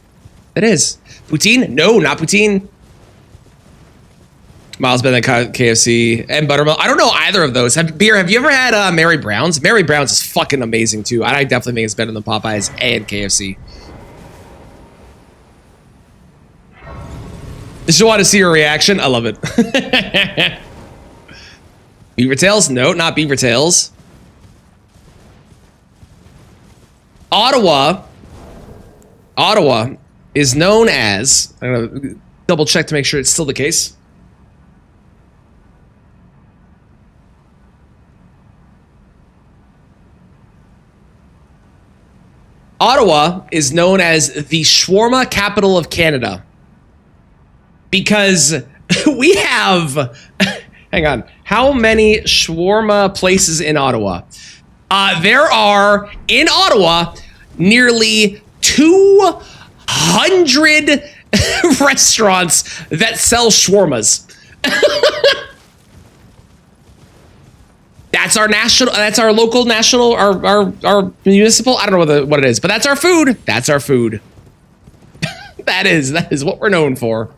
That is. Poutine? No, not poutine. Miles better than KFC and buttermilk. I don't know either of those. Have you ever had Mary Brown's? Mary Brown's is fucking amazing too. I definitely think it's better than Popeyes and KFC. Just want to see your reaction. I love it. Beaver Tails? No, not Beaver Tails. Ottawa is known as, I'm gonna double check to make sure it's still the case. Ottawa is known as the shawarma capital of Canada because we have, hang on, how many shawarma places in Ottawa? There are, in Ottawa, nearly 200 restaurants that sell shawarmas. That's our national, that's our local national, our municipal, I don't know what it is, but that's our food. That's our food. That is what we're known for.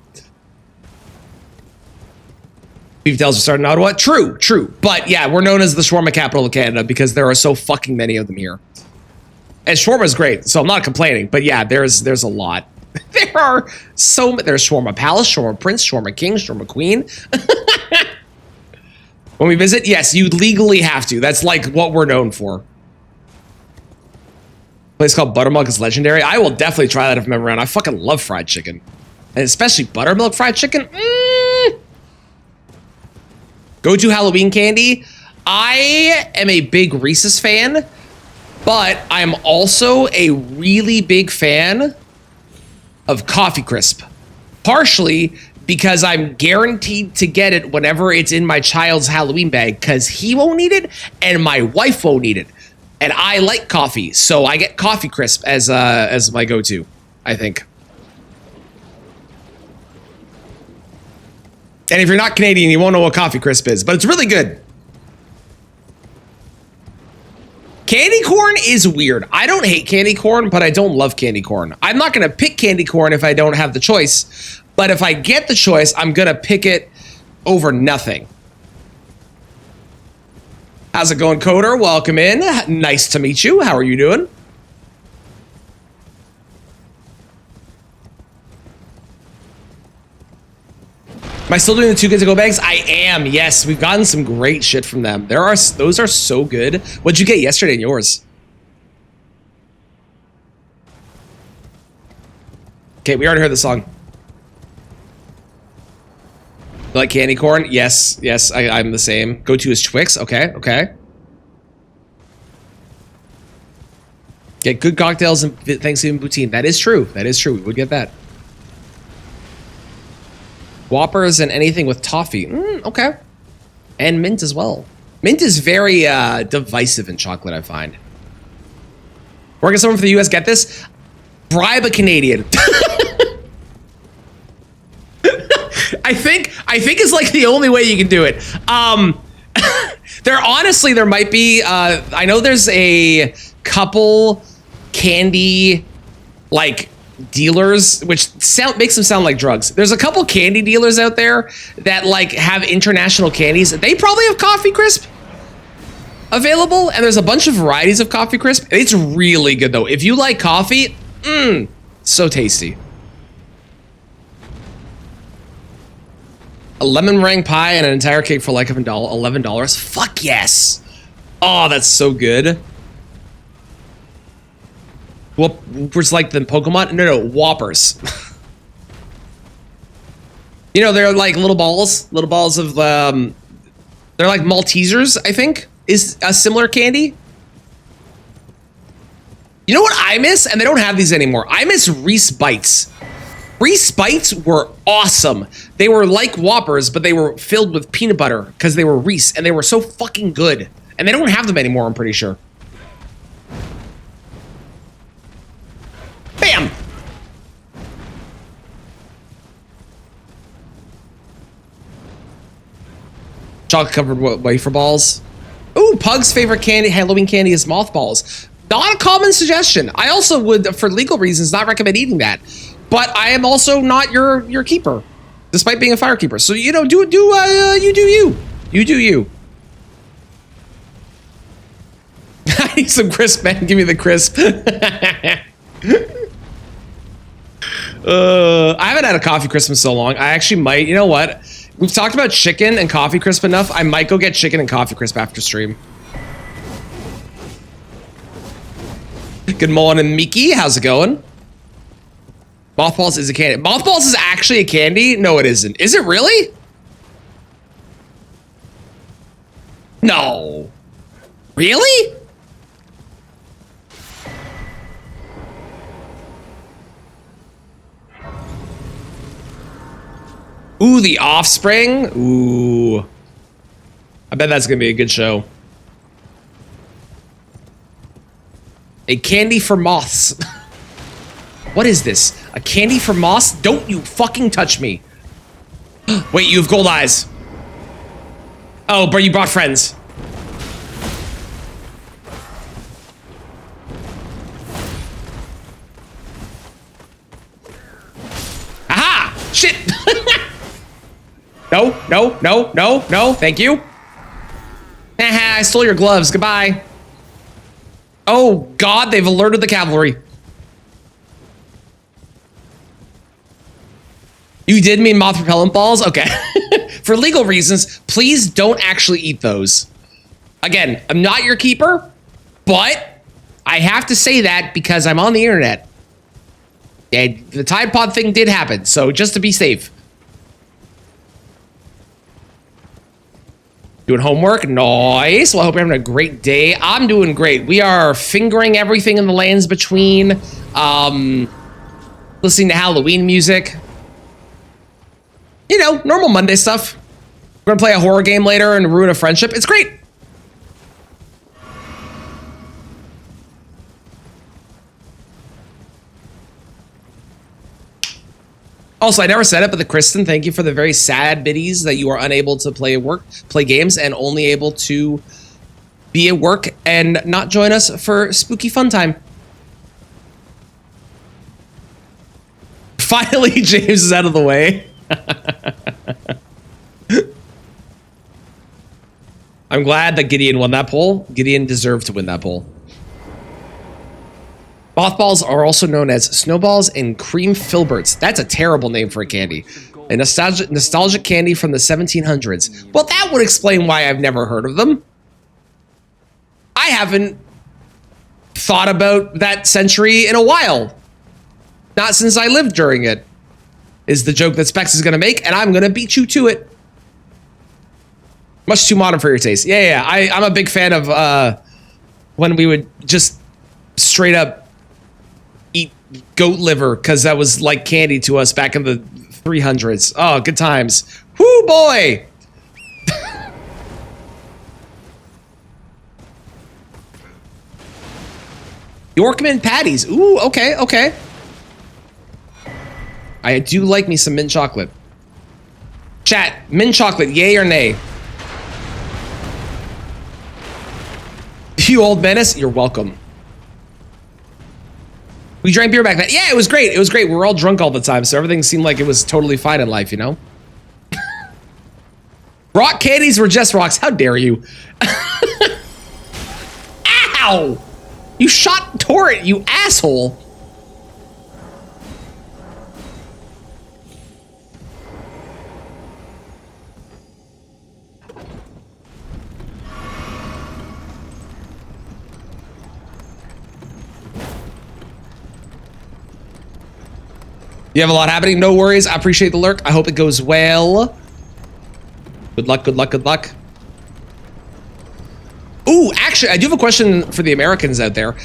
Beef Tails are starting in Ottawa. True. But yeah, we're known as the shawarma capital of Canada because there are so fucking many of them here. And shawarma is great, so I'm not complaining. But yeah, there's a lot. There's Shawarma Palace, Shawarma Prince, Shawarma King, Shawarma Queen. When we visit, yes, you legally have to. That's like what we're known for. A place called Buttermilk is legendary. I will definitely try that if I'm ever around. I fucking love fried chicken. And especially buttermilk fried chicken. Go-to Halloween candy. I am a big Reese's fan, but I'm also a really big fan of Coffee Crisp. Partially because I'm guaranteed to get it whenever it's in my child's Halloween bag because he won't eat it and my wife won't eat it. And I like coffee, so I get Coffee Crisp as my go-to, I think. And if you're not Canadian, you won't know what Coffee Crisp is, but it's really good. Candy corn is weird. I don't hate candy corn, but I don't love candy corn. I'm not going to pick candy corn if I don't have the choice, but if I get the choice, I'm going to pick it over nothing. How's it going, Coder? Welcome in. Nice to meet you. How are you doing? Am I still doing the 2 Good To Go bags? I am, yes. We've gotten some great shit from them. Those are so good. What'd you get yesterday in yours? Okay, we already heard the song. You like candy corn? Yes, I'm the same. Go-to is Twix. Okay. Get good cocktails and Thanksgiving poutine. That is true. We would get that. Whoppers and anything with toffee. Okay. And mint as well. Mint is very divisive in chocolate, I find. We're gonna someone from the US get this? Bribe a Canadian. I think it's like the only way you can do it. There might be I know there's a couple candy like dealers, which makes them sound like drugs. There's a couple candy dealers out there that like have international candies. They probably have Coffee Crisp available, and there's a bunch of varieties of Coffee Crisp. It's really good though. If you like coffee, so tasty. A lemon meringue pie and an entire cake for like $11. Fuck yes. Oh, that's so good. Whoppers like the Pokemon? No, Whoppers. You know, they're like little balls of They're like Maltesers, I think, is a similar candy. You know what I miss? And they don't have these anymore. I miss Reese Bites. Reese Bites were awesome. They were like Whoppers, but they were filled with peanut butter because they were Reese, and they were so fucking good. And they don't have them anymore, I'm pretty sure. Bam! Chocolate covered wafer balls. Ooh, Pug's favorite candy, Halloween candy is mothballs. Not a common suggestion. I also would, for legal reasons, not recommend eating that. But I am also not your keeper, despite being a firekeeper. So, you know, you do you. You do you. I need some crisp, man. Give me the crisp. I haven't had a coffee crisp in so long. I actually might. You know what? We've talked about chicken and coffee crisp enough. I might go get chicken and coffee crisp after stream. Good morning, Miki. How's it going? Mothballs is a candy. Mothballs is actually a candy? No, it isn't. Is it really? No. Really? Ooh, The Offspring. Ooh. I bet that's going to be a good show. A candy for moths. What is this? A candy for moths? Don't you fucking touch me. Wait, you have gold eyes. Oh, but you brought friends. Aha! Shit! No, no, no, no, no, thank you. Haha, I stole your gloves. Goodbye. Oh, God, they've alerted the cavalry. You did mean moth repellent balls? Okay. For legal reasons, please don't actually eat those. Again, I'm not your keeper, but I have to say that because I'm on the internet. And the Tide Pod thing did happen, so just to be safe. Doing homework? Nice. Well, I hope you're having a great day. I'm doing great. We are fingering everything in the lands between, listening to Halloween music. You know, normal Monday stuff. We're gonna play a horror game later and ruin a friendship. It's great. Also, I never said it, but the Kristen, thank you for the very sad biddies that you are unable to play games, and only able to be at work and not join us for spooky fun time. Finally, James is out of the way. I'm glad that Gideon won that poll. Gideon deserved to win that poll. Mothballs are also known as snowballs and cream filberts. That's a terrible name for a candy. A nostalgic candy from the 1700s. Well, that would explain why I've never heard of them. I haven't thought about that century in a while. Not since I lived during it. Is the joke that Specs is going to make, and I'm going to beat you to it. Much too modern for your taste. Yeah. I'm a big fan of when we would just straight up eat goat liver, because that was like candy to us back in the 300s. Oh, good times. Whoo, boy! Yorkman patties. Ooh, okay. I do like me some mint chocolate. Chat, mint chocolate, yay or nay? You old menace, you're welcome. We drank beer back then. Yeah, it was great. It was great. We were all drunk all the time, so everything seemed like it was totally fine in life, you know? Rock candies were just rocks. How dare you? Ow! You shot Torrent, you asshole. You have a lot happening. No worries. I appreciate the lurk. I hope it goes well. Good luck, good luck, good luck. Ooh, actually, I do have a question for the Americans out there.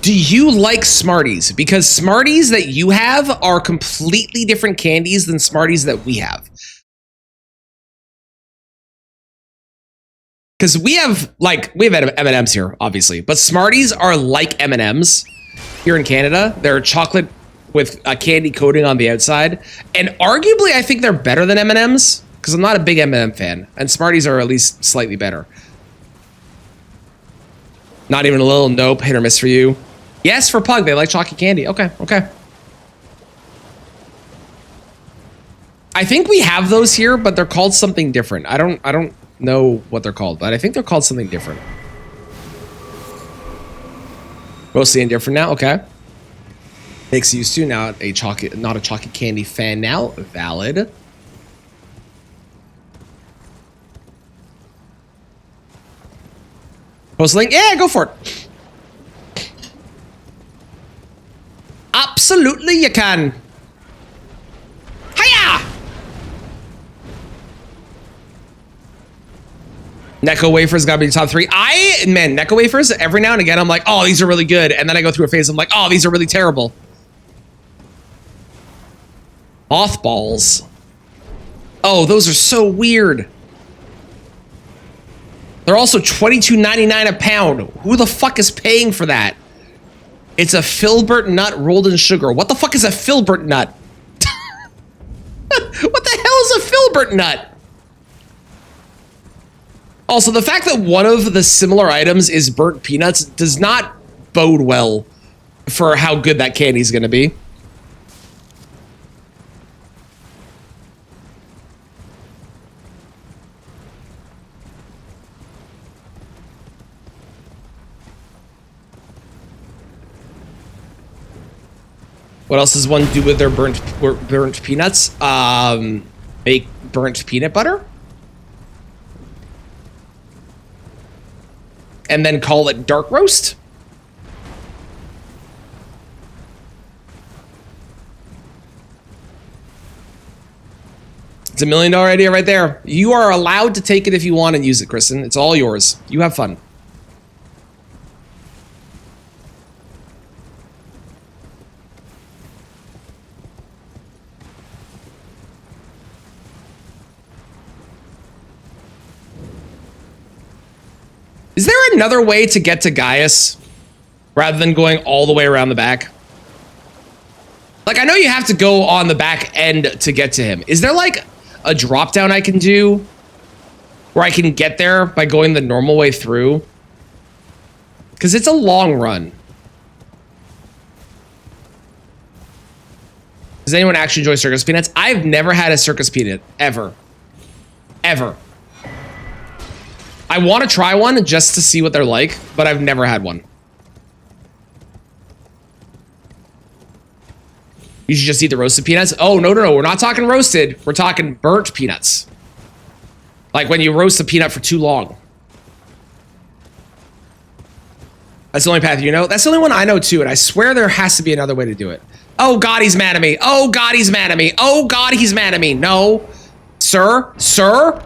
Do you like Smarties? Because Smarties that you have are completely different candies than Smarties that we have. Because we have M&Ms here, obviously, but Smarties are like M&Ms here in Canada. They're chocolate with a candy coating on the outside, and arguably, I think they're better than M&Ms because I'm not a big M&M fan, and Smarties are at least slightly better. Not even a little nope, hit or miss for you. Yes, for Pug, they like chocolate candy. Okay, okay. I think we have those here, but they're called something different. I don't know what they're called, but I think they're called something different. Mostly indifferent now. Okay. Makes used to now not a chocolate candy fan now. Valid. Post link. Yeah, go for it. Absolutely, you can. Hiya! Necco wafers gotta be the top 3. Man, Necco wafers, every now and again, I'm like, oh, these are really good. And then I go through a phase, I'm like, oh, these are really terrible. Mothballs. Oh, those are so weird. They're also $22.99 a pound. Who the fuck is paying for that? It's a filbert nut rolled in sugar. What the fuck is a filbert nut? What the hell is a filbert nut? Also, the fact that one of the similar items is burnt peanuts does not bode well for how good that candy is going to be. What else does one do with their burnt peanuts? Make burnt peanut butter? And then call it dark roast? It's $1 million idea right there. You are allowed to take it if you want and use it, Kristen. It's all yours. You have fun. Is there another way to get to Gaius rather than going all the way around the back? Like, I know you have to go on the back end to get to him. Is there like a drop down I can do where I can get there by going the normal way through? Because it's a long run. Does anyone actually enjoy circus peanuts? I've never had a circus peanut, ever. Ever. I want to try one just to see what they're like, but I've never had one. You should just eat the roasted peanuts. Oh, no, no, no. We're not talking roasted. We're talking burnt peanuts. Like when you roast a peanut for too long. That's the only path you know. That's the only one I know too, and I swear there has to be another way to do it. Oh, God, he's mad at me. Oh, God, he's mad at me. Oh, God, he's mad at me. No. Sir? Sir?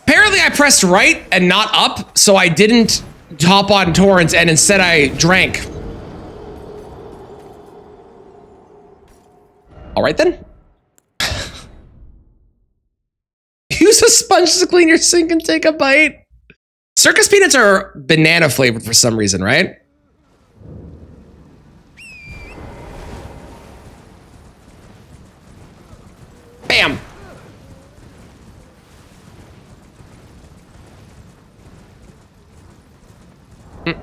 Apparently I pressed right and not up, so I didn't hop on torrents and instead I drank. All right then. Use a sponge to clean your sink and take a bite. Circus peanuts are banana flavored for some reason, right? Bam. All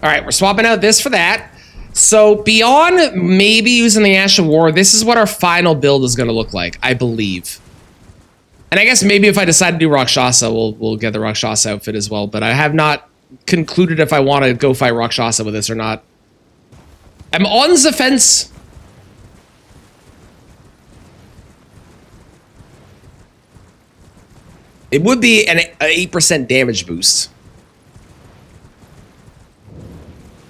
right, we're swapping out this for that. So beyond maybe using the Ash of War, this is what our final build is going to look like, I believe. And I guess maybe if I decide to do Rakshasa, we'll get the Rakshasa outfit as well. But I have not concluded if I want to go fight Rakshasa with this or not. I'm on the fence. It would be an 8% damage boost.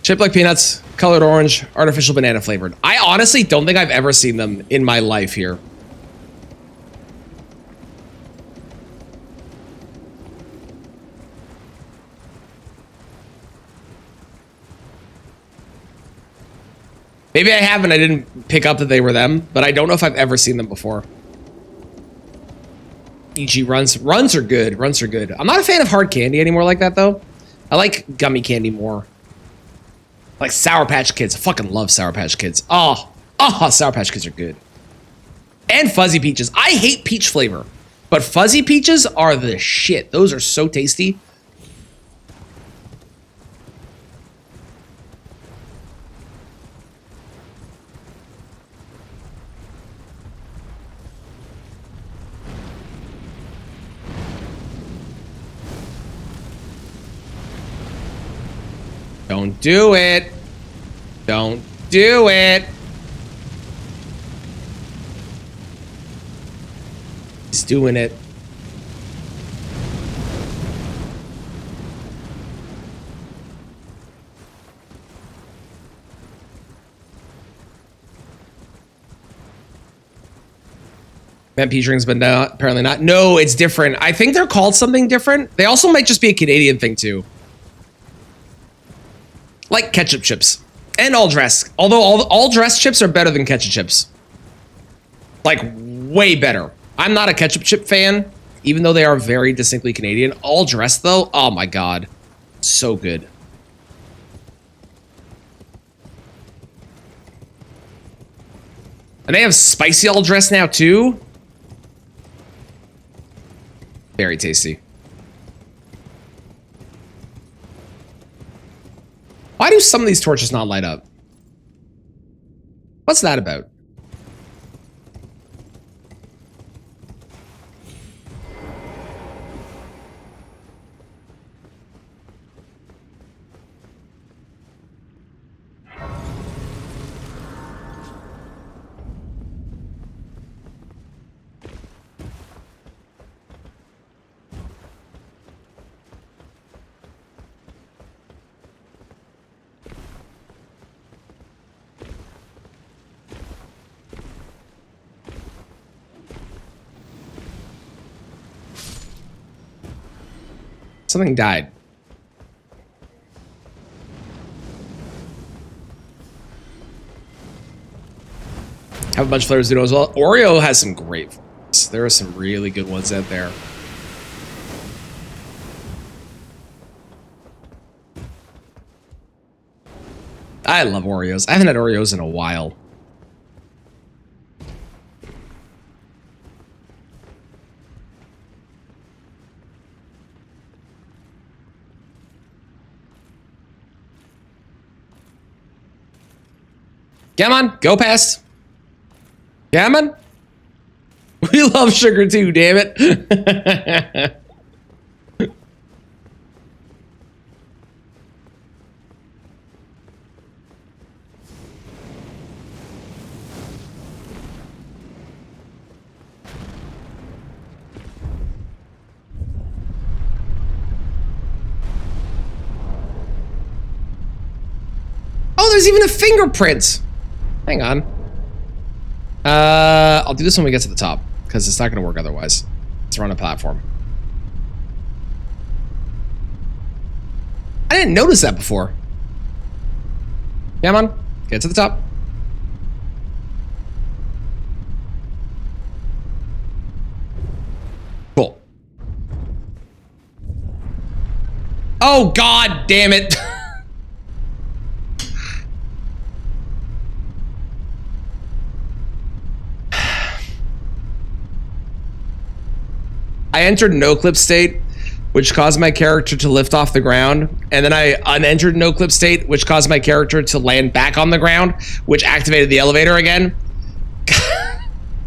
Shaped like peanuts, colored orange, artificial banana flavored. I honestly don't think I've ever seen them in my life here. Maybe I have and I didn't pick up that they were them, but I don't know if I've ever seen them before. E.g. runs. Runs are good. Runs are good. I'm not a fan of hard candy anymore like that, though. I like gummy candy more. Like Sour Patch Kids. I fucking love Sour Patch Kids. Oh, Sour Patch Kids are good. And Fuzzy Peaches. I hate peach flavor, but Fuzzy Peaches are the shit. Those are so tasty. Don't do it. Don't do it. He's doing it. Man, peach rings, but not, apparently not. No, it's different. I think they're called something different. They also might just be a Canadian thing too. Like ketchup chips and all dress. Although all dress chips are better than ketchup chips. Like way better. I'm not a ketchup chip fan, even though they are very distinctly Canadian. All dress though, oh my God. So good. And they have spicy all dress now too. Very tasty. Why do some of these torches not light up? What's that about? Something died. Have a bunch of flavors to know as well. Oreo has some great flavors. There are some really good ones out there. I love Oreos. I haven't had Oreos in a while. Come on, go past. Come on. We love sugar too, damn it. Oh, there's even a fingerprint. Hang on. I'll do this when we get to the top, because it's not going to work otherwise. It's on a platform. I didn't notice that before. Come on, get to the top. Cool. Oh, God damn it. I entered no clip state, which caused my character to lift off the ground, and then I unentered no clip state, which caused my character to land back on the ground, which activated the elevator again.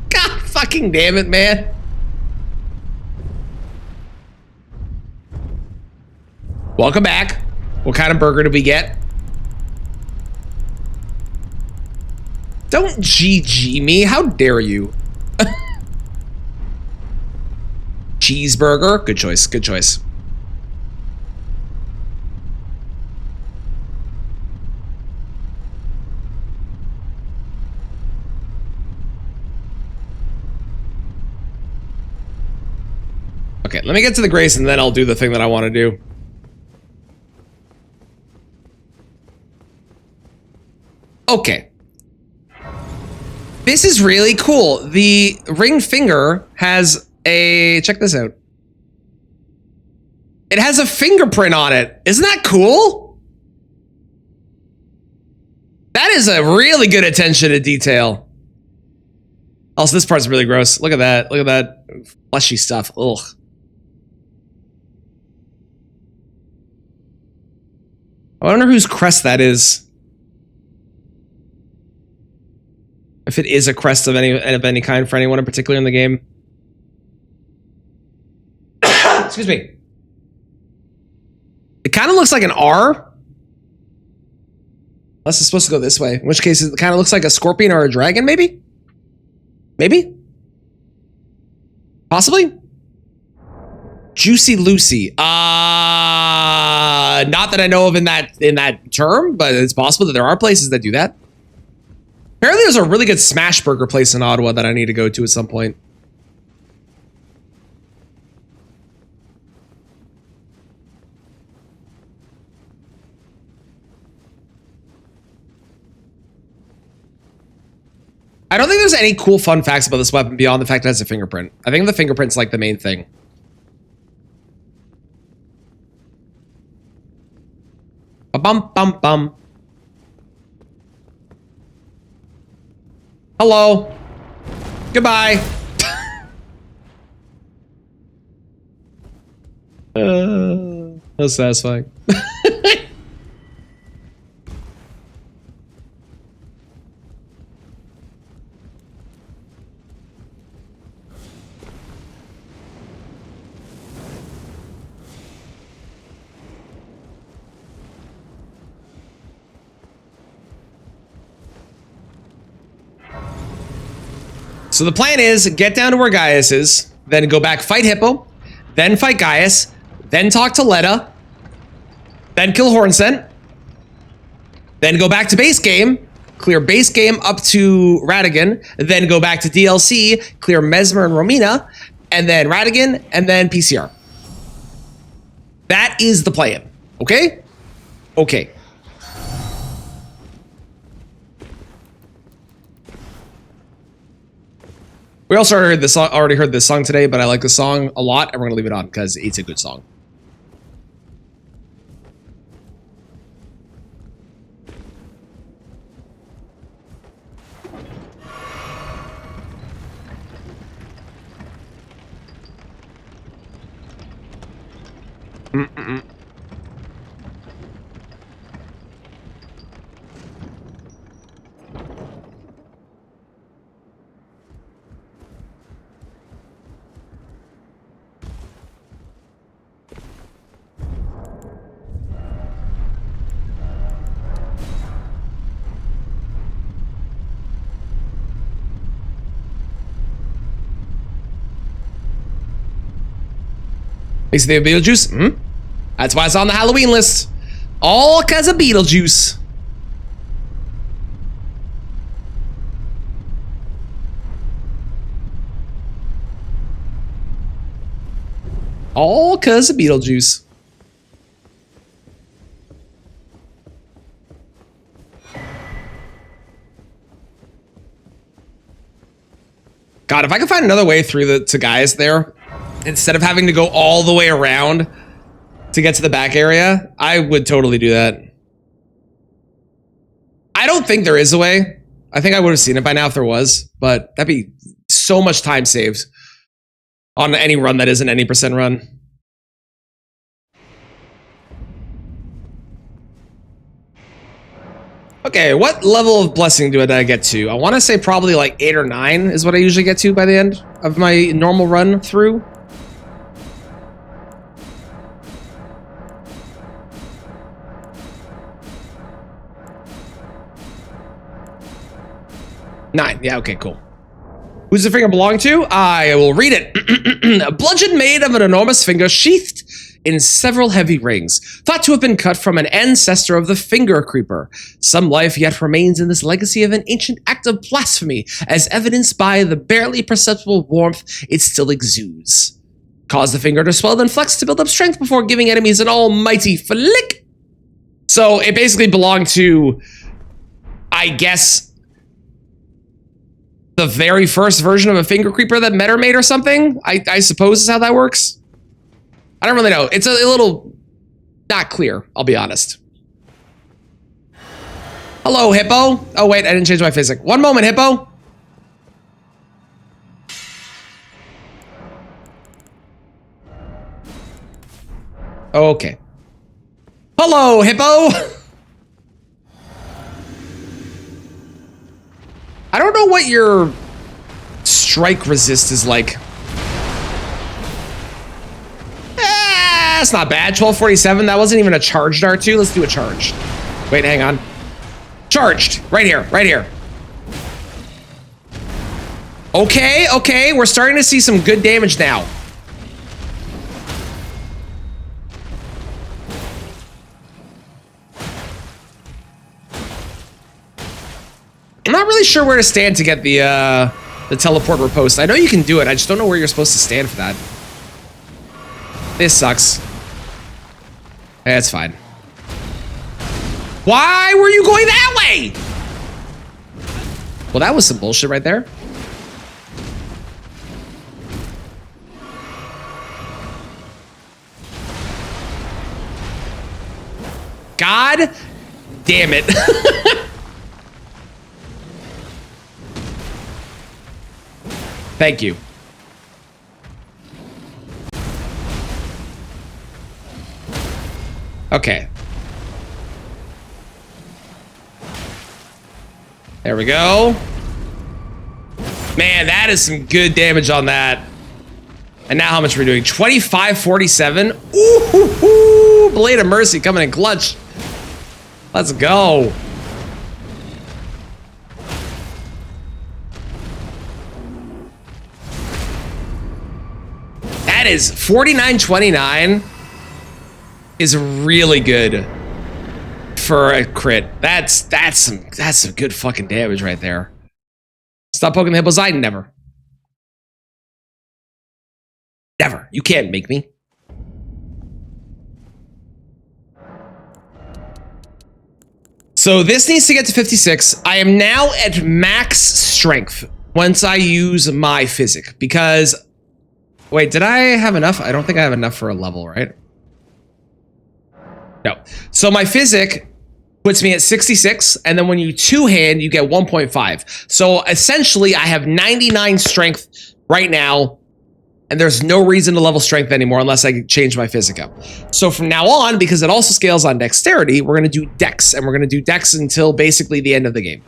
God fucking damn it, man. Welcome back. What kind of burger did we get? Don't GG me. How dare you? Cheeseburger. Good choice. Good choice. Okay, let me get to the grace and then I'll do the thing that I want to do. Okay. This is really cool. The ringed finger has a... Check this out. It has a fingerprint on it. Isn't that cool? That is a really good attention to detail. Also, this part's really gross. Look at that. Look at that fleshy stuff. Ugh. I wonder whose crest that is. If it is a crest of any kind for anyone in particular in the game. Excuse me. It kind of looks like an R. Unless it's supposed to go this way. In which case, it kind of looks like a scorpion or a dragon, maybe? Maybe? Possibly? Juicy Lucy. Not that I know of in that term, but it's possible that there are places that do that. Apparently there's a really good smash burger place in Ottawa that I need to go to at some point. I don't think there's any cool fun facts about this weapon beyond the fact that it has a fingerprint. I think the fingerprint's like the main thing. Ba-bum-bum-bum. Hello. Goodbye. That's satisfying. So the plan is get down to where Gaius is, then go back, fight Hippo, then fight Gaius, then talk to Letta, then kill Hornsent, then go back to base game, clear base game up to Radagon, then go back to DLC, clear Mesmer and Romina, and then Radagon, and then PCR. That is the plan. Okay? Okay. We also already heard this song today, but I like the song a lot, and we're gonna leave it on because it's a good song. Makes the Beetlejuice? That's why it's on the Halloween list. All because of Beetlejuice. All because of Beetlejuice. God, if I could find another way through to Gaius there, instead of having to go all the way around to get to the back area, I would totally do that. I don't think there is a way. I think I would have seen it by now if there was, but that'd be so much time saved on any run that isn't any % run. Okay, what level of blessing do I get to? I want to say probably like 8 or 9 is what I usually get to by the end of my normal run through. Nine. Yeah, okay, cool. Who's the finger belong to? I will read it. A bludgeon made of an enormous finger sheathed in several heavy rings, thought to have been cut from an ancestor of the finger creeper. Some life yet remains in this legacy of an ancient act of blasphemy, as evidenced by the barely perceptible warmth it still exudes. Cause the finger to swell, then flex to build up strength before giving enemies an almighty flick. So it basically belonged to, I guess, the very first version of a finger creeper that Metter made or something. I suppose is how that works. I don't really know. It's a little not clear, I'll be honest. Hello, Hippo. Oh, wait, I didn't change my physics. One moment, Hippo. Okay. Hello, Hippo. I don't know what your strike resist is like. That's not bad. 1247. That wasn't even a charged R2. Let's do a charged. Wait, hang on. Charged. Right here. Right here. Okay, okay. We're starting to see some good damage now. I'm not really sure where to stand to get the teleport riposte. I know you can do it. I just don't know where you're supposed to stand for that. This sucks. That's fine. Why were you going that way? Well, that was some bullshit right there. God damn it. Thank you. Okay. There we go. Man, that is some good damage on that. And now how much we're doing? 2547. Ooh, Blade of Mercy coming in clutch. Let's go. That is 4929 is really good for a crit. That's some good fucking damage right there. Stop poking the hippos. I never. Never. You can't make me. So this needs to get to 56. I am now at max strength once I use my physic because wait, did I have enough? I don't think I have enough for a level, right? No. So my physic puts me at 66, and then when you two-hand, you get 1.5. So essentially, I have 99 strength right now, and there's no reason to level strength anymore unless I change my physic up. So from now on, because it also scales on dexterity, we're going to do dex, and we're going to do dex until basically the end of the game.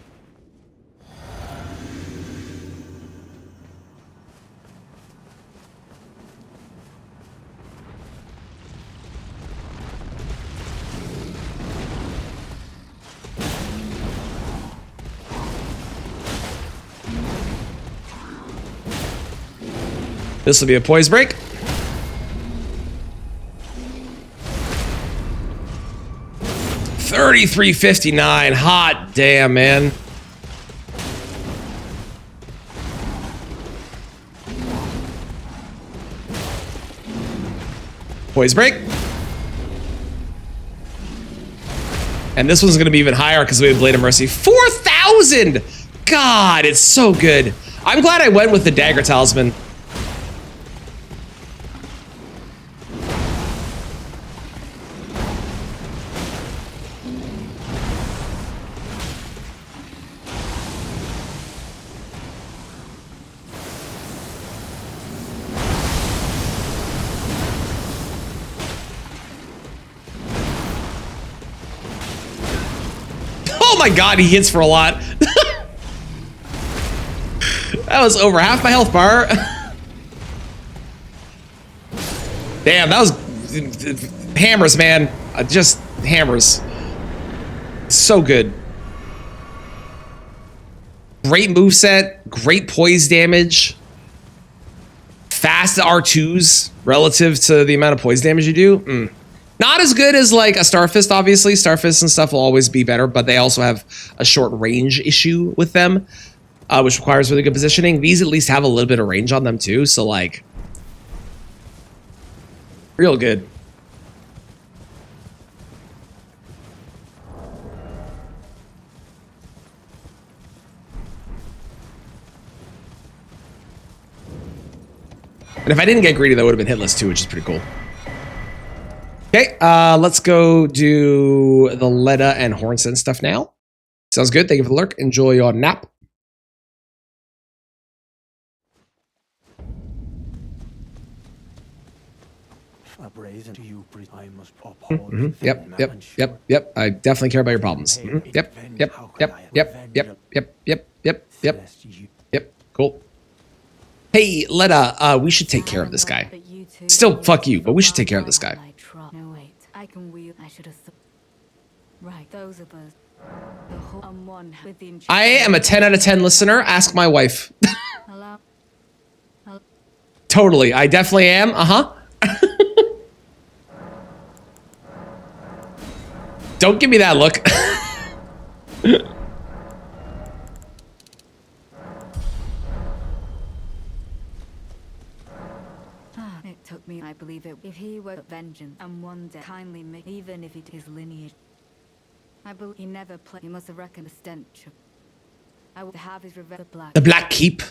This will be a poise break. $33.59. Hot damn, man. Poise break. And this one's going to be even higher because we have Blade of Mercy. 4,000! God, it's so good. I'm glad I went with the Dagger Talisman. Oh my god, he hits for a lot. That was over half my health bar. Damn, that was hammers, man. Just hammers. So good. Great moveset, great poise damage. Fast R2s relative to the amount of poise damage you do. Not as good as like a Starfist, obviously. Starfist and stuff will always be better, but they also have a short range issue with them, which requires really good positioning. These at least have a little bit of range on them too, so like Real good. And if I didn't get greedy, that would have been hitless too, which is pretty cool. Okay, let's go do the Leda and Hornsen stuff now. Sounds good. Thank you for the lurk. Enjoy your nap. Yep. I definitely care about your problems. Yep. Cool. Hey, Leda, we should take care of this guy. Still, fuck you, but we should take care of this guy. No, wait. I can wheel. I should have thought. Right, those of us. The whole one with the I am a 10 out of 10 listener. Ask my wife. Hello? Totally. I definitely am. Don't give me that look. It took me, I believe it. If he were vengeance and one day kindly make, even if it his lineage. I believe he never played. He must have reckoned the stench. I would have his revenge. The Black Keep.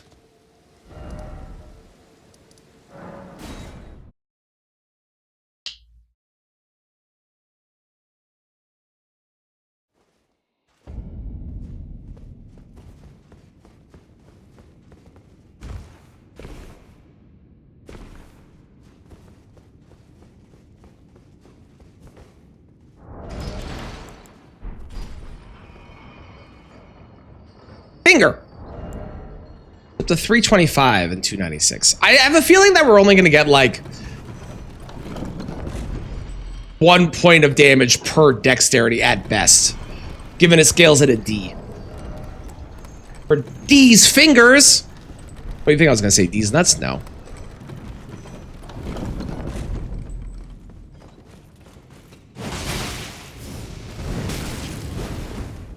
Finger. Up to 325 and 296. I have a feeling that we're only going to get like 1 point of damage per dexterity at best, given it scales at a D. For D's fingers. What do you think I was going to say? D's nuts? No.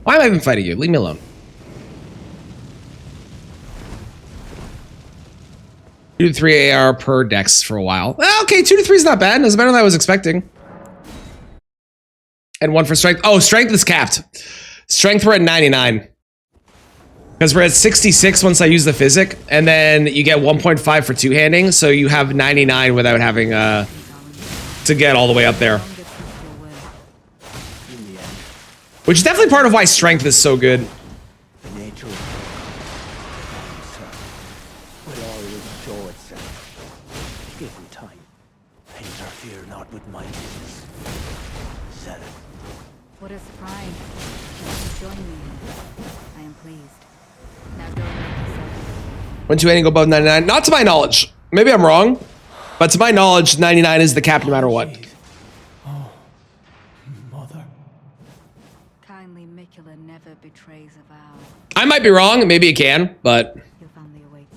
Why am I even fighting you? Leave me alone. 2 to 3 AR per dex for a while. Okay, 2 to 3 is not bad. It's better than I was expecting. And 1 for strength. Oh, strength is capped. Strength we're at 99. Because we're at 66 once I use the physic. And then you get 1.5 for two-handing. So you have 99 without having to get all the way up there. Which is definitely part of why strength is so good. What a surprise. Join me. I am pleased. Now go make yourself. When two-handing go above 99? Not to my knowledge. Maybe I'm wrong. But to my knowledge, 99 is the cap no matter what. Kindly Mikula never betrays a vow. I might be wrong. Maybe it can, but... Your family awaits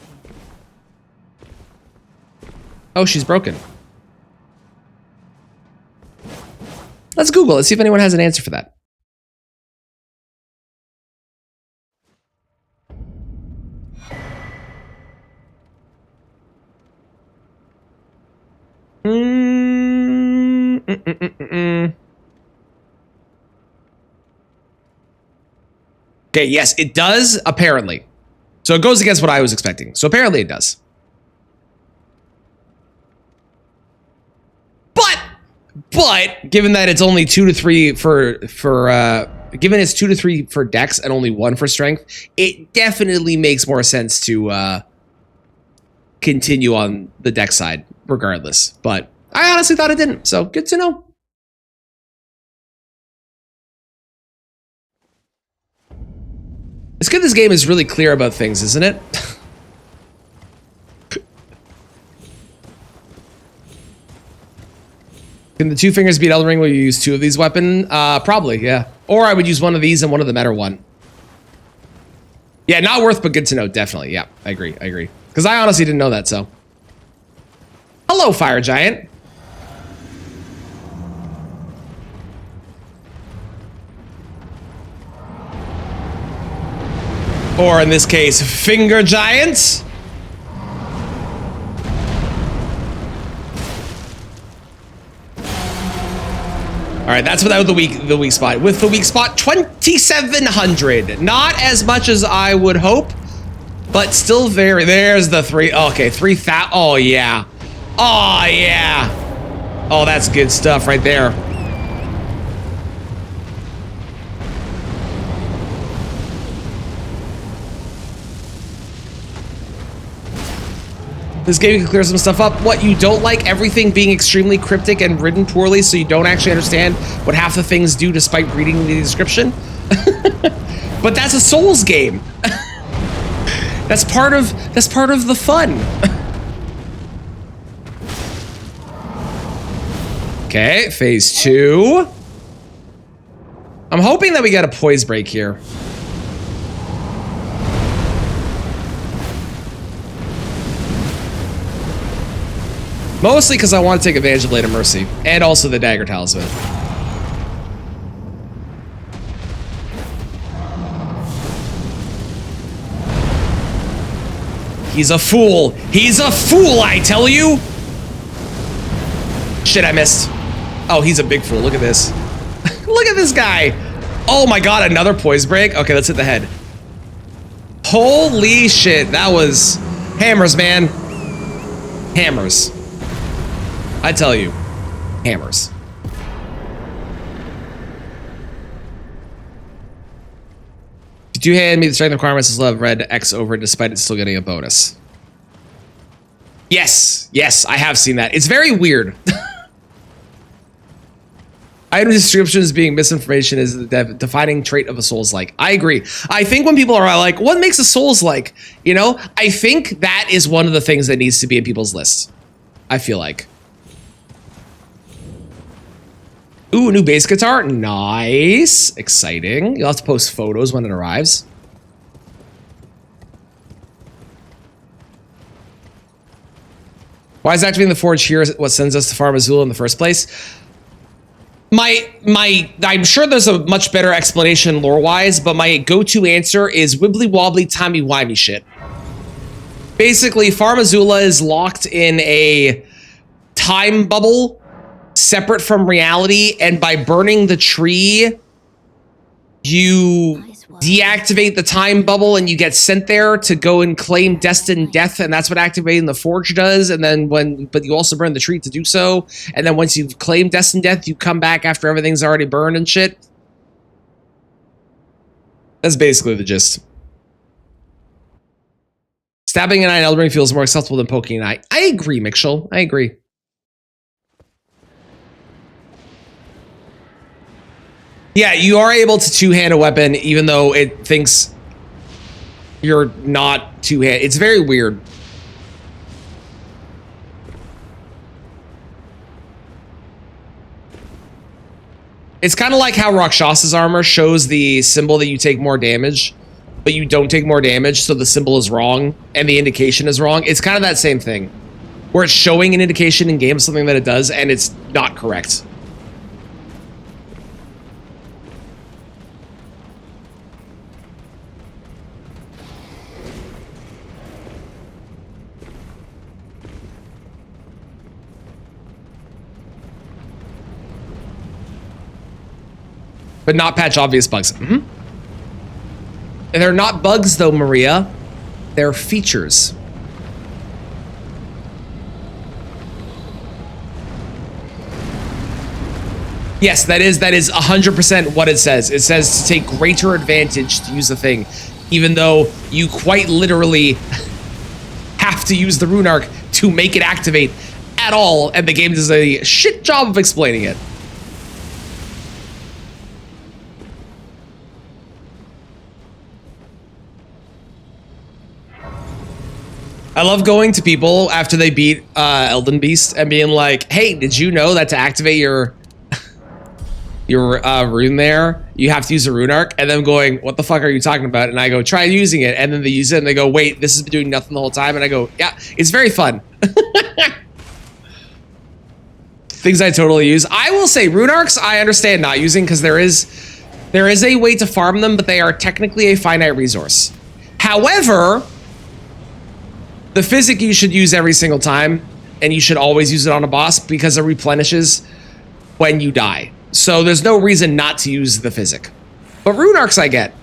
you. Oh, she's broken. Let's Google it. See if anyone has an answer for that. Okay, yes, it does, apparently. So it goes against what I was expecting. So apparently it does. But given that it's only 2 to 3 given it's 2 to 3 for dex and only 1 for strength, it definitely makes more sense to continue on the dex side regardless. But I honestly thought it didn't, so good to know. It's good this game is really clear about things, isn't it? Can the two fingers beat Elden Ring when you use 2 of these weapons? Probably, yeah. Or I would use 1 of these and 1 of the meta one. Yeah, not worth, but good to know, definitely. Yeah, I agree. Because I honestly didn't know that, so. Hello, Fire Giant. Or in this case, Finger Giant. right, that's without the weak spot. With the weak spot, 2,700. Not as much as I would hope, but still very. There's the 3. Okay, 3,000. Oh yeah. Oh yeah. Oh, that's good stuff right there. This game can clear some stuff up. What, you don't like everything being extremely cryptic and written poorly, so you don't actually understand what half the things do despite reading the description? But that's a Souls game. That's part of the fun. Okay, phase 2. I'm hoping that we get a poise break here. Mostly because I want to take advantage of Blade of Mercy and also the Dagger Talisman. He's a fool. He's a fool, I tell you. Shit, I missed. Oh, he's a big fool. Look at this. Look at this guy. Oh my god, another poise break. Okay, let's hit the head. Holy shit, that was hammers, man. Hammers. I tell you, hammers. If you do hand me the strength requirements, is love red X over despite it still getting a bonus. Yes, yes, I have seen that. It's very weird. Item descriptions being misinformation is the defining trait of a Souls-like. I agree. I think when people are like, what makes a Souls-like? You know, I think that is one of the things that needs to be in people's lists. I feel like. Ooh, new bass guitar. Nice. Exciting. You'll have to post photos when it arrives. Why is activating the forge here what sends us to Farm Azula in the first place? I'm sure there's a much better explanation lore-wise, but my go-to answer is wibbly-wobbly, timey-wimey shit. Basically, Farm Azula is locked in a time bubble separate from reality, and by burning the tree, you deactivate the time bubble and you get sent there to go and claim destined death, and that's what activating the forge does. And then but you also burn the tree to do so, and then once you've claimed destined death, you come back after everything's already burned and shit. That's basically the gist. Stabbing an eye in Elden Ring feels more acceptable than poking an eye. I agree, Mikshel. I agree. Yeah, you are able to two-hand a weapon even though it thinks you're not two-hand. It's very weird. It's kind of like how Rakshas's armor shows the symbol that you take more damage, but you don't take more damage, so the symbol is wrong and the indication is wrong. It's kind of that same thing, where it's showing an indication in game something that it does, and it's not correct. But not patch obvious bugs. And they're not bugs though, Maria. They're features. Yes, that is 100% what it says. It says to take greater advantage to use the thing, even though you quite literally have to use the rune arc to make it activate at all, and the game does a shit job of explaining it. I love going to people after they beat Elden Beast and being like, hey, did you know that to activate your rune there, you have to use a rune arc? And them going, what the fuck are you talking about? And I go, try using it. And then they use it and they go, wait, this has been doing nothing the whole time. And I go, yeah, it's very fun. Things I totally use. I will say rune arcs, I understand not using because there is a way to farm them, but they are technically a finite resource. However, the physic you should use every single time, and you should always use it on a boss because it replenishes when you die. So there's no reason not to use the physic. But rune arcs I get.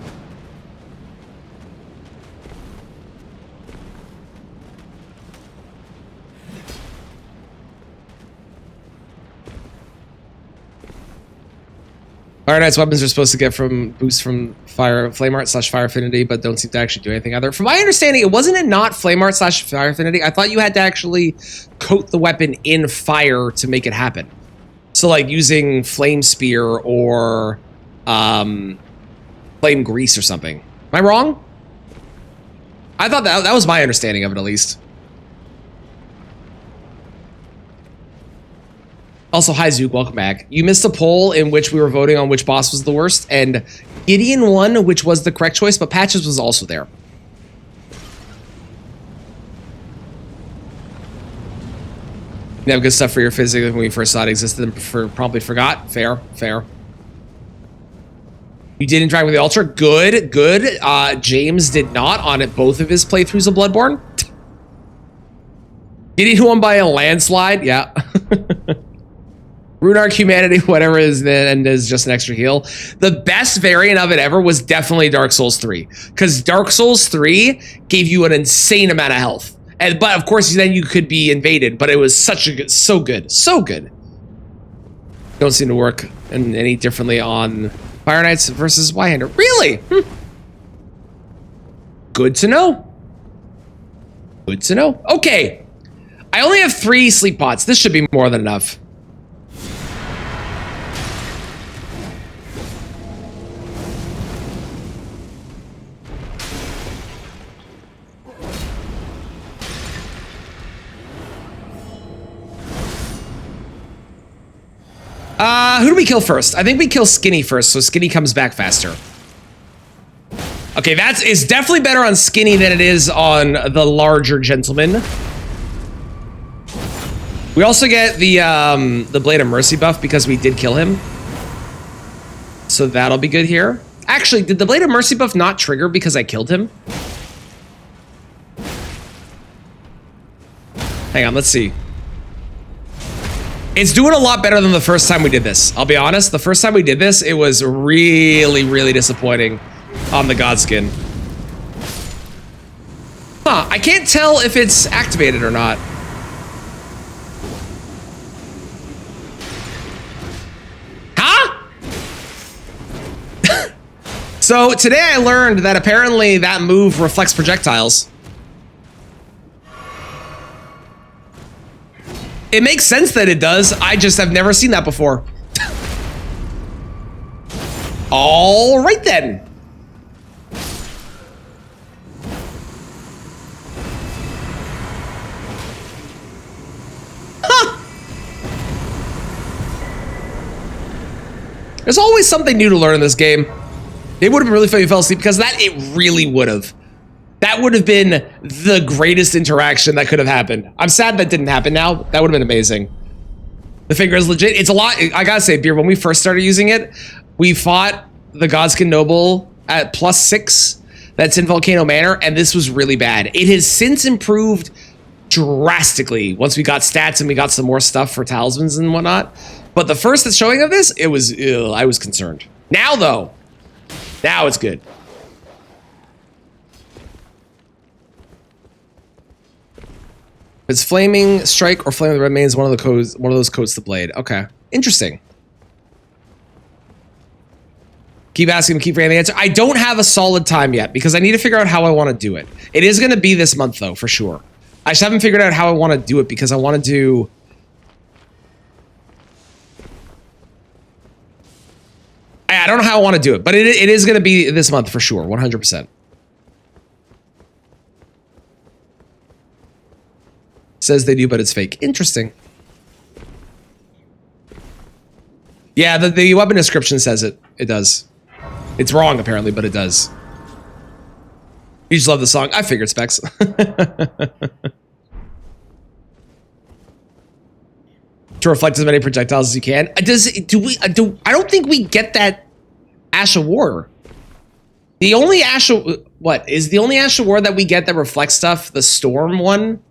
Fire Knight's weapons are supposed to get from boosts from Flame Art / Fire Affinity, but don't seem to actually do anything either. From my understanding, it wasn't not Flame Art / Fire Affinity. I thought you had to actually coat the weapon in fire to make it happen. So like using Flame Spear or Flame Grease or something. Am I wrong? I thought that was my understanding of it, at least. Also, hi Zook, welcome back. You missed a poll in which we were voting on which boss was the worst, and Gideon won, which was the correct choice, but Patches was also there. You have good stuff for your physics when we first saw it existed and probably forgot. Fair, fair. You did interact with the altar. Good, good. James did not on it both of his playthroughs of Bloodborne. Gideon won by a landslide. Yeah. Rune Arc Humanity, whatever is then is just an extra heal. The best variant of it ever was definitely Dark Souls 3. Because Dark Souls 3 gave you an insane amount of health. But of course then you could be invaded, but it was such a good, so good, so good. Don't seem to work any differently on Fire Knights versus Zweihander. Really? Good to know. Good to know. Okay. I only have 3 sleep pots. This should be more than enough. Who do we kill first? I think we kill Skinny first, so Skinny comes back faster. Okay, that is definitely better on Skinny than it is on the larger gentleman. We also get the Blade of Mercy buff because we did kill him. So that'll be good here. Actually, did the Blade of Mercy buff not trigger because I killed him? Hang on, let's see. It's doing a lot better than the first time we did this. I'll be honest, the first time we did this, it was really, really disappointing on the Godskin. Huh, I can't tell if it's activated or not. Huh? So today I learned that apparently that move reflects projectiles. It makes sense that it does. I just have never seen that before. All right then. Huh. There's always something new to learn in this game. It would have been really fun if you fell asleep because it really would have. That would have been the greatest interaction that could have happened. I'm sad that didn't happen now. That would have been amazing. The finger is legit. It's a lot. I gotta say, Beer, when we first started using it, we fought the Godskin Noble at +6. That's in Volcano Manor, and this was really bad. It has since improved drastically once we got stats and we got some more stuff for talismans and whatnot. But the first showing of this, it was, ew, I was concerned. Now, though, now it's good. It's Flaming Strike or Flame of the Red Mane is one of those coats the blade. Okay. Interesting. Keep asking, keep forgetting the answer. I don't have a solid time yet because I need to figure out how I want to do it. It is going to be this month though, for sure. I just haven't figured out how I want to do it because I want to do... I don't know how I want to do it, but it is going to be this month for sure, 100%. Says they do, but it's fake. Interesting. Yeah, the weapon description says it. It does. It's wrong, apparently, but it does. You just love the song. I figured, Specs. To reflect as many projectiles as you can. I don't think we get that Ash of War. The only Ash of... What? Is the only Ash of War that we get that reflects stuff the Storm one?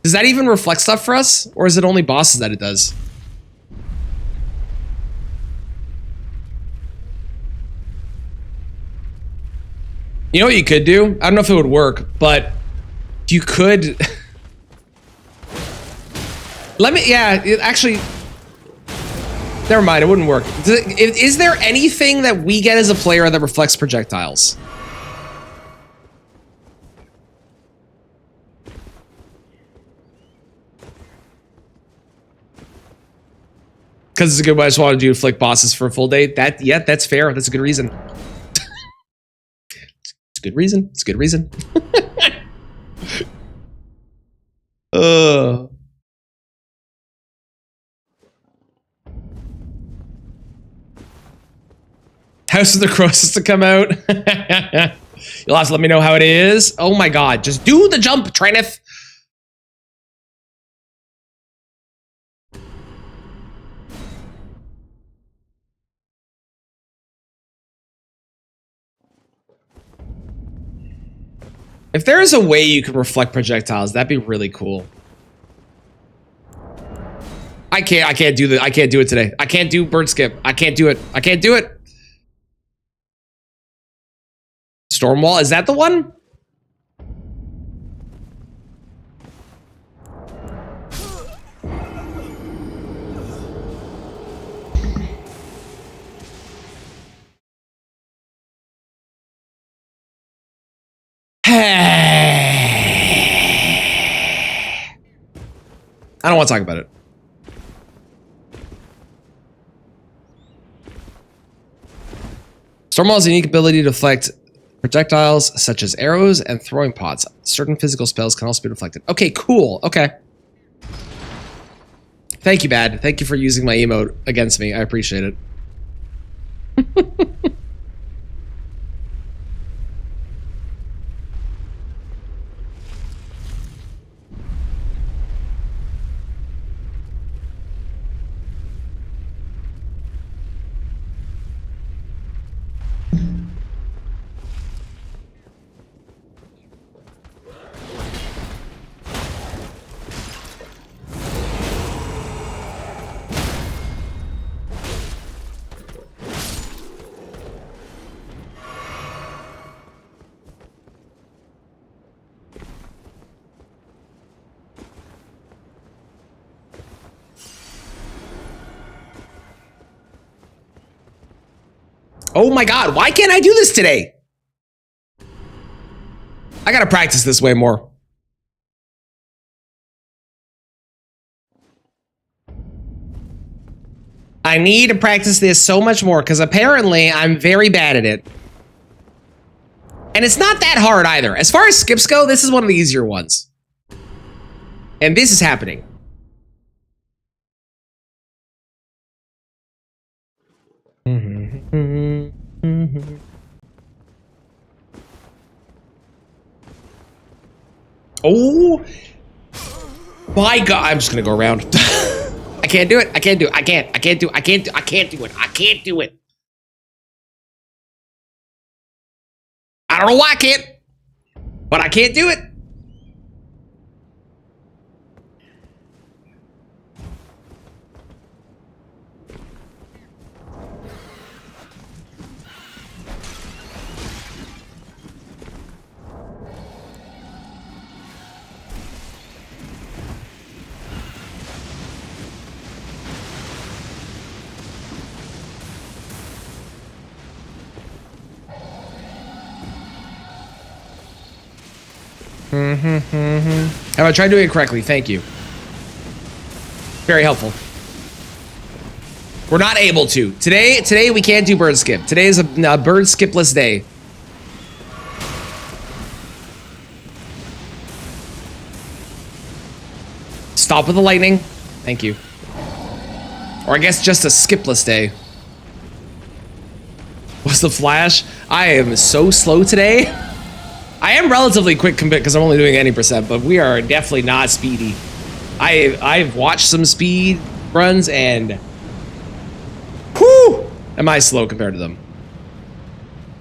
Does that even reflect stuff for us? Or is it only bosses that it does? You know what you could do? I don't know if it would work, but you could... actually... Never mind, it wouldn't work. Is there anything that we get as a player that reflects projectiles? Because it's a good way I just want to do flick bosses for a full day. That's fair. That's a good reason. It's a good reason. It's a good reason. House of the Crows to come out. You'll have to let me know how it is. Oh my god, just do the jump, Traneth. If there is a way you can reflect projectiles, that'd be really cool. I can't do it today. I can't do bird skip. I can't do it. I can't do it. Stormwall, is that the one? I don't want to talk about it. Stormwall has a unique ability to deflect projectiles such as arrows and throwing pots. Certain physical spells can also be deflected. Okay, cool. Okay. Thank you, Bad. Thank you for using my emote against me. I appreciate it. Oh my god, why can't I do this today? I gotta practice this way more. I need to practice this so much more because apparently I'm very bad at it. And it's not that hard either. As far as skips go, this is one of the easier ones. And this is happening. Oh my god, I'm just gonna go around. I can't do it. I can't do it. I can't do it. I can't do it. I don't know why I can't, but I can't do it. Have I tried doing it correctly? Thank you. Very helpful. We're not able to. Today we can't do bird skip. Today is a bird skipless day. Stop with the lightning. Thank you. Or I guess just a skipless day. What's the flash? I am so slow today. I am relatively quick commit because I'm only doing 80%, but we are definitely not speedy. I've watched some speed runs and whew, am I slow compared to them.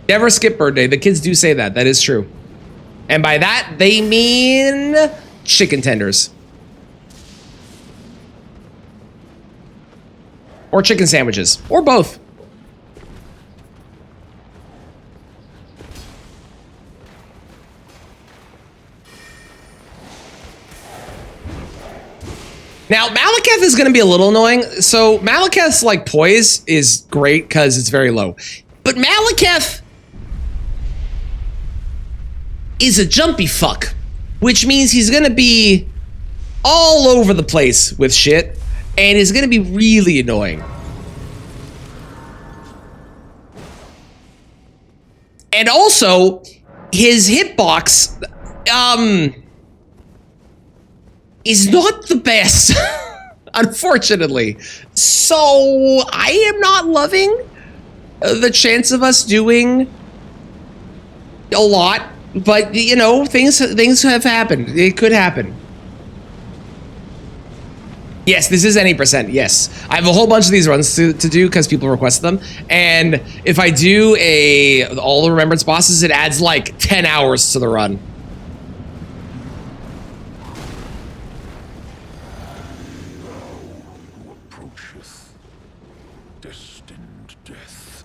Never skip bird day. The kids do say that. That is true. And by that, they mean chicken tenders. Or chicken sandwiches. Or both. Now, Malekith is going to be a little annoying. So Malekith's like poise is great because it's very low. But Malekith is a jumpy fuck, which means he's going to be all over the place with shit and is going to be really annoying. And also, his hitbox is not the best, unfortunately. So I am not loving the chance of us doing a lot, but you know, things have happened. It could happen. Yes, this is any percent. Yes, I have a whole bunch of these runs to do because people request them, and if I do all the remembrance bosses, it adds like 10 hours to the run. Approacheth destined death.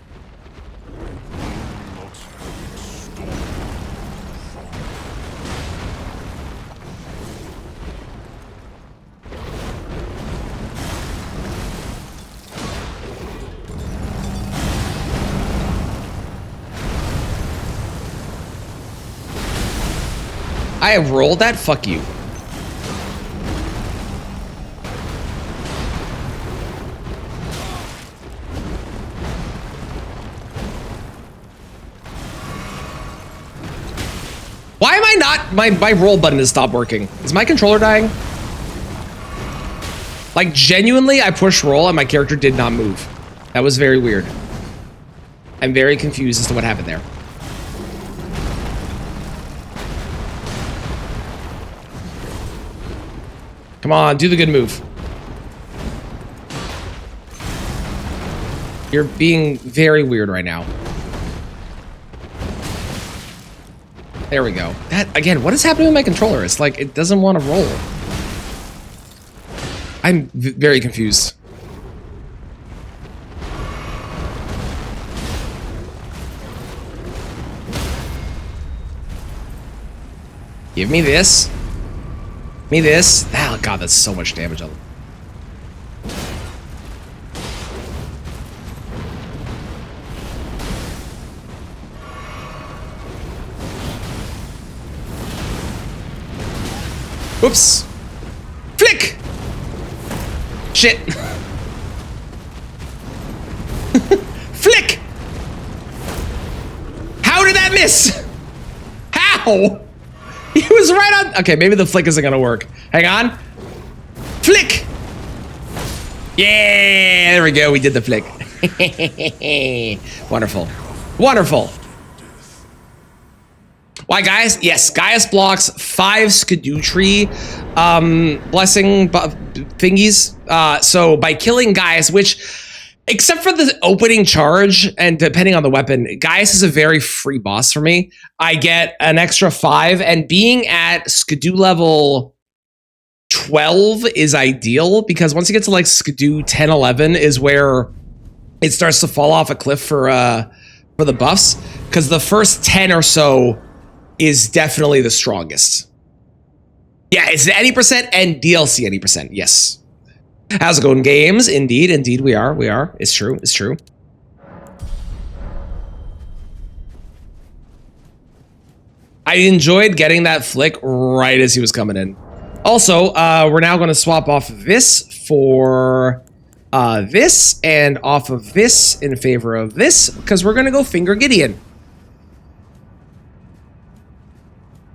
Not storm. I have rolled that. Fuck you. Why am I not? My roll button has stopped working. Is my controller dying? Like genuinely, I pushed roll and my character did not move. That was very weird. I'm very confused as to what happened there. Come on, do the good move. You're being very weird right now. There we go. That, again, what is happening with my controller? It's like, it doesn't want to roll. I'm very confused. Give me this. Me this. Oh god, that's so much damage on them. Whoops. Flick! Shit. Flick! How did that miss? How? He was right on. Okay, maybe the flick isn't gonna work. Hang on. Flick! Yeah, there we go. We did the flick. Wonderful. Wonderful. Why, guys? Yes, Gaius blocks 5 Skadoo blessing thingies. So by killing Gaius, which, except for the opening charge and depending on the weapon, Gaius is a very free boss for me. I get an extra 5, and being at Skadoo level 12 is ideal because once you get to like Skadoo 10, 11 is where it starts to fall off a cliff for the buffs, because the first 10 or so is definitely the strongest. Yeah, it's any percent and DLC any percent. Yes. How's it going, games? Indeed, we are. It's true. I enjoyed getting that flick right as he was coming in. Also, we're now going to swap off of this for this and off of this in favor of this because we're going to go Finger Gideon.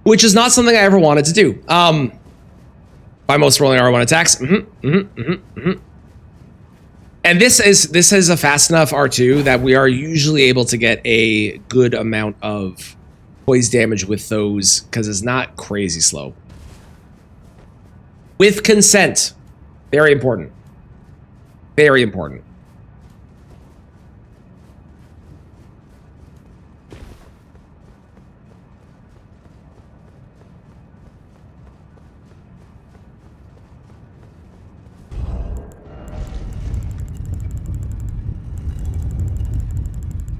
Which is not something I ever wanted to do. By most rolling R1 attacks. And this is a fast enough R2 that we are usually able to get a good amount of poise damage with those because it's not crazy slow. With consent. Very important. Very important.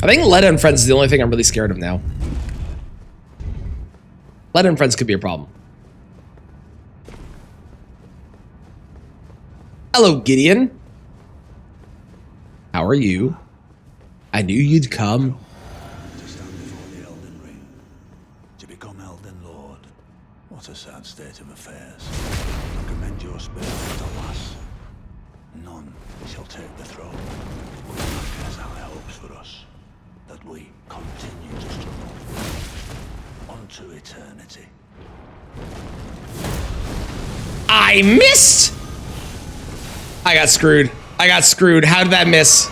I think Letta and Friends is the only thing I'm really scared of now. Letta and Friends could be a problem. Hello, Gideon. How are you? I knew you'd come. To stand before the Elden Ring, to become Elden Lord. What a sad state of affairs. I commend your spirit to lass. None shall take the throne. That is high hopes for us, that we continue to struggle unto eternity. I missed! I got screwed. I got screwed. How did that miss?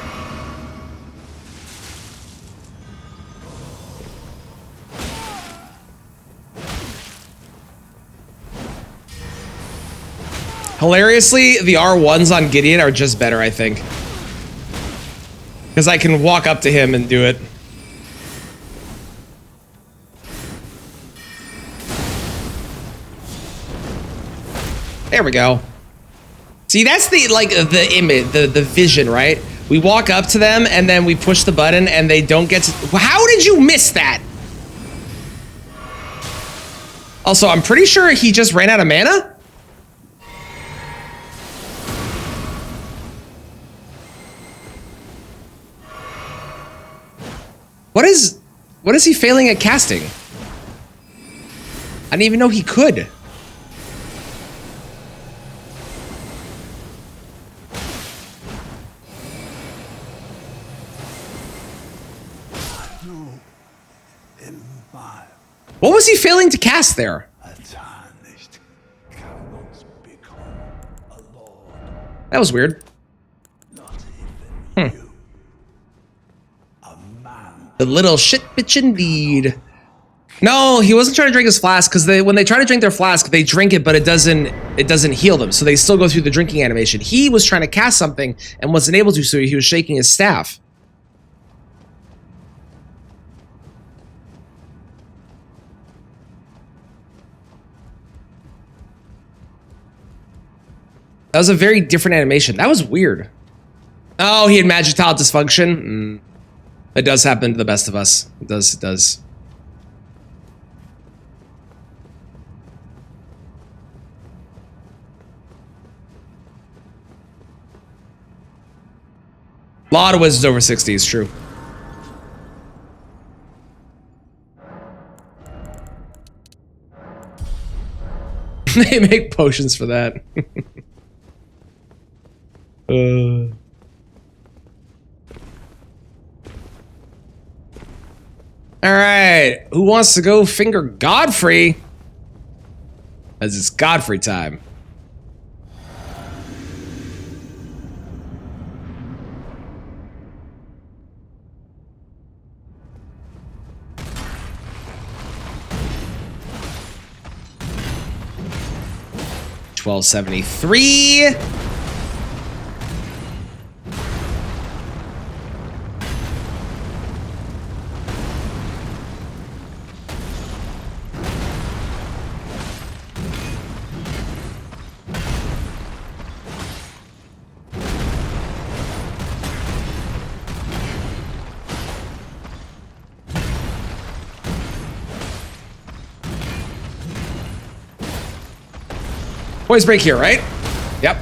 Hilariously, the R1s on Gideon are just better, I think. Because I can walk up to him and do it. There we go. See, that's the, like, the image, the vision, right? We walk up to them, and then we push the button, and they don't get to... How did you miss that? Also, I'm pretty sure he just ran out of mana? What is he failing at casting? I didn't even know he could. What was he failing to cast there? A tarnished cannot become a lord. That was weird. Not even you. A man. The little shit bitch indeed. No, he wasn't trying to drink his flask because when they try to drink their flask, they drink it, but it doesn't heal them. So they still go through the drinking animation. He was trying to cast something and wasn't able to, so he was shaking his staff. That was a very different animation. That was weird. Oh, he had Magitile dysfunction. It does happen to the best of us. It does. It does. A lot of wizards over 60 is true. They make potions for that. All right, who wants to go finger Godfrey? As it's Godfrey time. $12.73. Poise break here, right? Yep.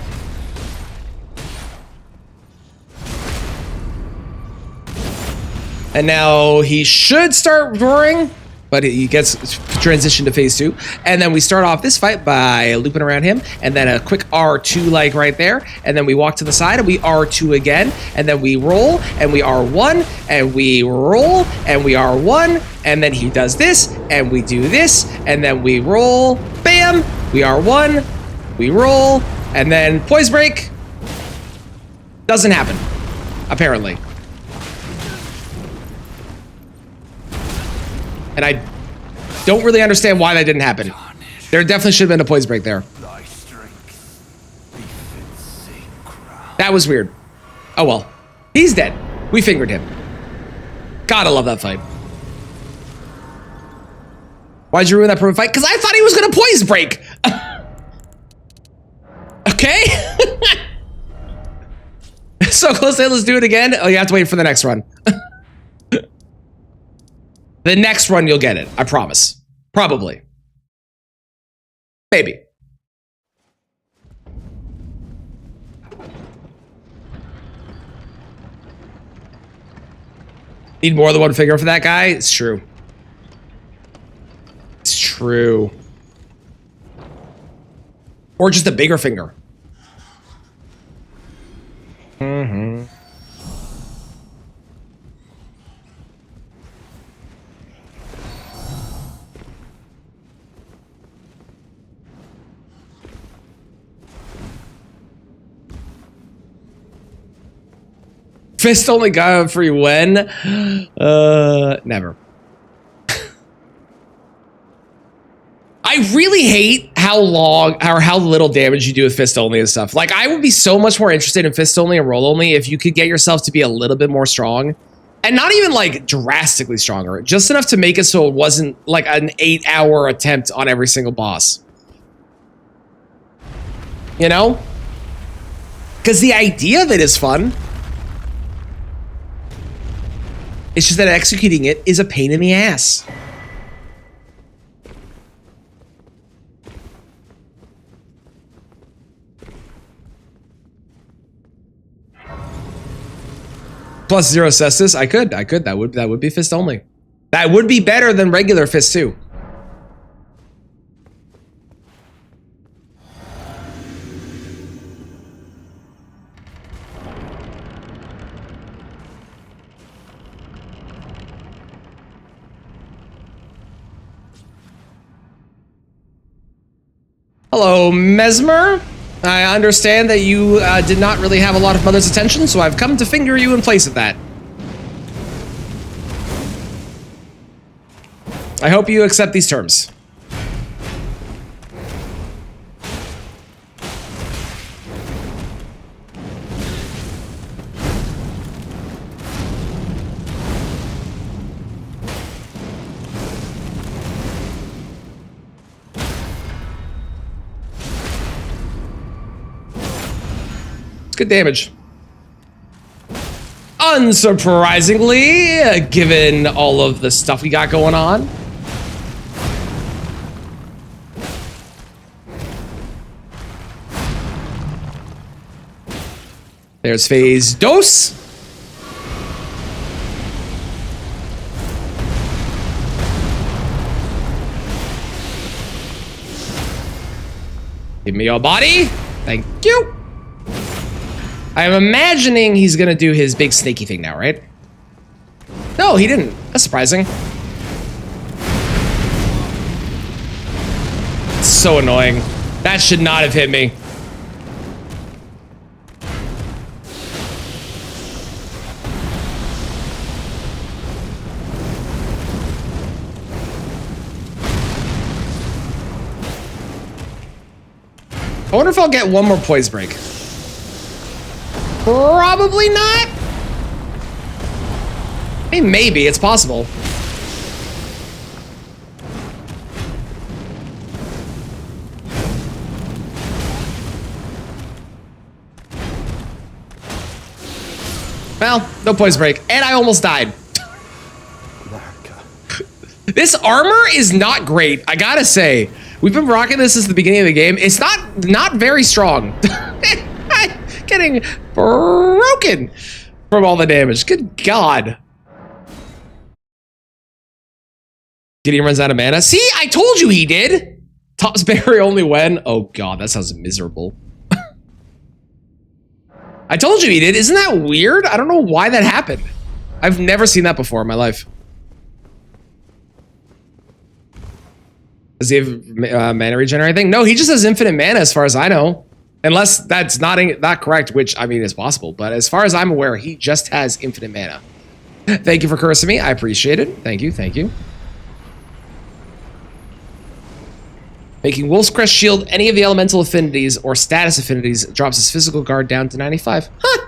And now he should start roaring, but he gets transition to phase 2. And then we start off this fight by looping around him, and then a quick R2 like right there. And then we walk to the side and we R2 again. And then we roll and we R1 and we roll and we R1. And then he does this and we do this. And then we roll, bam, we R1. We roll, and then poise break. Doesn't happen, apparently. And I don't really understand why that didn't happen. There definitely should have been a poise break there. That was weird. Oh well, he's dead. We fingered him. Gotta love that fight. Why'd you ruin that perfect fight? Because I thought he was gonna poise break. Okay. So close to it. Let's do it again. Oh, you have to wait for the next run. The next run, you'll get it. I promise. Probably. Maybe. Need more than one finger for that guy? It's true. It's true. Or just a bigger finger. Mm-hmm. Fist only got free when? Never. I really hate how long or how little damage you do with fist only and stuff. Like, I would be so much more interested in fist only and roll only if you could get yourself to be a little bit more strong. And not even like drastically stronger, just enough to make it so it wasn't like an 8-hour attempt on every single boss. You know? Because the idea of it is fun. It's just that executing it is a pain in the ass. Plus 0 cestus. I could. That would be fist only. That would be better than regular fist too. Hello, Mesmer. I understand that you did not really have a lot of mother's attention, so I've come to finger you in place of that. I hope you accept these terms. Good damage. Unsurprisingly, given all of the stuff we got going on. There's phase dose. Give me your body. Thank you. I'm imagining he's gonna do his big snaky thing now, right? No, he didn't. That's surprising. It's so annoying. That should not have hit me. I wonder if I'll get one more poise break. Probably not. I mean, maybe. It's possible. Well, no poise break. And I almost died. This armor is not great, I gotta say. We've been rocking this since the beginning of the game. It's not very strong. Getting broken from all the damage. Good God. Gideon runs out of mana. See, I told you he did. Tops berry only when. Oh God, that sounds miserable. I told you he did. Isn't that weird? I don't know why that happened. I've never seen that before in my life. Does he have mana regen or anything? No, he just has infinite mana as far as I know. Unless that's not correct, which, I mean, is possible. But as far as I'm aware, he just has infinite mana. Thank you for cursing me. I appreciate it. Thank you. Thank you. Making Wolf's Crest Shield any of the elemental affinities or status affinities drops his physical guard down to 95. Huh.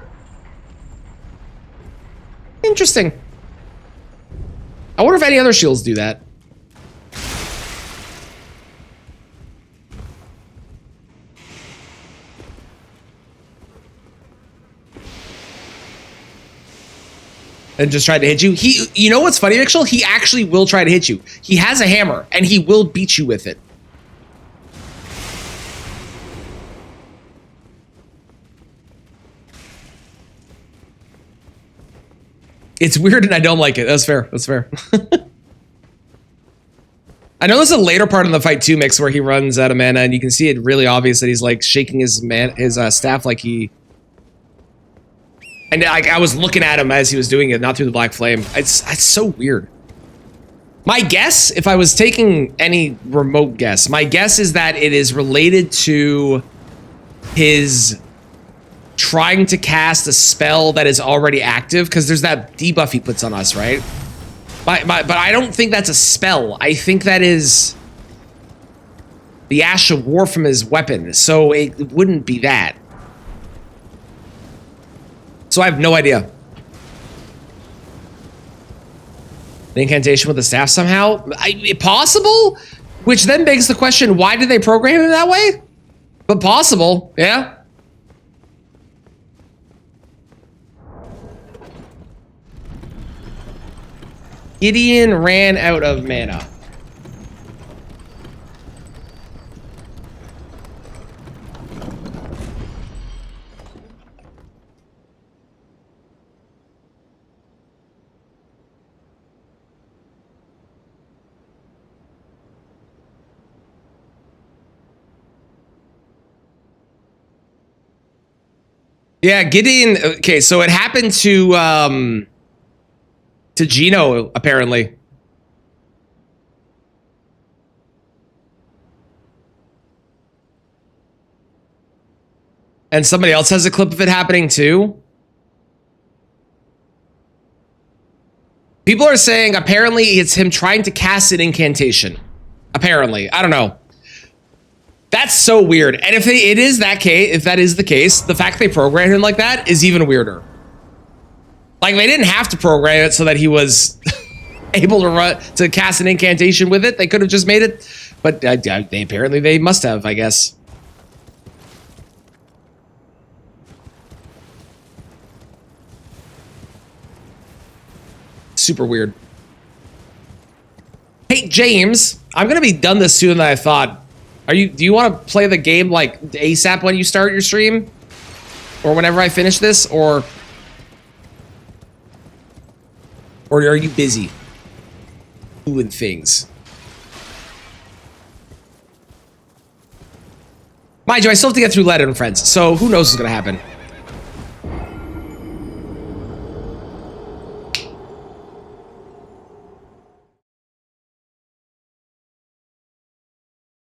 Interesting. I wonder if any other shields do that. And just tried to hit you. You know what's funny, Mitchell? He actually will try to hit you. He has a hammer, and he will beat you with it. It's weird and I don't like it. That's fair. That's fair. I know there's a later part in the fight too, Mix, where he runs out of mana, and you can see it really obvious that he's like shaking his staff like he. And I was looking at him as he was doing it, not through the black flame. It's so weird. My guess, if I was taking any remote guess, my guess is that it is related to his trying to cast a spell that is already active, because there's that debuff he puts on us, right? But I don't think that's a spell. I think that is the Ash of War from his weapon, so it wouldn't be that. So I have no idea. The incantation with the staff somehow? Possible? Which then begs the question, why did they program him that way? But possible, yeah. Gideon ran out of mana. Yeah, Gideon. Okay, so it happened to Gino, apparently. And somebody else has a clip of it happening too. People are saying apparently it's him trying to cast an incantation. Apparently, I don't know. That's so weird. And if it is that case, if that is the case, the fact they programmed him like that is even weirder. Like, they didn't have to program it so that he was able to cast an incantation with it. They could have just made it, but they must have, I guess. Super weird. Hey, James, I'm gonna be done this sooner than I thought. Do you want to play the game like ASAP when you start your stream? Or whenever I finish this, or are you busy doing things? Mind you, I still have to get through Lead and Friends, so who knows what's gonna happen.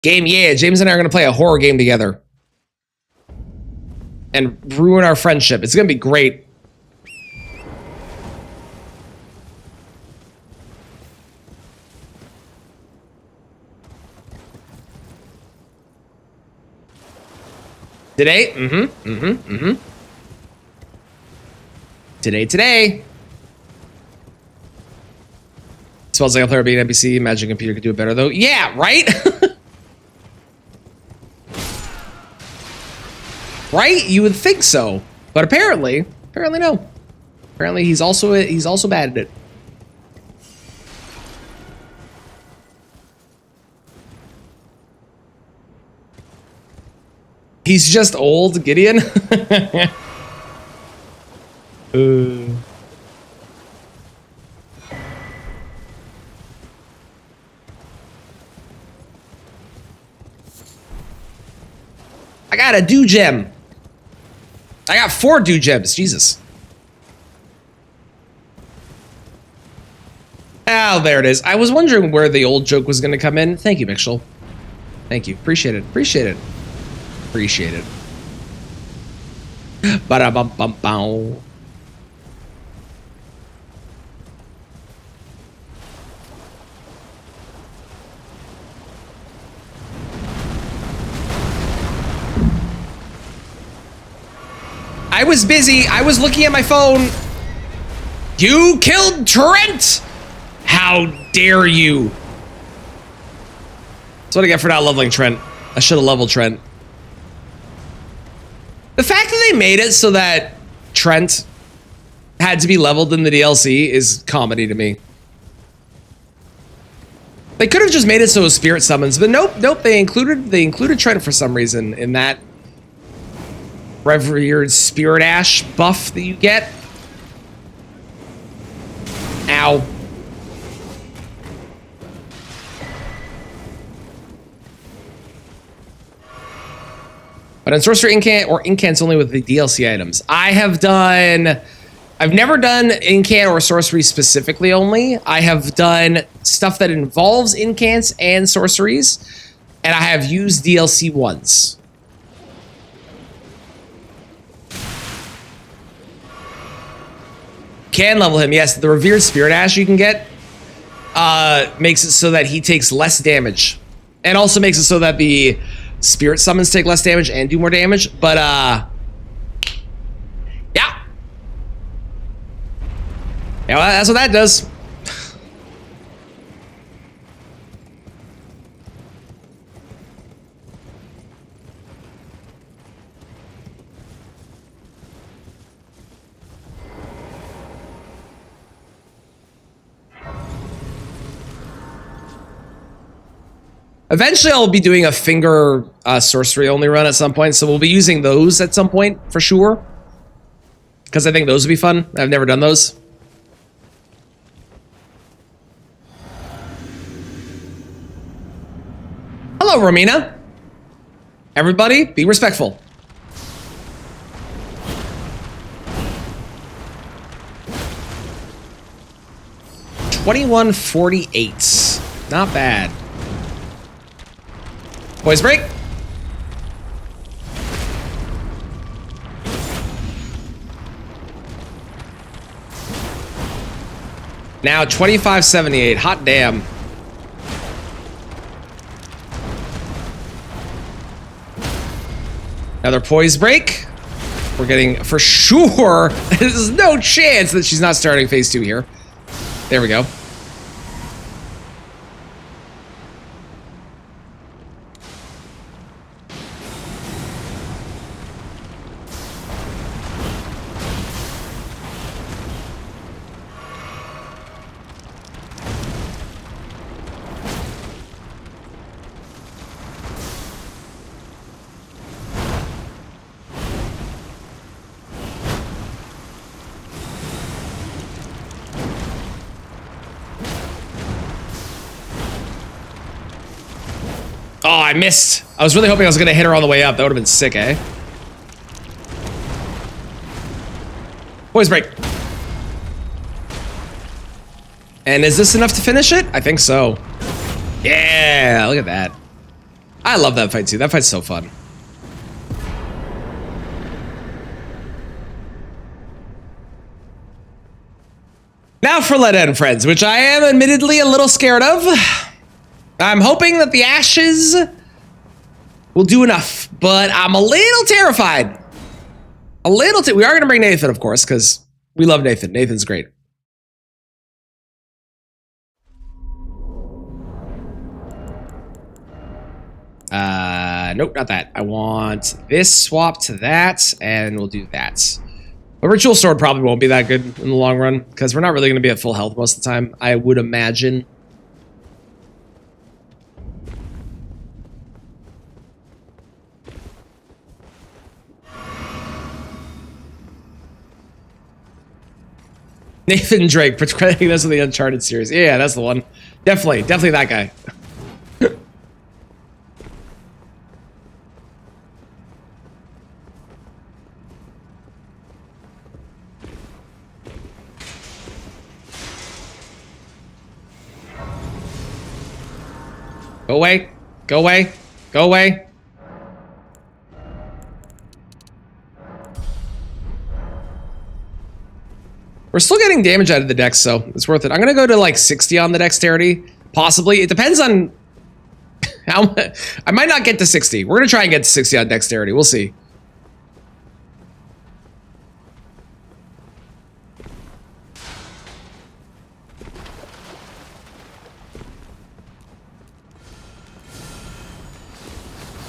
Game, yeah. James and I are gonna play a horror game together. And ruin our friendship. It's gonna be great. Today? Today. Smells like a player being an NPC. Imagine a computer could do it better, though. Yeah, right? Right? You would think so. But apparently no. Apparently he's also bad at it. He's just old, Gideon. I got a dew gem. I got 4 dew gems. Jesus. Oh, there it is. I was wondering where the old joke was going to come in. Thank you, Mitchell. Thank you. Appreciate it. Appreciate it. Appreciate it. Ba-da-bum-bum-bow. I was busy. I was looking at my phone. You killed Trent! How dare you? That's what I get for not leveling Trent. I should have leveled Trent. The fact that they made it so that Trent had to be leveled in the DLC is comedy to me. They could have just made it so it was spirit summons, but nope. They included Trent for some reason in that revered spirit ash buff that you get. Ow. But on sorcery incant or incants only with the DLC items. I've never done incant or sorcery specifically only. I have done stuff that involves incants and sorceries, and I have used DLC once. Can level him, yes. The Revered Spirit Ash you can get makes it so that he takes less damage, and also makes it so that the Spirit Summons take less damage and do more damage. But yeah, well, that's what that does. Eventually, I'll be doing a finger sorcery only run at some point, so we'll be using those at some point for sure. Because I think those would be fun. I've never done those. Hello, Romina. Everybody, be respectful. $21.48. Not bad. Boys break. Now 25.78. Hot damn. Another poise break. We're getting for sure. There's no chance that she's not starting phase 2 here. There we go. Oh, I missed. I was really hoping I was going to hit her on the way up. That would have been sick, eh? Poise break. And is this enough to finish it? I think so. Yeah, look at that. I love that fight too. That fight's so fun. Now for Let End, friends, which I am admittedly a little scared of. I'm hoping that the ashes will do enough, but I'm a little terrified. We are going to bring Nathan, of course, because we love Nathan. Nathan's great. Nope, not that. I want this swap to that, and we'll do that. But Ritual Sword probably won't be that good in the long run, because we're not really going to be at full health most of the time, I would imagine. Nathan Drake, portraying this in the Uncharted series. Yeah, that's the one. Definitely that guy. Go away. Go away. Go away. We're still getting damage out of the dex, so it's worth it. I'm going to go to like 60 on the dexterity. Possibly. It depends on how I might not get to 60. We're going to try and get to 60 on dexterity. We'll see.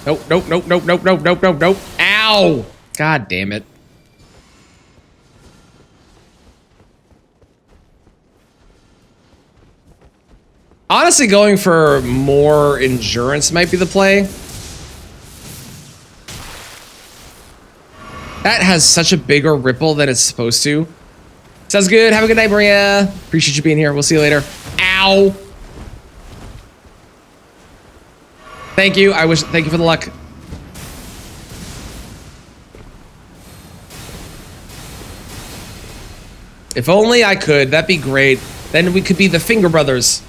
Nope, nope, nope, nope, nope, nope, nope, nope, nope. Ow! God damn it. Honestly, going for more endurance might be the play. That has such a bigger ripple than it's supposed to. Sounds good. Have a good night, Maria. Appreciate you being here. We'll see you later. Ow. Thank you. Thank you for the luck. If only I could. That'd be great. Then we could be the Finger Brothers.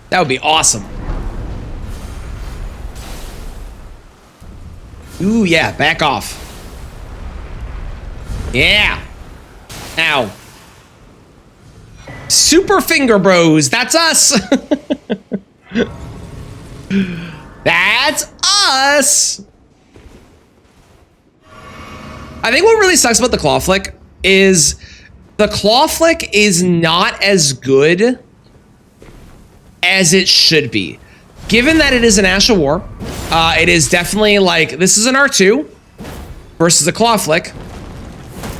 That would be awesome. Ooh, yeah. Back off. Yeah. Ow. Super Finger Bros. That's us. That's us. I think what really sucks about the claw flick is the claw flick is not as good as it should be. Given that it is an Ash of War, it is definitely like, this is an R2 versus a claw flick.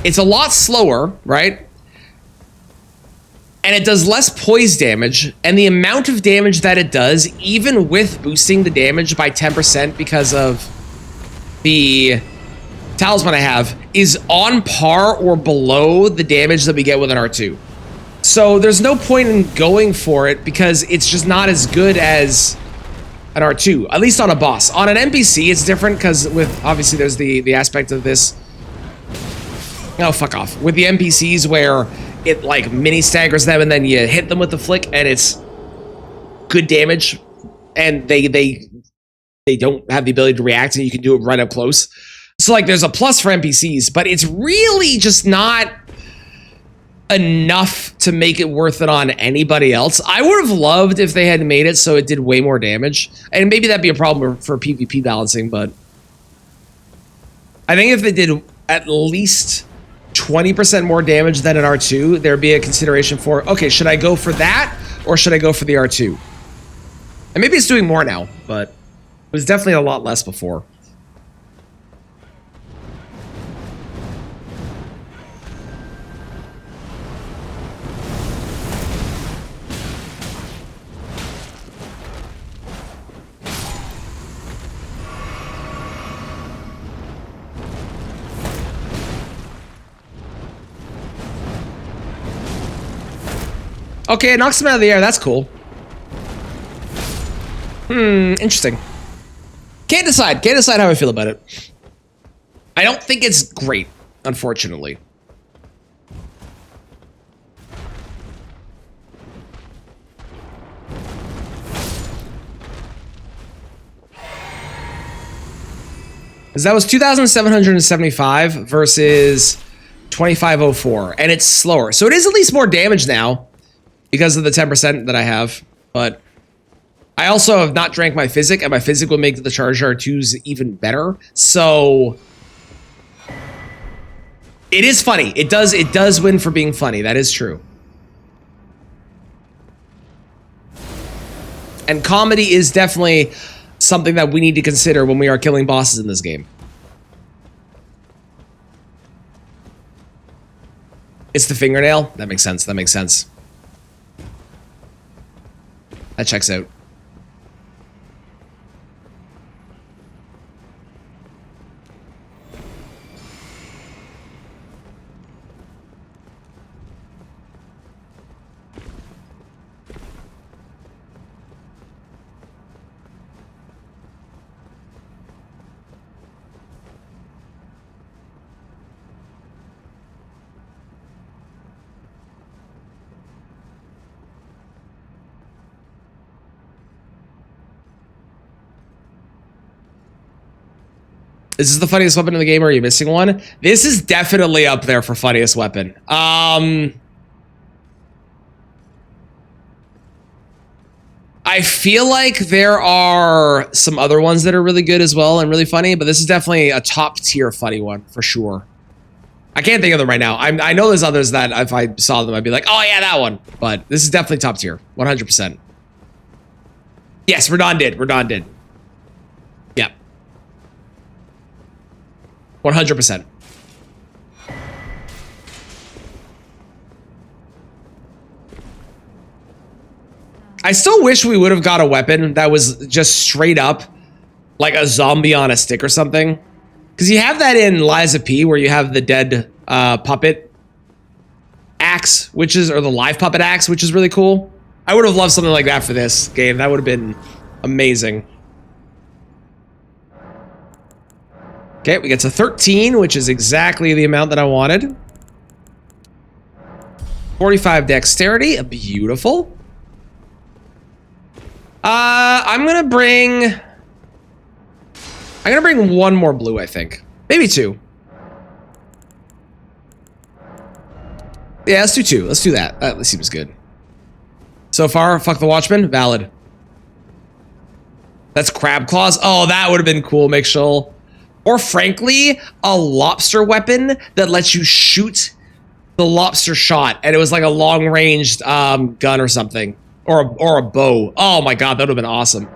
It's a lot slower, right? And it does less poise damage, and the amount of damage that it does, even with boosting the damage by 10% because of the talisman I have, is on par or below the damage that we get with an R2. So there's no point in going for it because it's just not as good as an R2, at least on a boss. On an NPC, it's different because with, obviously there's the aspect of this. Oh, fuck off. With the NPCs where it like mini staggers them and then you hit them with the flick and it's good damage and they don't have the ability to react and you can do it right up close. So like there's a plus for NPCs, but it's really just not enough to make it worth it on anybody else. I would have loved if they had made it so it did way more damage. And maybe that'd be a problem for PvP balancing, but I think if they did at least 20% more damage than an R2, there'd be a consideration for, okay, should I go for that or should I go for the R2? And maybe it's doing more now, but it was definitely a lot less before. Okay, it knocks him out of the air. That's cool. Interesting. Can't decide. Can't decide how I feel about it. I don't think it's great, unfortunately. Because that was 2,775 versus 2,504, and it's slower. So it is at least more damage now because of the 10% that I have, but I also have not drank my Physic, and my Physic will make the Charged R2s even better. So it is funny. It does win for being funny. That is true. And comedy is definitely something that we need to consider when we are killing bosses in this game. It's the fingernail? That makes sense. That makes sense. That checks out. Is this the funniest weapon in the game, or are you missing one? This is definitely up there for funniest weapon. I feel like there are some other ones that are really good as well and really funny, but this is definitely a top tier funny one for sure. I can't think of them right now. I know there's others that if I saw them, I'd be like, oh yeah, that one. But this is definitely top tier, 100%. Yes, Radon did. Radon did. Yep. 100%. I still wish we would have got a weapon that was just straight up like a zombie on a stick or something. Because you have that in Lies of P, where you have the dead puppet axe, or the live puppet axe, which is really cool. I would have loved something like that for this game. That would have been amazing. Okay, we get to 13, which is exactly the amount that I wanted. 45 dexterity, beautiful. I'm gonna bring one more blue, I think. Maybe two. Yeah, let's do two. Let's do that. That seems good. So far, fuck the Watchman. Valid. That's crab claws. Oh, that would have been cool, make sure. Or frankly, a lobster weapon that lets you shoot the lobster shot, and it was like a long-ranged gun or something, or a bow. Oh my god, that would have been awesome.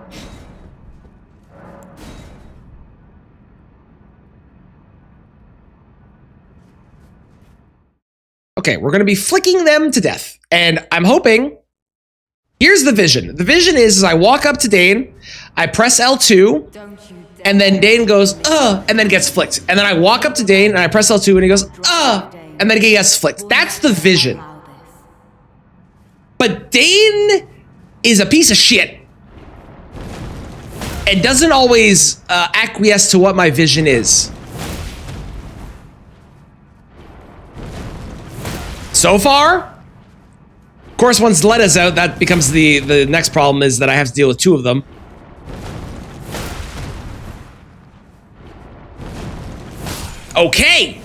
Okay, we're gonna be flicking them to death, and I'm hoping. Here's the vision. The vision is I walk up to Dane, I press L2, and then Dane goes, and then gets flicked. And then I walk up to Dane, and I press L2, and he goes, and then he gets flicked. That's the vision. But Dane is a piece of shit. And doesn't always acquiesce to what my vision is. So far, of course, once Letta's out, that becomes the next problem is that I have to deal with two of them. Okay.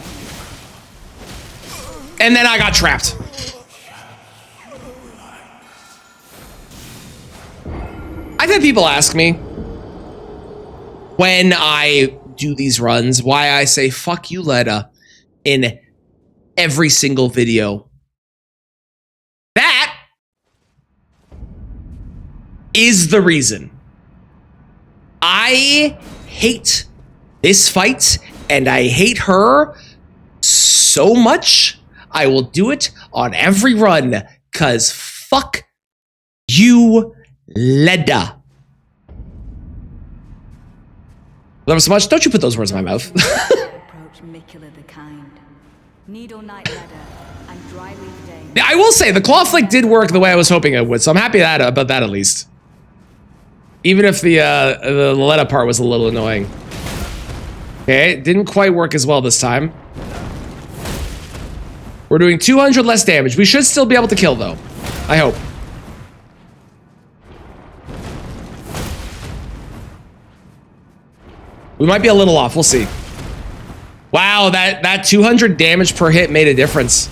And then I got trapped. I've had people ask me when I do these runs why I say fuck you, Letta, in every single video. That is the reason. I hate this fight and I hate her so much. I will do it on every run, cause fuck you, Letta. Love her so much. Don't you put those words in my mouth. Approach Miquella the Kind. Needle Knight Letta and Dryleaf Dane. Yeah, I will say the claw flick did work the way I was hoping it would, so I'm happy about that at least. Even if the Letta part was a little annoying. Okay, it didn't quite work as well this time. We're doing 200 less damage. We should still be able to kill though. I hope. We might be a little off. We'll see. Wow, that 200 damage per hit made a difference.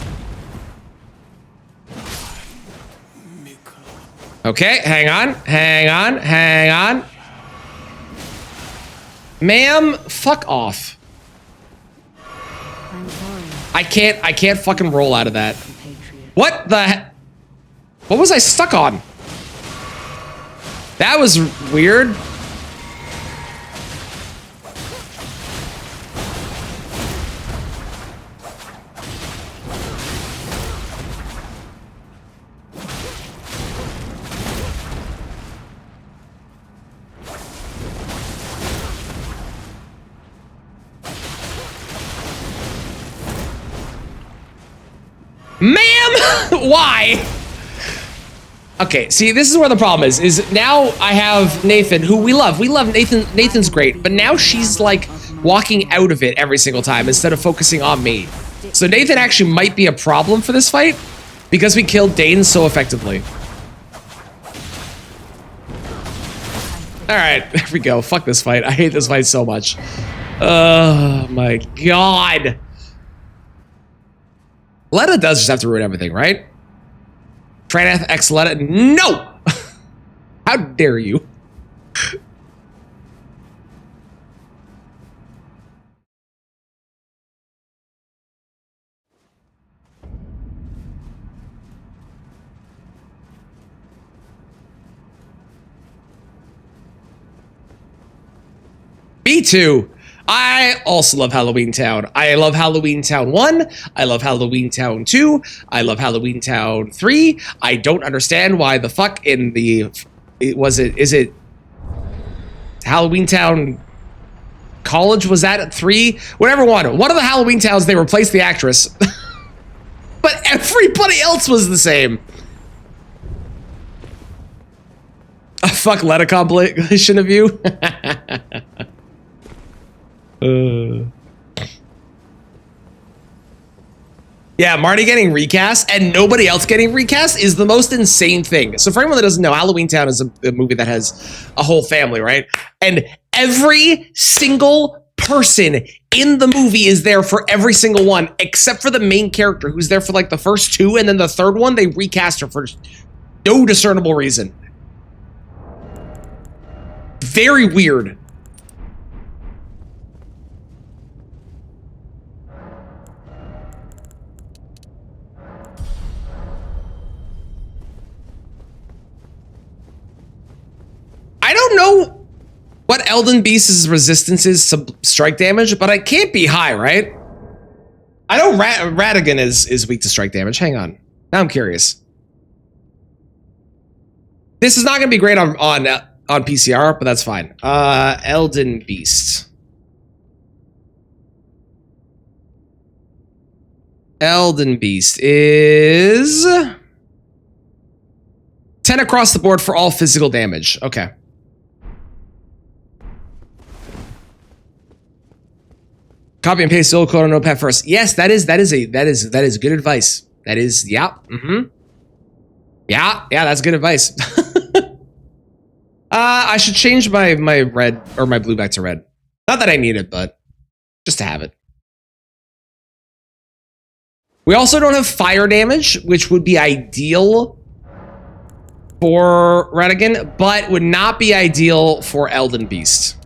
Okay, hang on. Hang on. Hang on. Ma'am, fuck off. I'm sorry, I can't fucking roll out of that. Patriot. What the what was I stuck on? That was weird. Ma'am, why? Okay, see, this is where the problem is now I have Nathan, who we love. We love Nathan. Nathan's great, but now she's like walking out of it every single time instead of focusing on me. So Nathan actually might be a problem for this fight because we killed Dane so effectively. All right, there we go. Fuck this fight. I hate this fight so much. Oh my god. Letta does just have to ruin everything, right? Traneth X Letta. No! How dare you? B2. I also love Halloween Town. I love Halloween Town 1. I love Halloween Town 2. I love Halloween Town 3. I don't understand why the fuck in the... Is it Halloween Town College? Was that at 3? Whatever one. One of the Halloween Towns, they replaced the actress. But everybody else was the same. A fuck Letta compilation of you. Yeah, Marty getting recast and nobody else getting recast is the most insane thing. So for anyone that doesn't know, Halloween Town is a movie that has a whole family, right? And every single person in the movie is there for every single one, except for the main character who's there for like the first 2, and then the third one, they recast her for no discernible reason. Very weird. I don't know what Elden Beast's resistance is to strike damage, but it can't be high, right? I know Radagon is weak to strike damage. Hang on. Now I'm curious. This is not going to be great on PCR, but that's fine. Elden Beast. Elden Beast is 10 across the board for all physical damage. Okay. Copy and paste the old code on Notepad first. Yes, that is good advice. That is, yeah. Yeah, that's good advice. I should change my red or my blue back to red. Not that I need it, but just to have it. We also don't have fire damage, which would be ideal for Radagon, but would not be ideal for Elden Beast.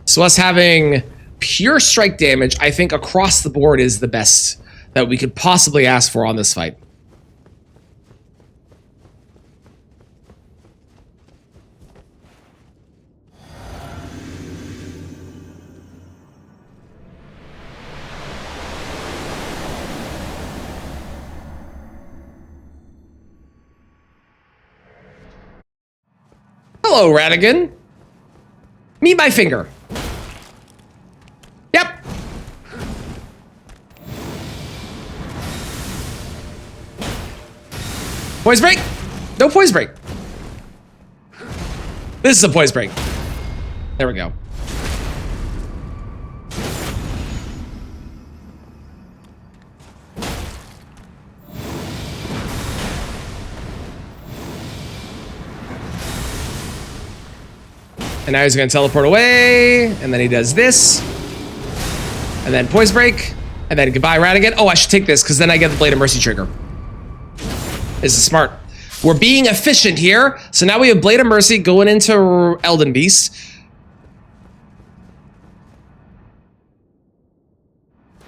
So us having pure strike damage, I think across the board is the best that we could possibly ask for on this fight. Hello, Radagon. Meet my finger. Yep. Poise break? No poise break. This is a poise break. There we go. And now he's going to teleport away, and then he does this, and then poise break, and then goodbye Radagon. Oh, I should take this, because then I get the Blade of Mercy trigger. This is smart. We're being efficient here, so now we have Blade of Mercy going into Elden Beast.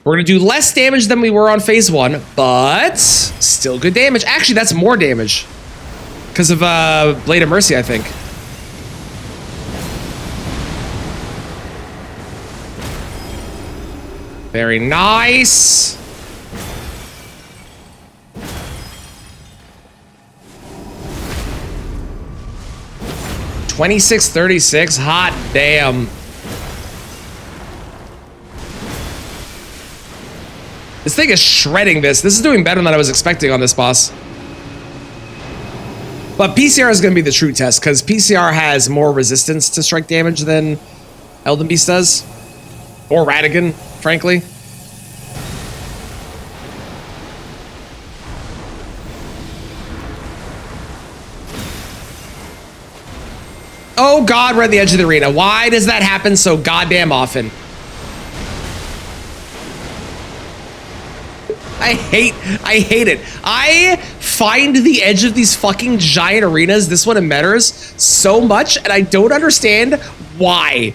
We're going to do less damage than we were on phase 1, but still good damage. Actually, that's more damage, because of Blade of Mercy, I think. Very nice. $26.36. Hot damn. This thing is shredding this. This is doing better than I was expecting on this boss. But PCR is going to be the true test, because PCR has more resistance to strike damage than Elden Beast does. Or Radagon, frankly. Oh god, we're at the edge of the arena. Why does that happen so goddamn often? I hate it. I find the edge of these fucking giant arenas, this one in Metters, so much, and I don't understand why.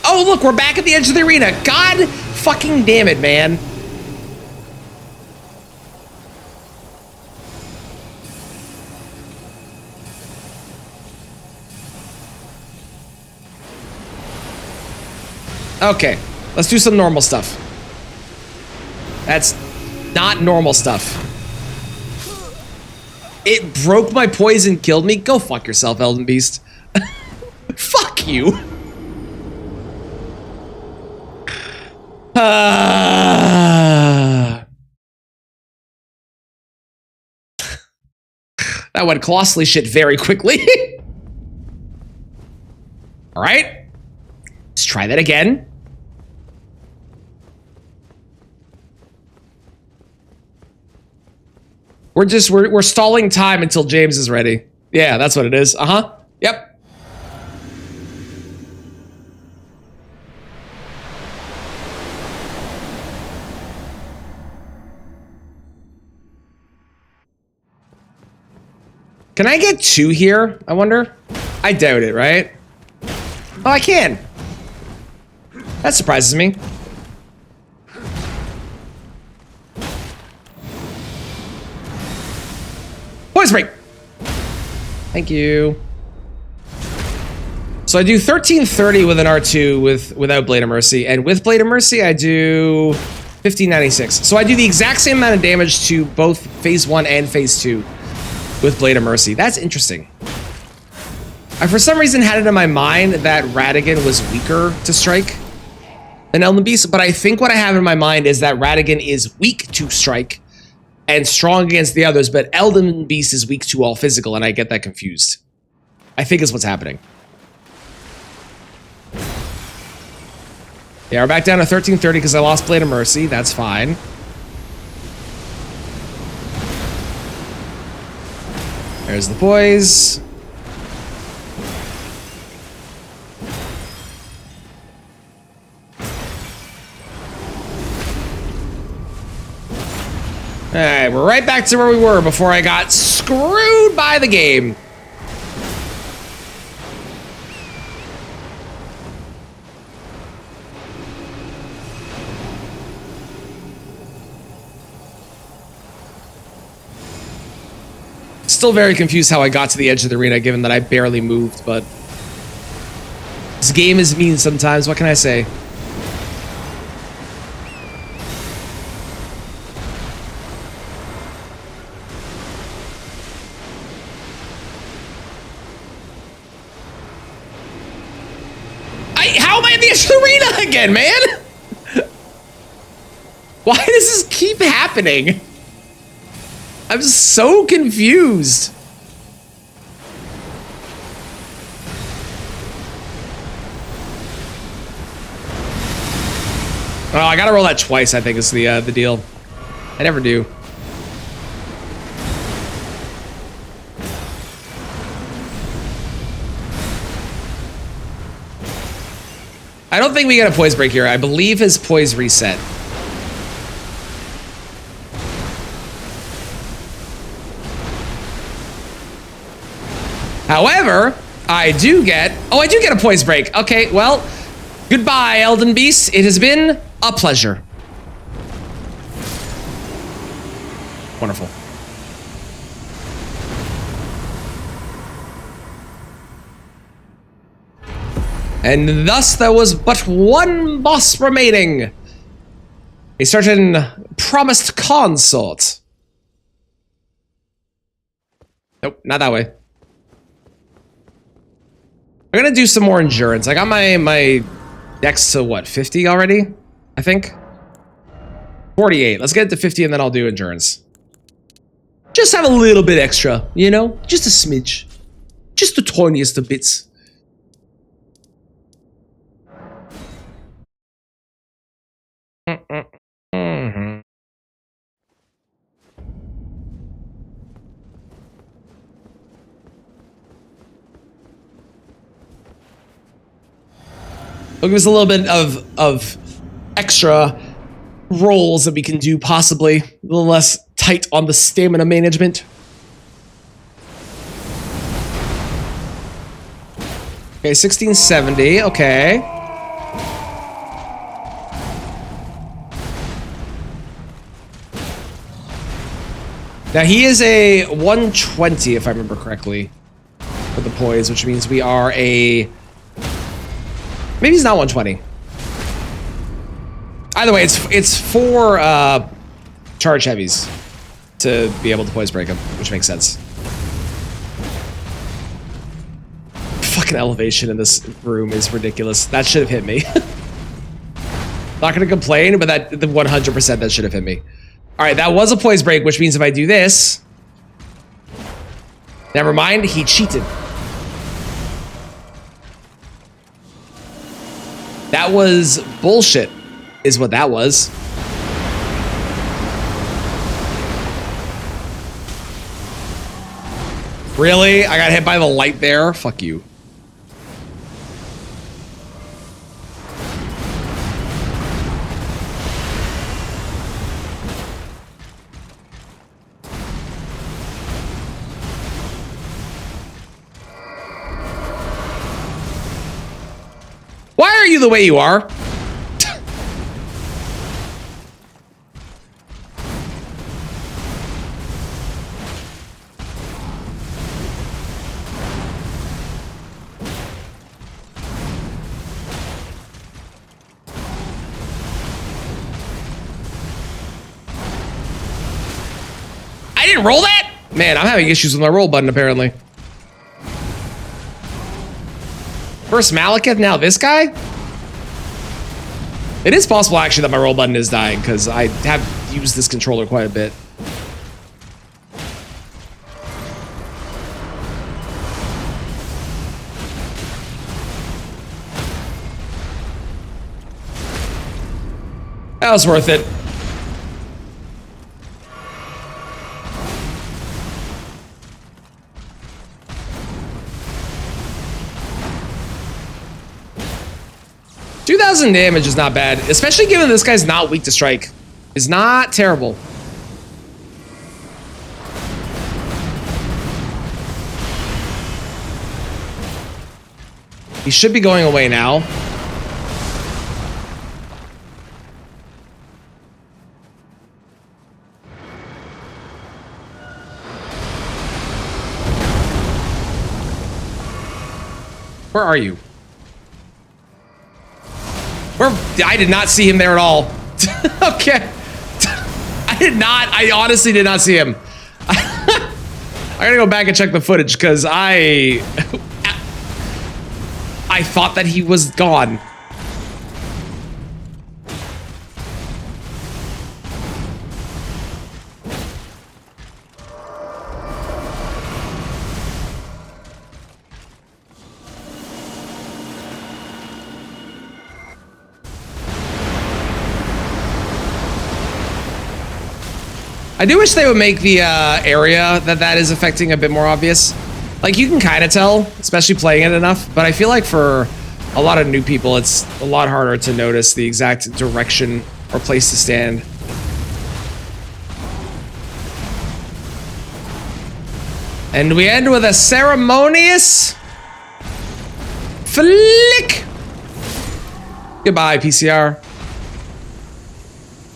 Oh, look, we're back at the edge of the arena. God fucking damn it, man. Okay, let's do some normal stuff. That's not normal stuff. It broke my poison, killed me. Go fuck yourself, Elden Beast. Fuck you. That went costly shit very quickly. All right, let's try that again. We're stalling time until James is ready. Yeah, that's what it is. Uh-huh. Yep. Can I get 2 here, I wonder? I doubt it, right? Oh, I can. That surprises me. Poison break. Thank you. So I do 1330 with an R2 without Blade of Mercy, and with Blade of Mercy I do 1596. So I do the exact same amount of damage to both phase 1 and phase 2 with Blade of Mercy. That's interesting. I for some reason had it in my mind that Radagon was weaker to strike than Elden Beast, but I think what I have in my mind is that Radagon is weak to strike and strong against the others, but Elden Beast is weak to all physical, and I get that confused. I think is what's happening. Yeah, we're back down to 1330 because I lost Blade of Mercy. That's fine. There's the boys. Alright, we're right back to where we were before I got screwed by the game. Still very confused how I got to the edge of the arena, given that I barely moved, but this game is mean sometimes. What can I say? How am I in the edge of the arena again, man? Why does this keep happening? I'm so confused. Oh, I gotta roll that twice, I think is the deal. I never do. I don't think we get a poise break here. I believe his poise reset. However, I do get a poise break. Okay, well, goodbye, Elden Beast. It has been a pleasure. Wonderful. And thus there was but one boss remaining. A certain promised consort. Nope, not that way. I'm gonna do some more endurance. I got my dex to what, 50 already? I think. 48. Let's get it to 50 and then I'll do endurance. Just have a little bit extra, you know? Just a smidge. Just the tiniest of bits. It'll give us a little bit of extra rolls that we can do, possibly. A little less tight on the stamina management. Okay, 1670, okay. Now he is a 120, if I remember correctly, for the poise, which means we are a... Maybe he's not 120. Either way, it's 4 charge heavies to be able to poise break them, which makes sense. Fucking elevation in this room is ridiculous. That should have hit me. Not gonna complain, but that the 100% that should have hit me. All right, that was a poise break, which means if I do this, never mind, he cheated. That was bullshit, is what that was. Really? I got hit by the light there? Fuck you. Why are you the way you are? I didn't roll that? Man, I'm having issues with my roll button apparently. First Malekith, now this guy? It is possible actually that my roll button is dying because I have used this controller quite a bit. That was worth it. $2,000 damage is not bad, especially given this guy's not weak to strike. Is not terrible. He should be going away now. Where are you? I did not see him there at all. Okay. I honestly did not see him. I gotta go back and check the footage because I thought that he was gone. I do wish they would make the area that is affecting a bit more obvious. Like, you can kind of tell, especially playing it enough, but I feel like for a lot of new people, it's a lot harder to notice the exact direction or place to stand. And we end with a ceremonious flick. Goodbye, PCR.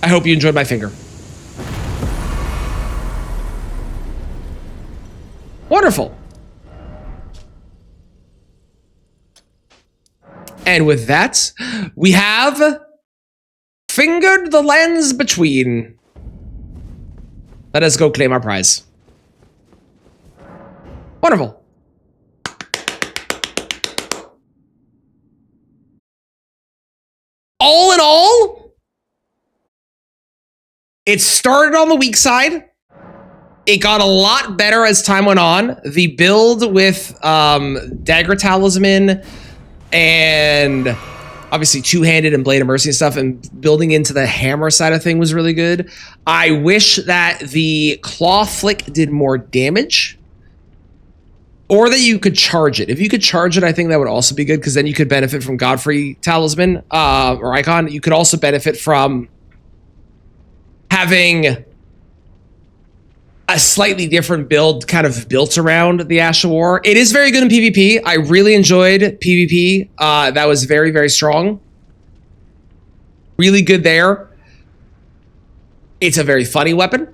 I hope you enjoyed my finger. Wonderful. And with that, we have fingered the lands between. Let us go claim our prize. Wonderful. All in all, it started on the weak side. It got a lot better as time went on. The build with Dagger Talisman and obviously Two-Handed and Blade of Mercy and stuff, and building into the hammer side of thing was really good. I wish that the Claw Flick did more damage, or that you could charge it. If you could charge it, I think that would also be good, because then you could benefit from Godfrey Talisman or Icon. You could also benefit from having a slightly different build kind of built around the Ash of War. It is very good in PvP. I really enjoyed PvP. That was very, very strong. Really good there. It's a very funny weapon,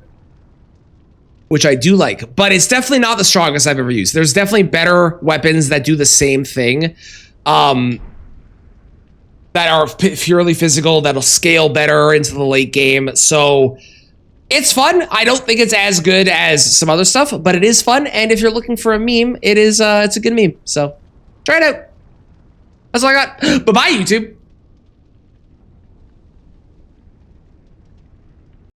which I do like, but it's definitely not the strongest I've ever used. There's definitely better weapons that do the same thing. that are purely physical, that'll scale better into the late game. So it's fun. I don't think it's as good as some other stuff, but it is fun. And if you're looking for a meme, it's a good meme. So try it out. That's all I got. Bye-bye, YouTube.